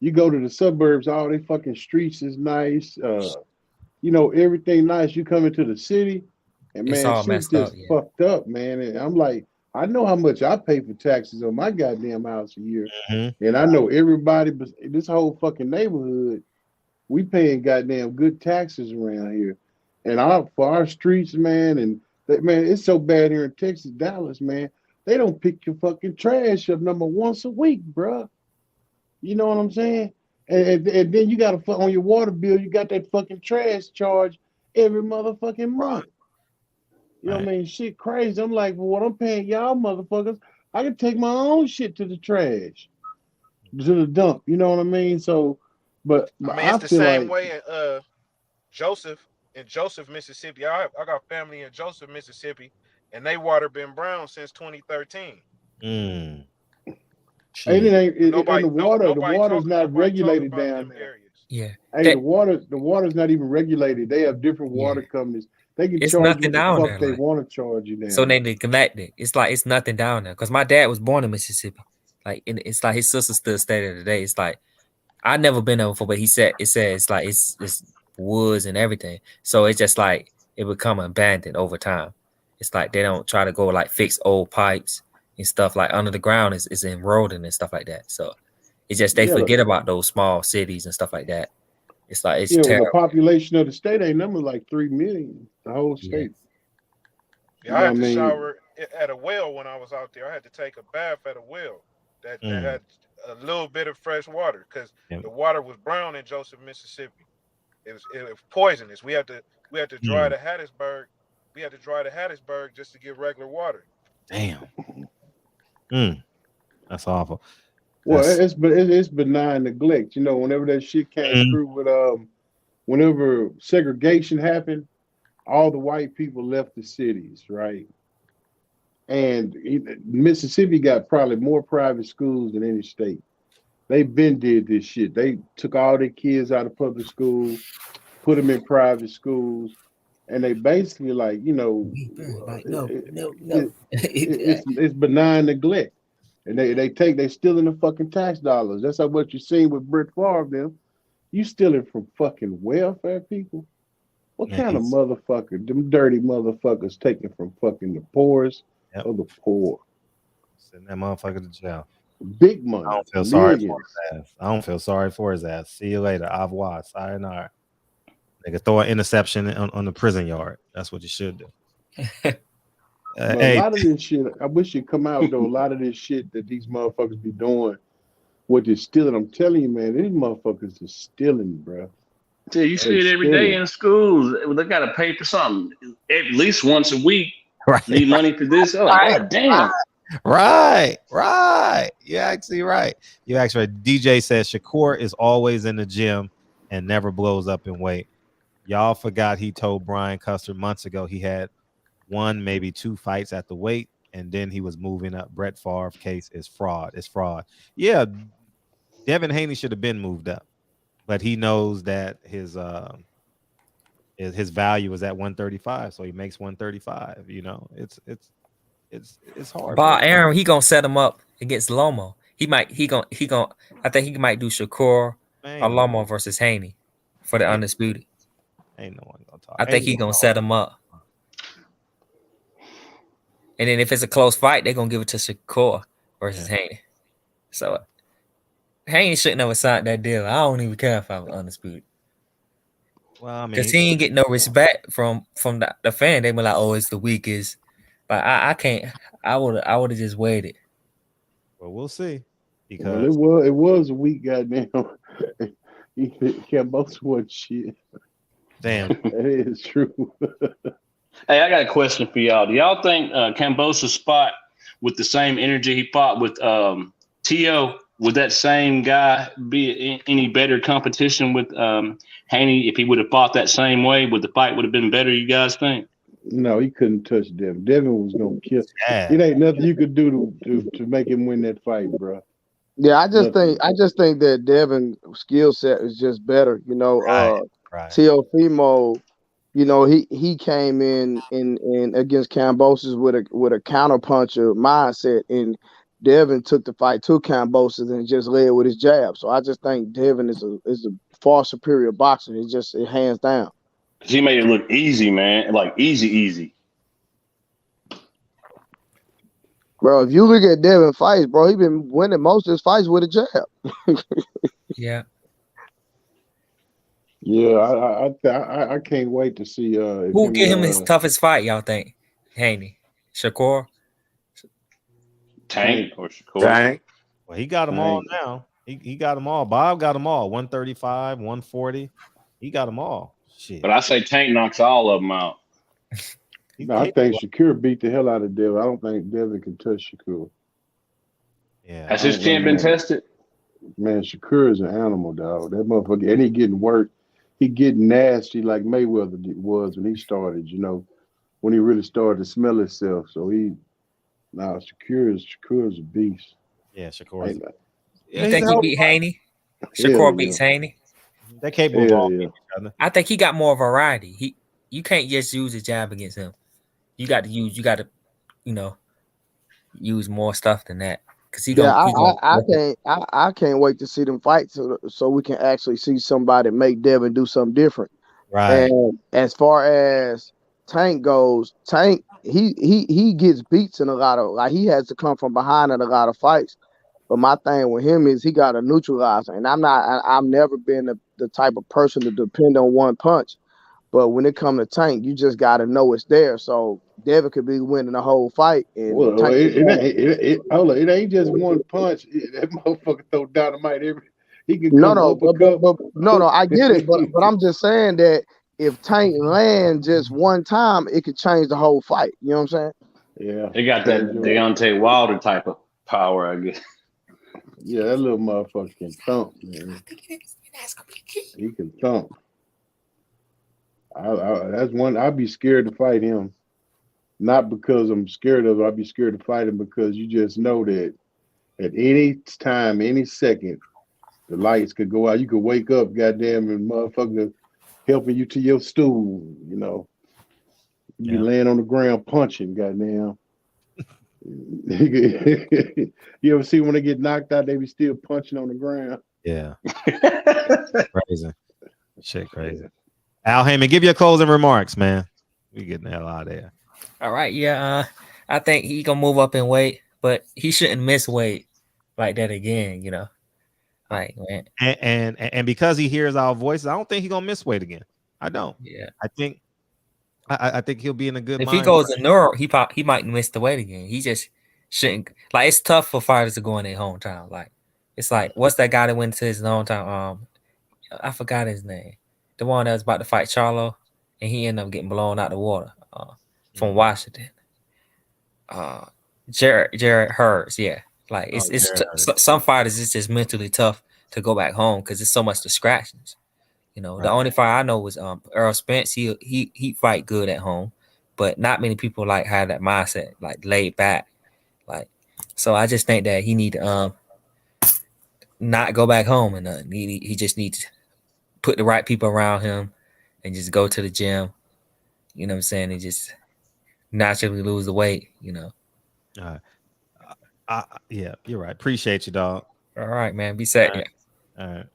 You go to the suburbs, all they fucking streets is nice. You know, everything nice. You come into the city and man, shit's just fucked up, man. And I'm like, I know how much I pay for taxes on my goddamn house a year. Mm-hmm. And I know everybody, but this whole fucking neighborhood, we paying goddamn good taxes around here. And for our streets, man, and man, it's so bad here in Texas, Dallas, man. They don't pick your fucking trash up once a week, bro. You know what I'm saying? And then you got to on your water bill, you got that fucking trash charge every motherfucking month. You know what I mean? Shit crazy. I'm like, well, what I'm paying y'all motherfuckers, I can take my own shit to the trash, to the dump. You know what I mean? So, but I mean, it's the same way in Joseph, Mississippi. I got family in Joseph, Mississippi, and they water been brown since 2013. And the water's not regulated down there. Yeah. Hey, the water's not even regulated. They have different water companies. They can charge you the fuck they want to charge you down. So they neglect it. It's like it's nothing down there. Because my dad was born in Mississippi. Like it's like his sister still stayed there today. It's like I never been there before, but he said it's like it's woods and everything. So it's just like it become abandoned over time. It's like they don't try to go like fix old pipes and stuff like under the ground is eroding and stuff like that. So it's just they forget about those small cities and stuff like that. It's like it's terrible. The population of the state ain't number like 3 million. The whole state. Yeah, I had to shower at a well when I was out there. I had to take a bath at a well that had a little bit of fresh water because the water was brown in Joseph, Mississippi. It was poisonous. We had to dry the Hattiesburg. We had to dry the Hattiesburg just to get regular water. Damn. That's awful. Well, it's benign neglect. You know, whenever that shit came through with whenever segregation happened, all the white people left the cities, right? And Mississippi got probably more private schools than any state. They been did this shit. They took all their kids out of public schools, put them in private schools, and they basically like, you know, it's benign neglect. And they stealing the fucking tax dollars. That's what you're seeing with Brett Favre. Them, you stealing from fucking welfare people. What kind of motherfucker? Them dirty motherfuckers taking from fucking the poorest of the poor. Send that motherfucker to jail. Big money. I don't feel sorry for his ass. I don't feel sorry for his ass. See you later. Au revoir. Sayonara. They could throw an interception on the prison yard. That's what you should do. A lot of this shit, I wish you'd come out though. A lot of this shit that these motherfuckers be doing, what they're stealing. I'm telling you, man, these motherfuckers are stealing, bro. Yeah, you see it every day in schools. They got to pay for something at least once a week. Right. Need money for this. Oh, God damn. Right. You're actually right. DJ says Shakur is always in the gym and never blows up in weight. Y'all forgot he told Brian Custer months ago he had 1, maybe 2 fights at the weight, and then he was moving up. Brett Favre case is fraud. It's fraud. Yeah, Devin Haney should have been moved up, but he knows that his value is at 135, so he makes 135. You know, it's hard. Bob Aaron, he gonna set him up against Lomo. He gonna. I think he might do Shakur or Lomo versus Haney for the undisputed. Ain't no one gonna talk. I think he gonna set him up. And then if it's a close fight, they're gonna give it to Shakur versus Haney. So Haney shouldn't have signed that deal. I don't even care if I was undisputed. Well, I mean, because he ain't get no respect from the fan. They be like, "Oh, it's the weakest." But I can't. I would have just waited. Well, we'll see. Because it was a weak goddamn. He can't both one shit. Damn, that is true. Hey, I got a question for y'all. Do y'all think Kambosa's spot with the same energy he fought with T.O., would that same guy be any better competition with Haney if he would have fought that same way? Would the fight would have been better, you guys think? No, he couldn't touch Devin. Devin was going to kill. It ain't nothing you could do to make him win that fight, bro. Yeah, I just think that Devin's skill set is just better. You know, Teofimo, you know, he came in against Kambosos with a counterpuncher mindset, and Devin took the fight to Kambosos and just led with his jab. So I just think Devin is a far superior boxer. It's just hands down. He made it look easy, man. Like easy. Bro, if you look at Devin fights, bro, he been winning most of his fights with a jab. Yeah. Yeah, I can't wait to see who get him his toughest fight, y'all think? Haney, Shakur, Tank or Shakur? Tank. Well, he got them all now. He got them all. Bob got them all. 135, 140. He got them all. Shit. But I say Tank knocks all of them out. No, I think Shakur beat the hell out of Devin. I don't think Devin can touch Shakur. Yeah. Has his chin been tested? Man, Shakur is an animal, dog. That motherfucker, and he getting work. He getting nasty like Mayweather was when he started, you know, when he really started to smell himself. So Shakur is a beast. Yeah, Shakur is. You think he beat Haney? Shakur beats Haney? They capable of each other. I think he got more variety. You can't just use a jab against him. You got to use more stuff than that. Cause I can't wait to see them fight so we can actually see somebody make Devin do something different. Right. And as far as Tank goes, Tank he gets beats in a lot of, like, he has to come from behind in a lot of fights. But my thing with him is he got to neutralize, and I've never been the type of person to depend on one punch. But when it comes to Tank, you just got to know it's there. So Devin could be winning the whole fight, and Well, Tank it ain't just one punch. That motherfucker throw dynamite every. He can come no, uppercut. I get it, but I'm just saying that if Tank lands just one time, it could change the whole fight. You know what I'm saying? Yeah, He got that Deontay Wilder type of power, I guess. Yeah, that little motherfucker can thump, man. He can thump. That's one. I'd be scared to fight him. Not because I'm scared of him. I'd be scared to fight him because you just know that at any time, any second, the lights could go out. You could wake up, goddamn, and motherfucker helping you to your stool, you know. You be laying on the ground punching, goddamn. You ever see when they get knocked out, they be still punching on the ground? Yeah. Crazy. Shit crazy. Al Heyman, give your closing remarks, man. We getting the hell out of there. All right, yeah. I think he gonna move up in weight, but he shouldn't miss weight like that again, you know. Like, man. And because he hears our voices, I don't think he's gonna miss weight again. I don't. Yeah. I think he'll be in a good If mind. he goes to neuro, he might miss the weight again. He just shouldn't. Like, it's tough for fighters to go in their hometown. Like, it's like, what's that guy that went to his hometown? I forgot his name. The one that was about to fight Charlo, and he ended up getting blown out the water from Washington. Jared Hurts, yeah. Like, some fighters, it's just mentally tough to go back home because there's so much distractions. You know, the only fight I know was Earl Spence. He fight good at home, but not many people like have that mindset, like laid back. Like, so I just think that he need to not go back home, and he just needs to put the right people around him and just go to the gym. You know what I'm saying? And just naturally lose the weight, you know. All right. Yeah, you're right. Appreciate you, dog. All right, man. Be safe. All right.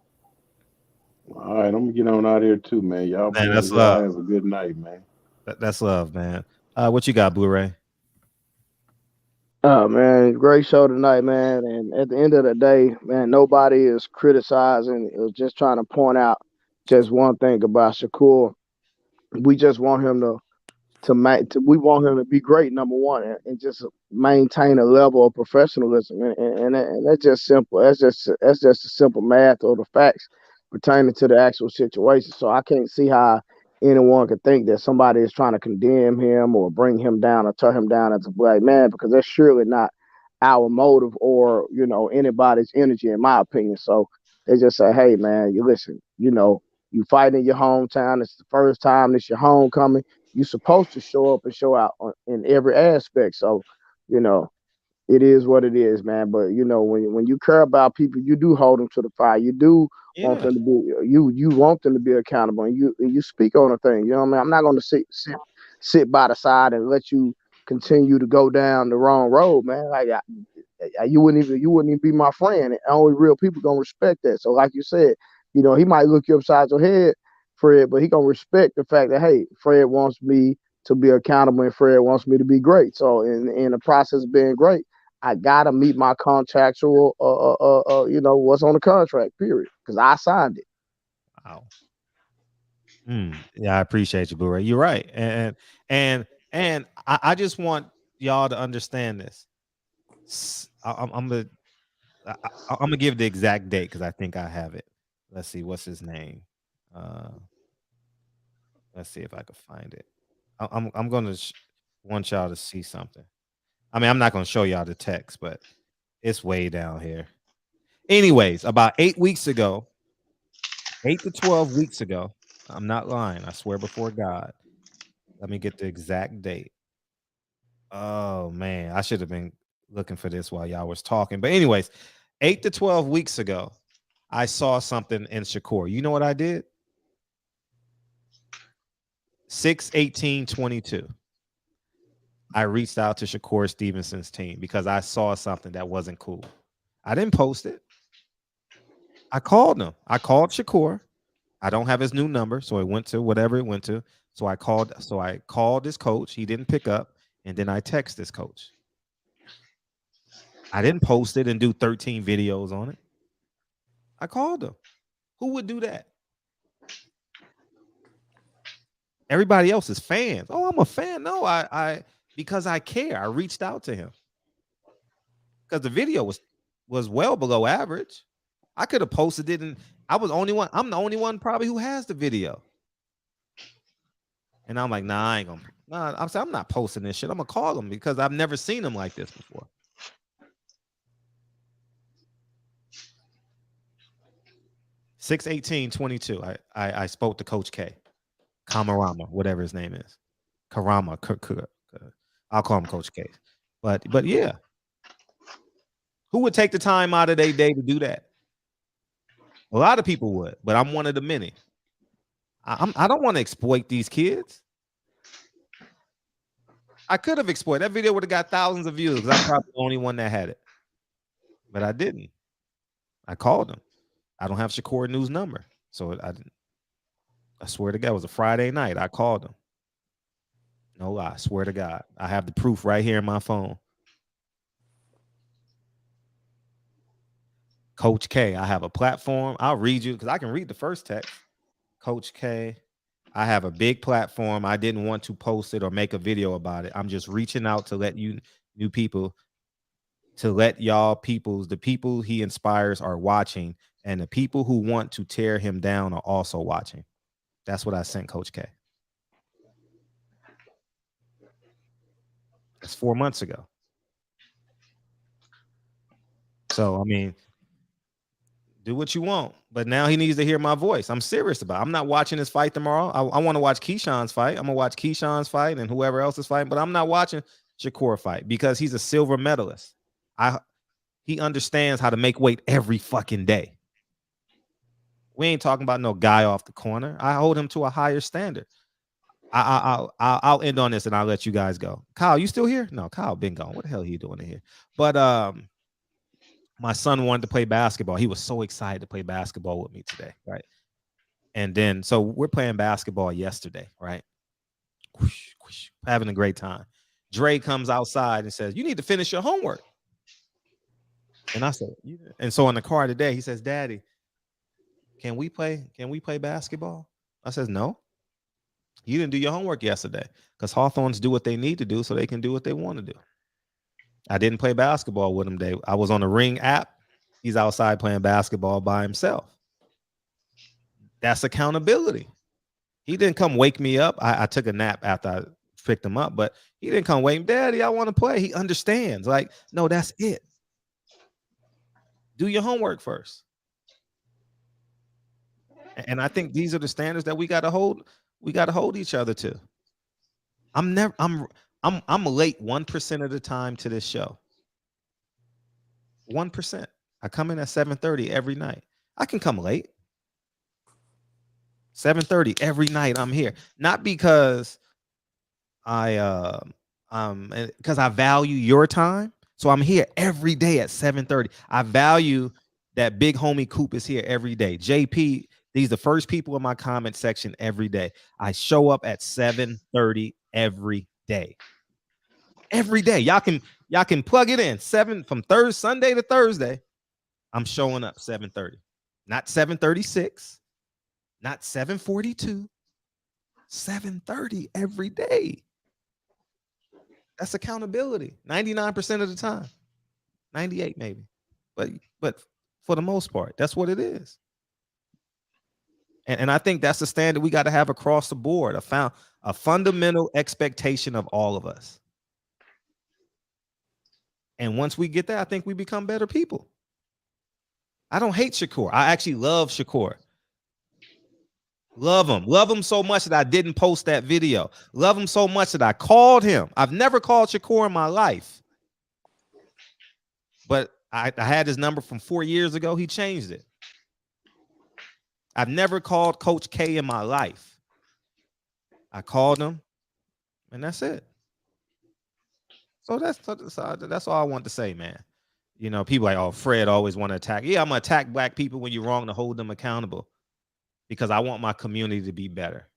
All right, I'm gonna get on out here too, man. Y'all, man, that's love. Have a good night, man. That's love, man. What you got, Blu-ray? Oh man, great show tonight, man. And at the end of the day, man, nobody is criticizing. It was just trying to point out just one thing about Shakur. We just want him we want him to be great, number one, and just maintain a level of professionalism. And that's just simple. That's just the simple math or the facts pertaining to the actual situation. So I can't see how anyone could think that somebody is trying to condemn him or bring him down or tear him down as a black man, because that's surely not our motive or, you know, anybody's energy, in my opinion. So they just say, hey, man, you listen, you know, you fight in your hometown. It's the first time. It's your homecoming. You're supposed to show up and show out in every aspect. So, you know, it is what it is, man. But, you know, when you care about people, you do hold them to the fire. You do want them to be, you want them to be accountable, and you speak on a thing. You know what I mean? I'm not going to sit by the side and let you continue to go down the wrong road, man. Like you wouldn't even be my friend. And only real people gonna respect that. So, like you said, you know, he might look you upside your head, Fred, but he gonna respect the fact that, hey, Fred wants me to be accountable and Fred wants me to be great. So in the process of being great, I gotta meet my contractual, you know, what's on the contract, period, because I signed it. Wow. Yeah, I appreciate you, Blu-ray. You're right, and I just want y'all to understand this. I'm gonna give the exact date because I think I have it. Let's see, what's his name? Let's see if I can find it. I'm gonna want y'all to see something. I mean, I'm not gonna show y'all the text, but it's way down here. Anyways, about 8 weeks ago, 8 to 12 weeks ago, I'm not lying. I swear before God. Let me get the exact date. Oh man, I should have been looking for this while y'all was talking. But anyways, 8 to 12 weeks ago, I saw something in Shakur. You know what I did? 6/18/22. I reached out to Shakur Stevenson's team because I saw something that wasn't cool. I didn't post it. I called him. I called Shakur. I don't have his new number, so it went to whatever it went to. So I called his coach. He didn't pick up, And then I text this coach. I didn't post it and do 13 videos on it. I called him. Who would do that? Everybody else is fans. Oh, I'm a fan. No, I because I care. I reached out to him. Because the video was well below average. I could have posted it, and I was the only one. I'm the only one probably who has the video. And I'm like, nah, I ain't gonna. Nah, I'm not posting this shit. I'm gonna call him because I've never seen him like this before. (6/18/22). I spoke to Coach K, Kamarama, whatever his name is, Karama. I'll call him Coach K. But yeah, who would take the time out of their day to do that? A lot of people would, but I'm one of the many. I don't want to exploit these kids. I could have exploited. That video would have got thousands of views. I'm probably the only one that had it. But I didn't. I called him. I don't have Shakur News' number. So I didn't. I swear to God, it was a Friday night. I called him. No lie. I swear to God. I have the proof right here in my phone. Coach K, I have a platform. I'll read you because I can read the first text. Coach K, I have a big platform. I didn't want to post it or make a video about it. I'm just reaching out to let you new people, to let y'all peoples, the people he inspires are watching, and the people who want to tear him down are also watching. That's what I sent Coach K. That's 4 months ago. So, I mean, do what you want, but now he needs to hear my voice. I'm serious about it. I'm not watching his fight tomorrow. I want to watch Keyshawn's fight. I'm going to watch Keyshawn's fight and whoever else is fighting, but I'm not watching Shakur fight because he's a silver medalist. He understands how to make weight every fucking day. We ain't talking about no guy off the corner. I hold him to a higher standard. I'll end on this and I'll let you guys go. Kyle, you still here? No, Kyle been gone. What the hell are you doing in here? But my son wanted to play basketball. He was so excited to play basketball with me today, right? And then, so we're playing basketball yesterday, right? Whoosh, whoosh, having a great time. Dre comes outside and says, "You need to finish your homework." And I said, and so in the car today, he says, "Daddy, can we play basketball?" I says, "No, you didn't do your homework yesterday because Hawthorns do what they need to do so they can do what they want to do." I didn't play basketball with him today. I was on the Ring app. He's outside playing basketball by himself. That's accountability. He didn't come wake me up. I took a nap after I picked him up, but he didn't come wake me, "Daddy, I want to play." He understands. Like, no, that's it. Do your homework first. And I think these are the standards that we got to hold. We got to hold each other to. I'm late 1% of the time to this show. 1%. I come in at 7:30 every night. I can come late. 7:30 every night I'm here. Not because because I value your time. So I'm here every day at 7:30. I value that big homie Coop is here every day. JP, these are the first people in my comment section every day. I show up at 7:30 every day. Every day. Y'all can plug it in. From Sunday to Thursday. I'm showing up 7:30. Not 7:36. Not 7:42. 7:30 every day. That's accountability. 99% of the time. 98 maybe. But for the most part, that's what it is. And I think that's the standard we got to have across the board. A fundamental expectation of all of us. And once we get that, I think we become better people. I don't hate Shakur. I actually love Shakur. Love him. Love him so much that I didn't post that video. Love him so much that I called him. I've never called Shakur in my life. But I had his number from 4 years ago. He changed it. I've never called Coach K in my life. I called him, and that's it. So that's all I want to say, man. You know, people like, oh, Fred always want to attack. Yeah, I'm going to attack black people when you're wrong to hold them accountable because I want my community to be better.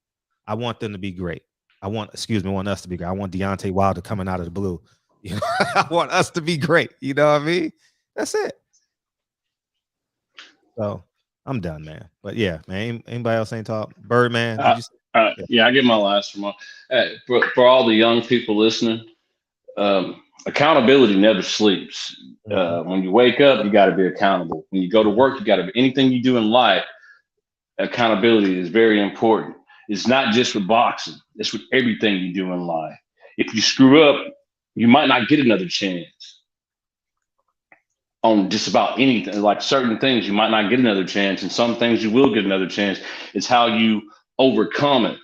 I want them to be great. I want us to be great. I want Deontay Wilder coming out of the blue. You know, I want us to be great. You know what I mean? That's it. So I'm done, man. But yeah, man. Anybody else ain't talk? Birdman, did you? Yeah, I get my last remark. For all the young people listening, accountability never sleeps. When you wake up, you got to be accountable. When you go to work, you got to be. Anything you do in life, accountability is very important. It's not just with boxing. It's with everything you do in life. If you screw up, you might not get another chance on just about anything. Like certain things, you might not get another chance, and some things you will get another chance. It's how you overcome it.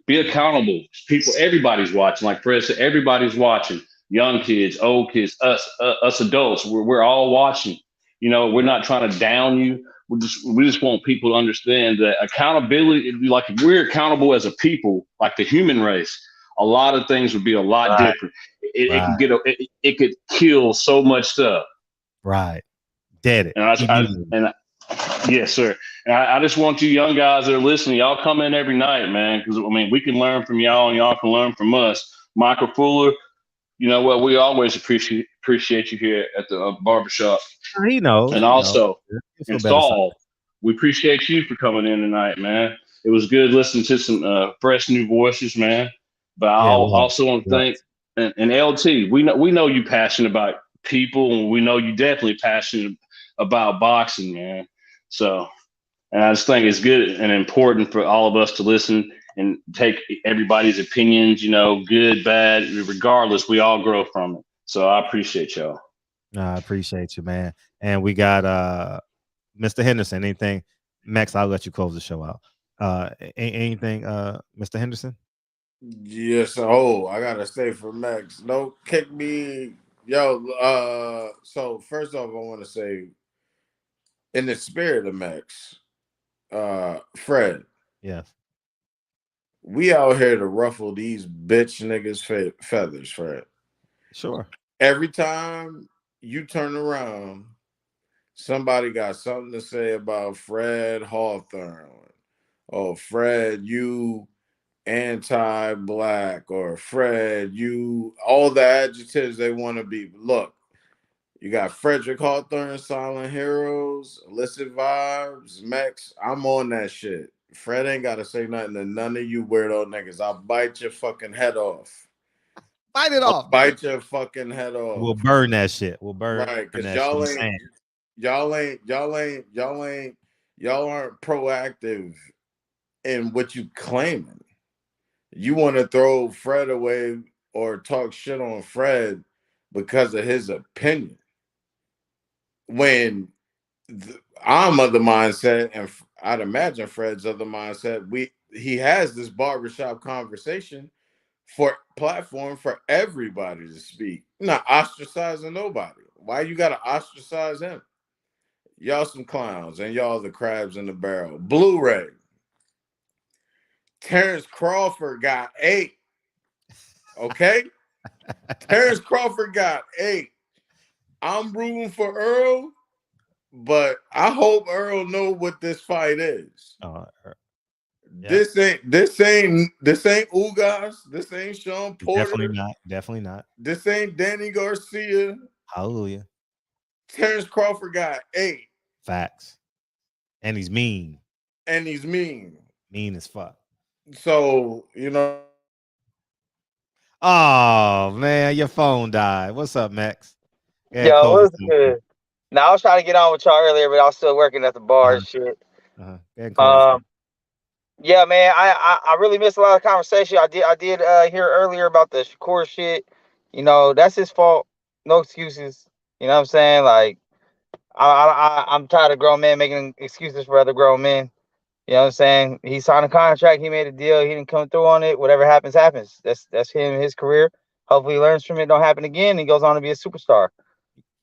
Be accountable. People, everybody's watching. Like Fred said, everybody's watching. Young kids, old kids, us adults. We're all watching. You know, we're not trying to down you. We just want people to understand that accountability. Like if we're accountable as a people, like the human race, a lot of things would be a lot different. It could kill so much stuff. Right. Dead it. And yes, sir. And I just want you young guys that are listening, y'all come in every night, man, because I mean we can learn from y'all and y'all can learn from us. Michael Fuller, you know what? We always appreciate you here at the barbershop. He knows. And also, Install, we appreciate you for coming in tonight, man. It was good listening to some fresh new voices, man. But I also want to thank and LT. We know you passionate about people, and we know you definitely passionate about boxing, man. So, and I just think it's good and important for all of us to listen and take everybody's opinions, you know, good, bad, regardless. We all grow from it. So I appreciate y'all. I appreciate you, man. And we got Mr. Henderson. Anything, Max? I'll let you close the show out. Anything, Mr. Henderson? Yes. Oh, I gotta say for Max, don't kick me, yo. So first off, I want to say, in the spirit of Max, Fred. Yes. We out here to ruffle these bitch niggas' feathers, Fred. Sure. Every time you turn around, somebody got something to say about Fred Hawthorne. Oh, Fred, you anti-black, or Fred, you, all the adjectives they want to be. Look, you got Frederick Hawthorne, Silent Heroes, Illicit Vibes, Max. I'm on that shit. Fred ain't got to say nothing to none of you weirdo niggas. I'll bite your fucking head off. Bite it off. Bite your fucking head off. We'll burn that shit. We'll burn. Right, because that y'all aren't proactive in what you claiming. You want to throw Fred away or talk shit on Fred because of his opinion. When I'm of the mindset, and I'd imagine Fred's of the mindset, he has this barbershop conversation for platform for everybody to speak, not ostracizing nobody. Why you gotta ostracize him? Y'all some clowns, and y'all the crabs in the barrel. Blu-ray. Terrence Crawford got 8. Okay? Terrence Crawford got 8. I'm rooting for Earl, but I hope Earl know what this fight is. Yeah. This ain't Ugas. This ain't Sean Porter. Definitely not. This ain't Danny Garcia. Hallelujah. Terrence Crawford got 8. Facts. And he's mean. Mean as fuck. So, you know. Oh, man, your phone died. What's up, Max? Yeah, Yo, what's good? Now, I was trying to get on with y'all earlier, but I was still working at the bar and shit. Yeah, man, I really missed a lot of conversation. I did hear earlier about the Shakur shit. You know, that's his fault. No excuses. You know what I'm saying? Like, I'm tired of grown men making excuses for other grown men. You know what I'm saying? He signed a contract. He made a deal. He didn't come through on it. Whatever happens, happens. That's him, his career. Hopefully he learns from it. Don't happen again. And he goes on to be a superstar.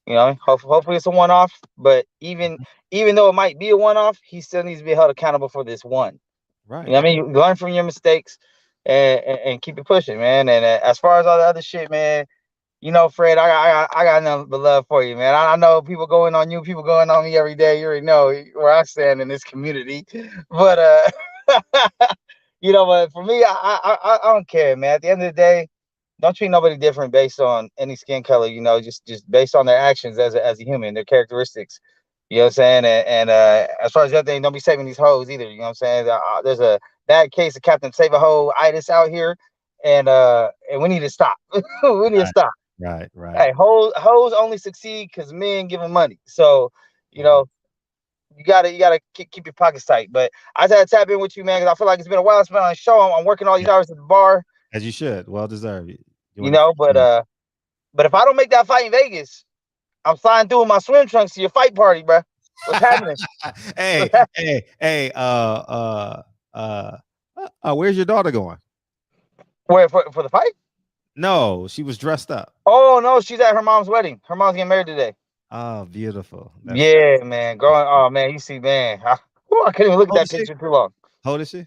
You know, hopefully it's a one-off. But even though it might be a one-off, he still needs to be held accountable for this one. Right. You know what I mean? Learn from your mistakes and keep it pushing, man. And as far as all the other shit, man, you know, Fred, I got nothing but love for you, man. I know people going on you, people going on me every day. You already know where I stand in this community. But You know, but for me, I don't care, man. At the end of the day, don't treat nobody different based on any skin color. You know, just based on their actions as a human, their characteristics. You know what I'm saying? And as far as the other thing, don't be saving these hoes either. You know what I'm saying? There's a bad case of Captain Save a Hoe itis out here, and we need to stop. We need to stop. Right. Hey, hoes only succeed because men give them money. So, you know, you gotta keep your pockets tight. But I just had to tap in with you, man, because I feel like it's been a while. It's been on a show. I'm working all these hours at the bar. As you should. Well deserved. You know, but if I don't make that fight in Vegas, I'm flying through with my swim trunks to your fight party, bro. What's happening? Hey, where's your daughter going? Where for the fight? No, she was dressed up. Oh no, she's at her mom's wedding. Her mom's getting married today. Oh, beautiful. Yeah, man. Growing. Oh man, you see, man. I couldn't even look at that picture too long. How old is she?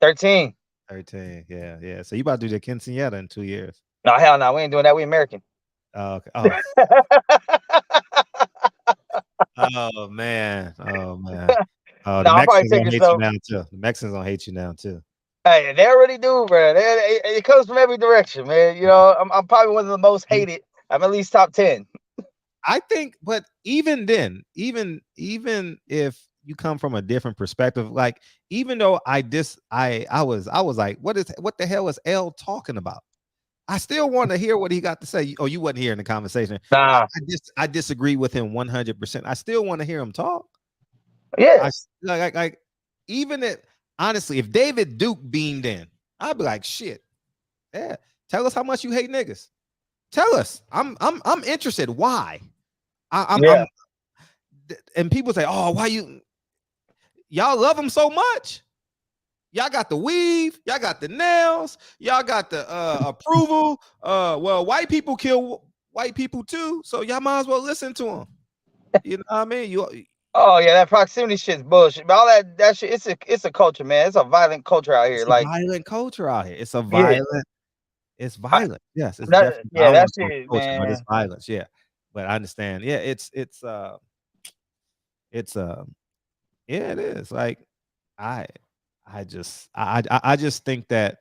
13. 13. Yeah. So you about to do the quinceañera in 2 years? No, hell no. We ain't doing that. We American. Oh, okay. Oh man. The Mexicans gonna hate you now too. The Mexicans gonna hate you now too. Hey, they already do, bro. It comes from every direction, man. You know, I'm probably one of the most hated. I'm at least top 10. I think, but even then, even if you come from a different perspective, like even though I was like, what the hell is L talking about? I still want to hear what he got to say. Oh, you wasn't here in the conversation. Nah. I disagree with him 100%. I still want to hear him talk. Yeah. Like even if honestly, if David Duke beamed in, I'd be like, shit. Yeah. Tell us how much you hate niggas. Tell us. I'm interested. Why? I'm and people say, oh, why y'all love him so much? Y'all got the weave, y'all got the nails, y'all got the approval. Well, white people kill white people too, so y'all might as well listen to them. You know what I mean? Oh yeah, that proximity shit's bullshit. But all that shit, it's a culture, man. It's a violent culture out here. It's a violent culture out here. It's a violent. Yeah. It's violent. Yes, it's definitely. Yeah, that's it, culture, man. but it's violence. Yeah, but I understand. Yeah, it's yeah, it is. Like I just think that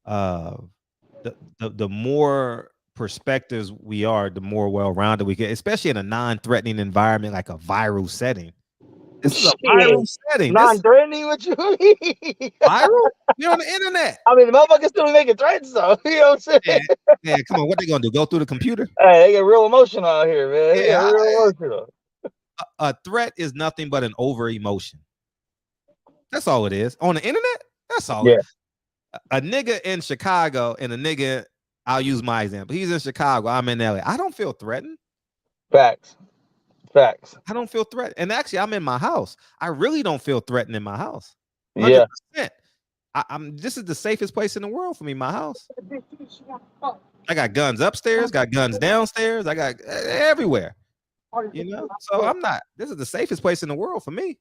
the more perspectives we are, the more well-rounded we get, especially in a non-threatening environment like a viral setting. This is a viral setting. Non-threatening, what you mean? Viral? You're on the internet. I mean, the motherfuckers still making threats, though. You know what I'm saying? Yeah, come on. What they gonna do? Go through the computer? Hey, they get real emotional out here, man. Yeah, real emotional. A threat is nothing but an over emotion. That's all it is. On the internet, that's all. Yeah. A nigga in Chicago and a nigga, I'll use my example. He's in Chicago, I'm in LA. I don't feel threatened. Facts. I don't feel threatened. And actually, I'm in my house. I really don't feel threatened in my house. 100%. Yeah. This is the safest place in the world for me, my house. I got guns upstairs, got guns downstairs, I got everywhere. You know, so this is the safest place in the world for me.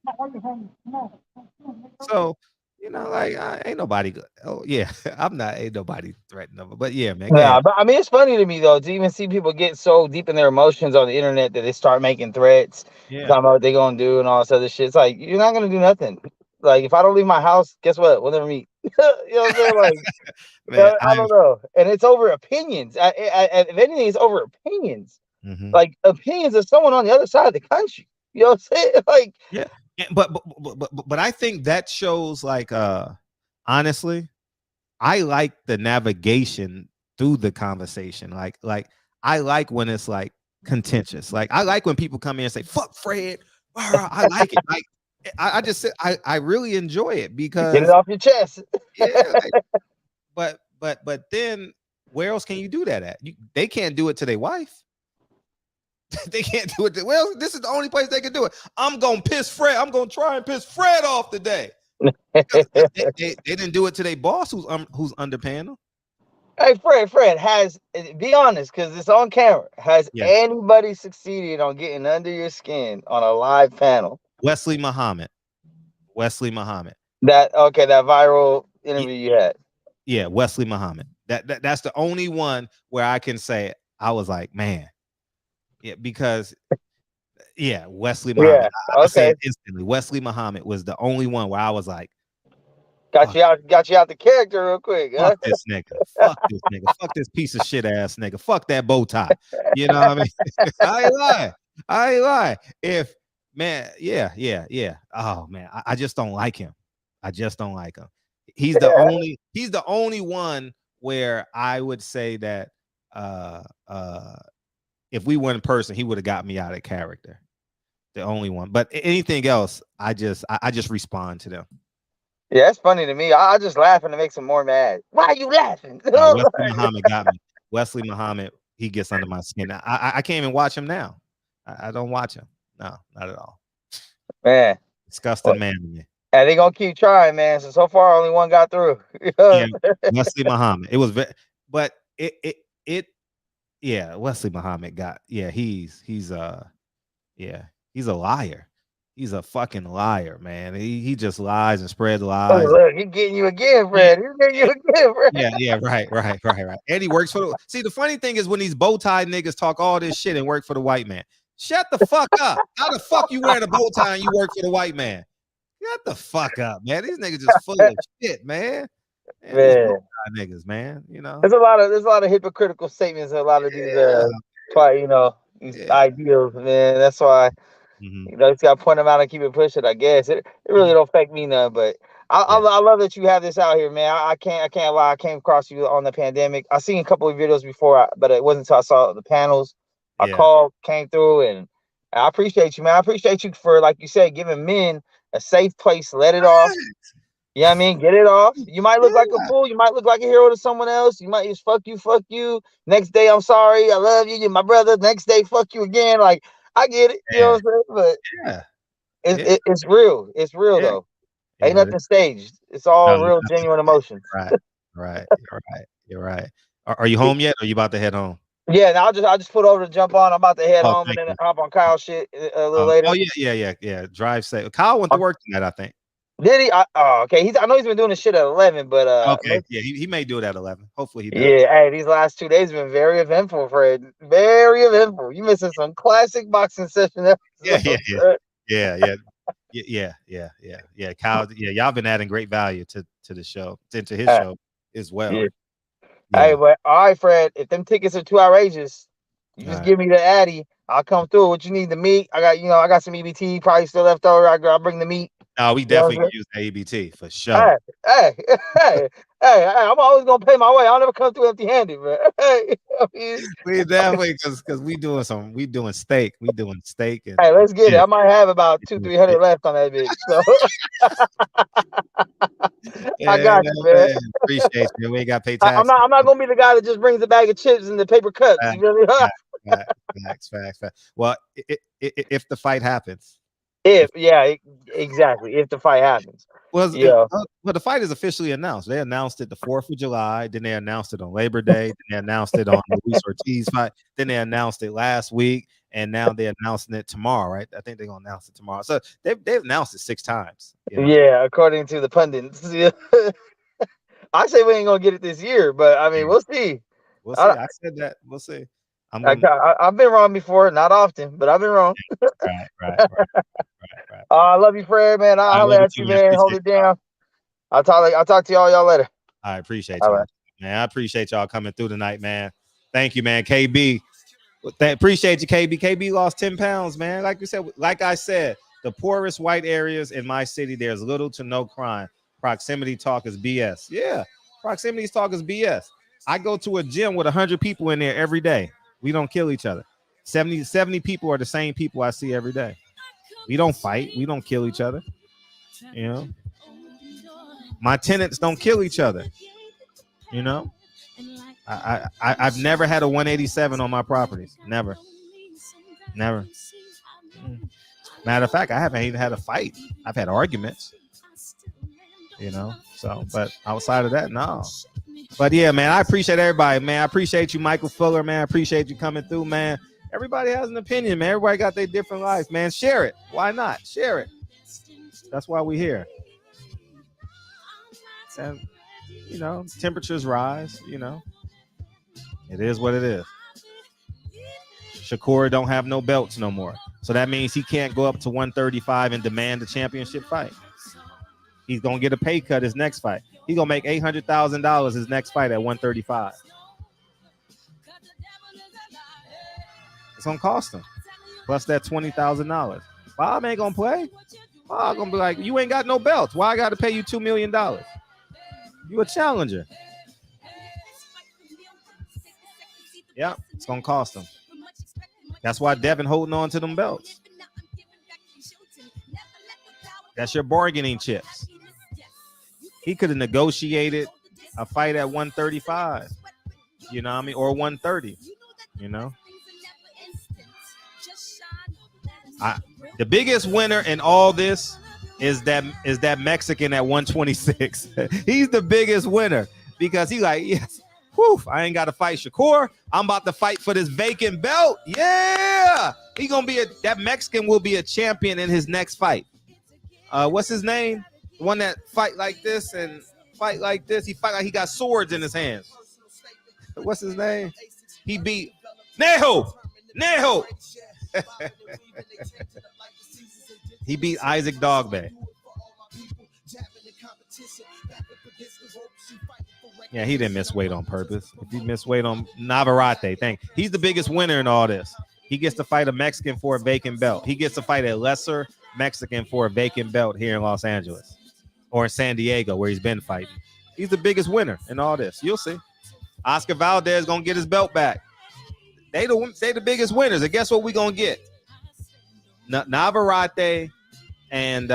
So, you know, like ain't nobody good. Oh yeah, ain't nobody threatening them. But yeah, man. Yeah, but I mean, it's funny to me though to even see people get so deep in their emotions on the internet that they start making threats, talking about what they're gonna do and all this other shit. It's like you're not gonna do nothing. Like if I don't leave my house, guess what? We'll never meet. You know what I'm saying? Like, man, I don't know. And it's over opinions. If anything, it's over opinions. Mm-hmm. Like opinions of someone on the other side of the country. You know what I'm saying? Like, yeah. But I think that shows like honestly, I like the navigation through the conversation. Like I like when it's like contentious. Like I like when people come in and say, fuck Fred. I like it. Like I just said I really enjoy it because get it off your chest. Yeah, like, but then where else can you do that at? They can't do it to their wife. They can't do it. Well, this is the only place they can do it. I'm gonna piss Fred. I'm gonna try and piss Fred off today. They didn't do it to their boss who's underpaying them. Hey, Fred has, be honest, because it's on camera. Has anybody succeeded on getting under your skin on a live panel? Wesley Muhammad. That viral interview you had. Yeah, Wesley Muhammad. That's the only one where I can say I was like, man. Yeah, because Wesley Muhammad. Yeah, I say it instantly. Wesley Muhammad was the only one where I was like, Got you out the character real quick. Huh? Fuck this nigga. Fuck this nigga. Fuck this piece of shit ass nigga. Fuck that bow tie. You know what I mean? I ain't lying. If man, yeah. Oh man, I just don't like him. He's the only one where I would say that if we were in person, he would have got me out of character. The only one. But anything else, I just respond to them. Yeah, it's funny to me. I just laughing to make some more mad. Why are you laughing? Wesley Muhammad got me. Wesley Muhammad, he gets under my skin. I can't even watch him now. I don't watch him. No, not at all. Man. Disgusting man to me. And they gonna keep trying, man. So far, only one got through. Wesley Muhammad. It was but Wesley Muhammad got, he's a liar. He's a fucking liar, man. He just lies and spreads lies. Oh, look, he's getting you again, Fred. Yeah, right. And he works for see, the funny thing is when these bow tie niggas talk all this shit and work for the white man. Shut the fuck up. How the fuck you wearing a bow tie and you work for the white man? Shut the fuck up, man. These niggas just full of shit, man. Man. Niggas, man. You know, there's a lot of hypocritical statements in a lot of these these ideals, man. That's why you just gotta point them out and keep it pushing. I guess it really don't affect me none, but I love that you have this out here, man. I can't lie. I came across you on the pandemic. I seen a couple of videos before, but it wasn't until I saw the panels. I called, came through, and I appreciate you, man. I appreciate you for, like you said, giving men a safe place to let it off. You know what I mean? Get it off. You might look like a fool. You might look like a hero to someone else. You might just fuck you. Next day, I'm sorry. I love you. You're my brother. Next day, fuck you again. Like, I get it. You know what I'm saying? But it's real. It's real, though. Ain't nothing staged. It's all real, genuine emotions. Right. You're right. Are you home yet? Or are you about to head home? Yeah, now I just put over to jump on. I'm about to head home and then hop on Kyle's shit a little later. Oh yeah. Drive safe. Kyle went to work tonight, I think. Did he? Okay. I know he's been doing this shit at 11, but okay. Yeah, he may do it at 11. Hopefully he does. Yeah. Hey, these last 2 days have been very eventful, Fred. Very eventful. You missing some classic boxing sessions. Yeah. Kyle. Yeah, y'all been adding great value to the show, into his show as well. Yeah. Hey, but all right, Fred. If them tickets are too outrageous, you just give me the Addy. I'll come through. What you need, the meat? I got some EBT probably still left over. I'll bring the meat. No, we definitely can use the EBT for sure. Hey, I'm always gonna pay my way. I'll never come through empty-handed, man. We definitely because we doing steak. We doing steak. And hey, let's get it. I might have about 200-300 left on that bitch. So I got you, man. Appreciate you. We ain't got to pay taxes. I'm not gonna be the guy that just brings a bag of chips and the paper cups. You know what I mean? Facts. Well, if the fight happens. Exactly. If the fight happens. Well, the fight is officially announced. They announced it the 4th of July. Then they announced it on Labor Day. Then they announced it on the Luis Ortiz fight. Then they announced it last week, and now they're announcing it tomorrow. Right? I think they're gonna announce it tomorrow. So they've announced it 6 times. You know? Yeah, according to the pundits. I say we ain't gonna get it this year, but I mean, we'll see. We'll see. I said that. We'll see. I've been wrong before, not often, but I've been wrong. Right. I love you, Fred, man. I'll let you, man. Hold it down. I'll talk to y'all later. I appreciate y'all, man. I appreciate y'all coming through tonight, man. Thank you, man. KB, appreciate you, KB. KB lost 10 pounds, man. Like I said, the poorest white areas in my city, there's little to no crime. Proximity talk is BS. Yeah, proximity talk is BS. I go to a gym with 100 people in there every day. We don't kill each other. 70 people are the same people I see every day. We don't fight. We don't kill each other. You know, my tenants don't kill each other. You know, I've never had a 187 on my properties. Never. Matter of fact, I haven't even had a fight. I've had arguments. You know, so but outside of that, no. But yeah, man, I appreciate everybody, man. I appreciate you, Michael Fuller, man. I appreciate you coming through, man. Everybody has an opinion, man. Everybody got their different life, man. Share it. Why not? Share it. That's why we're here. And, you know, temperatures rise, you know. It is what it is. Shakur don't have no belts no more. So that means he can't go up to 135 and demand a championship fight. He's gonna get a pay cut his next fight. He's gonna make $800,000 his next fight at 135. It's gonna cost him. Plus that $20,000. Bob ain't gonna play. Bob gonna be like, you ain't got no belts. Why I gotta pay you $2 million? You a challenger. Yeah, it's gonna cost him. That's why Devin holding on to them belts. That's your bargaining chips. He could have negotiated a fight at 135, you know what I mean, or 130, you know. The biggest winner in all this is that Mexican at 126. He's the biggest winner because he like, yes, whew, I ain't got to fight Shakur. I'm about to fight for this vacant belt. Yeah, he gonna be that Mexican will be a champion in his next fight. What's his name? The one that fight like this and fight like this. He fight like he got swords in his hands. What's his name? He beat Neho. He beat Isaac Dogbe. Yeah, he didn't miss weight on purpose. If he missed weight on Navarrete, he's the biggest winner in all this. He gets to fight a Mexican for a vacant belt. He gets to fight a lesser Mexican for a vacant belt here in Los Angeles or in San Diego where he's been fighting. He's the biggest winner in all this. You'll see. Oscar Valdez gonna get his belt back. They the biggest winners. And guess what we gonna get? Navarrete and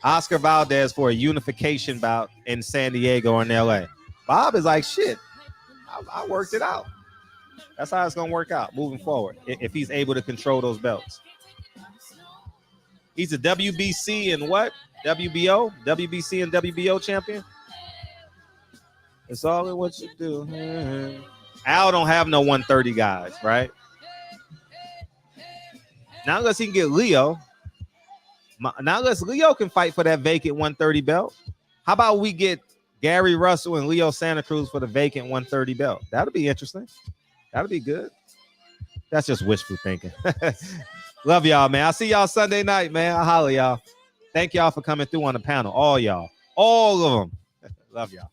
Oscar Valdez for a unification bout in San Diego or in LA. Bob is like, shit, I worked it out. That's how it's gonna work out moving forward if he's able to control those belts. He's a WBC and what? WBO? WBC and WBO champion? It's all in what you do. Al don't have no 130 guys, right? Now unless he can get Leo. Now unless Leo can fight for that vacant 130 belt. How about we get Gary Russell and Leo Santa Cruz for the vacant 130 belt? That'll be interesting. That'll be good. That's just wishful thinking. Love y'all, man. I'll see y'all Sunday night, man. I'll holler y'all. Thank y'all for coming through on the panel. All y'all. All of them. Love y'all.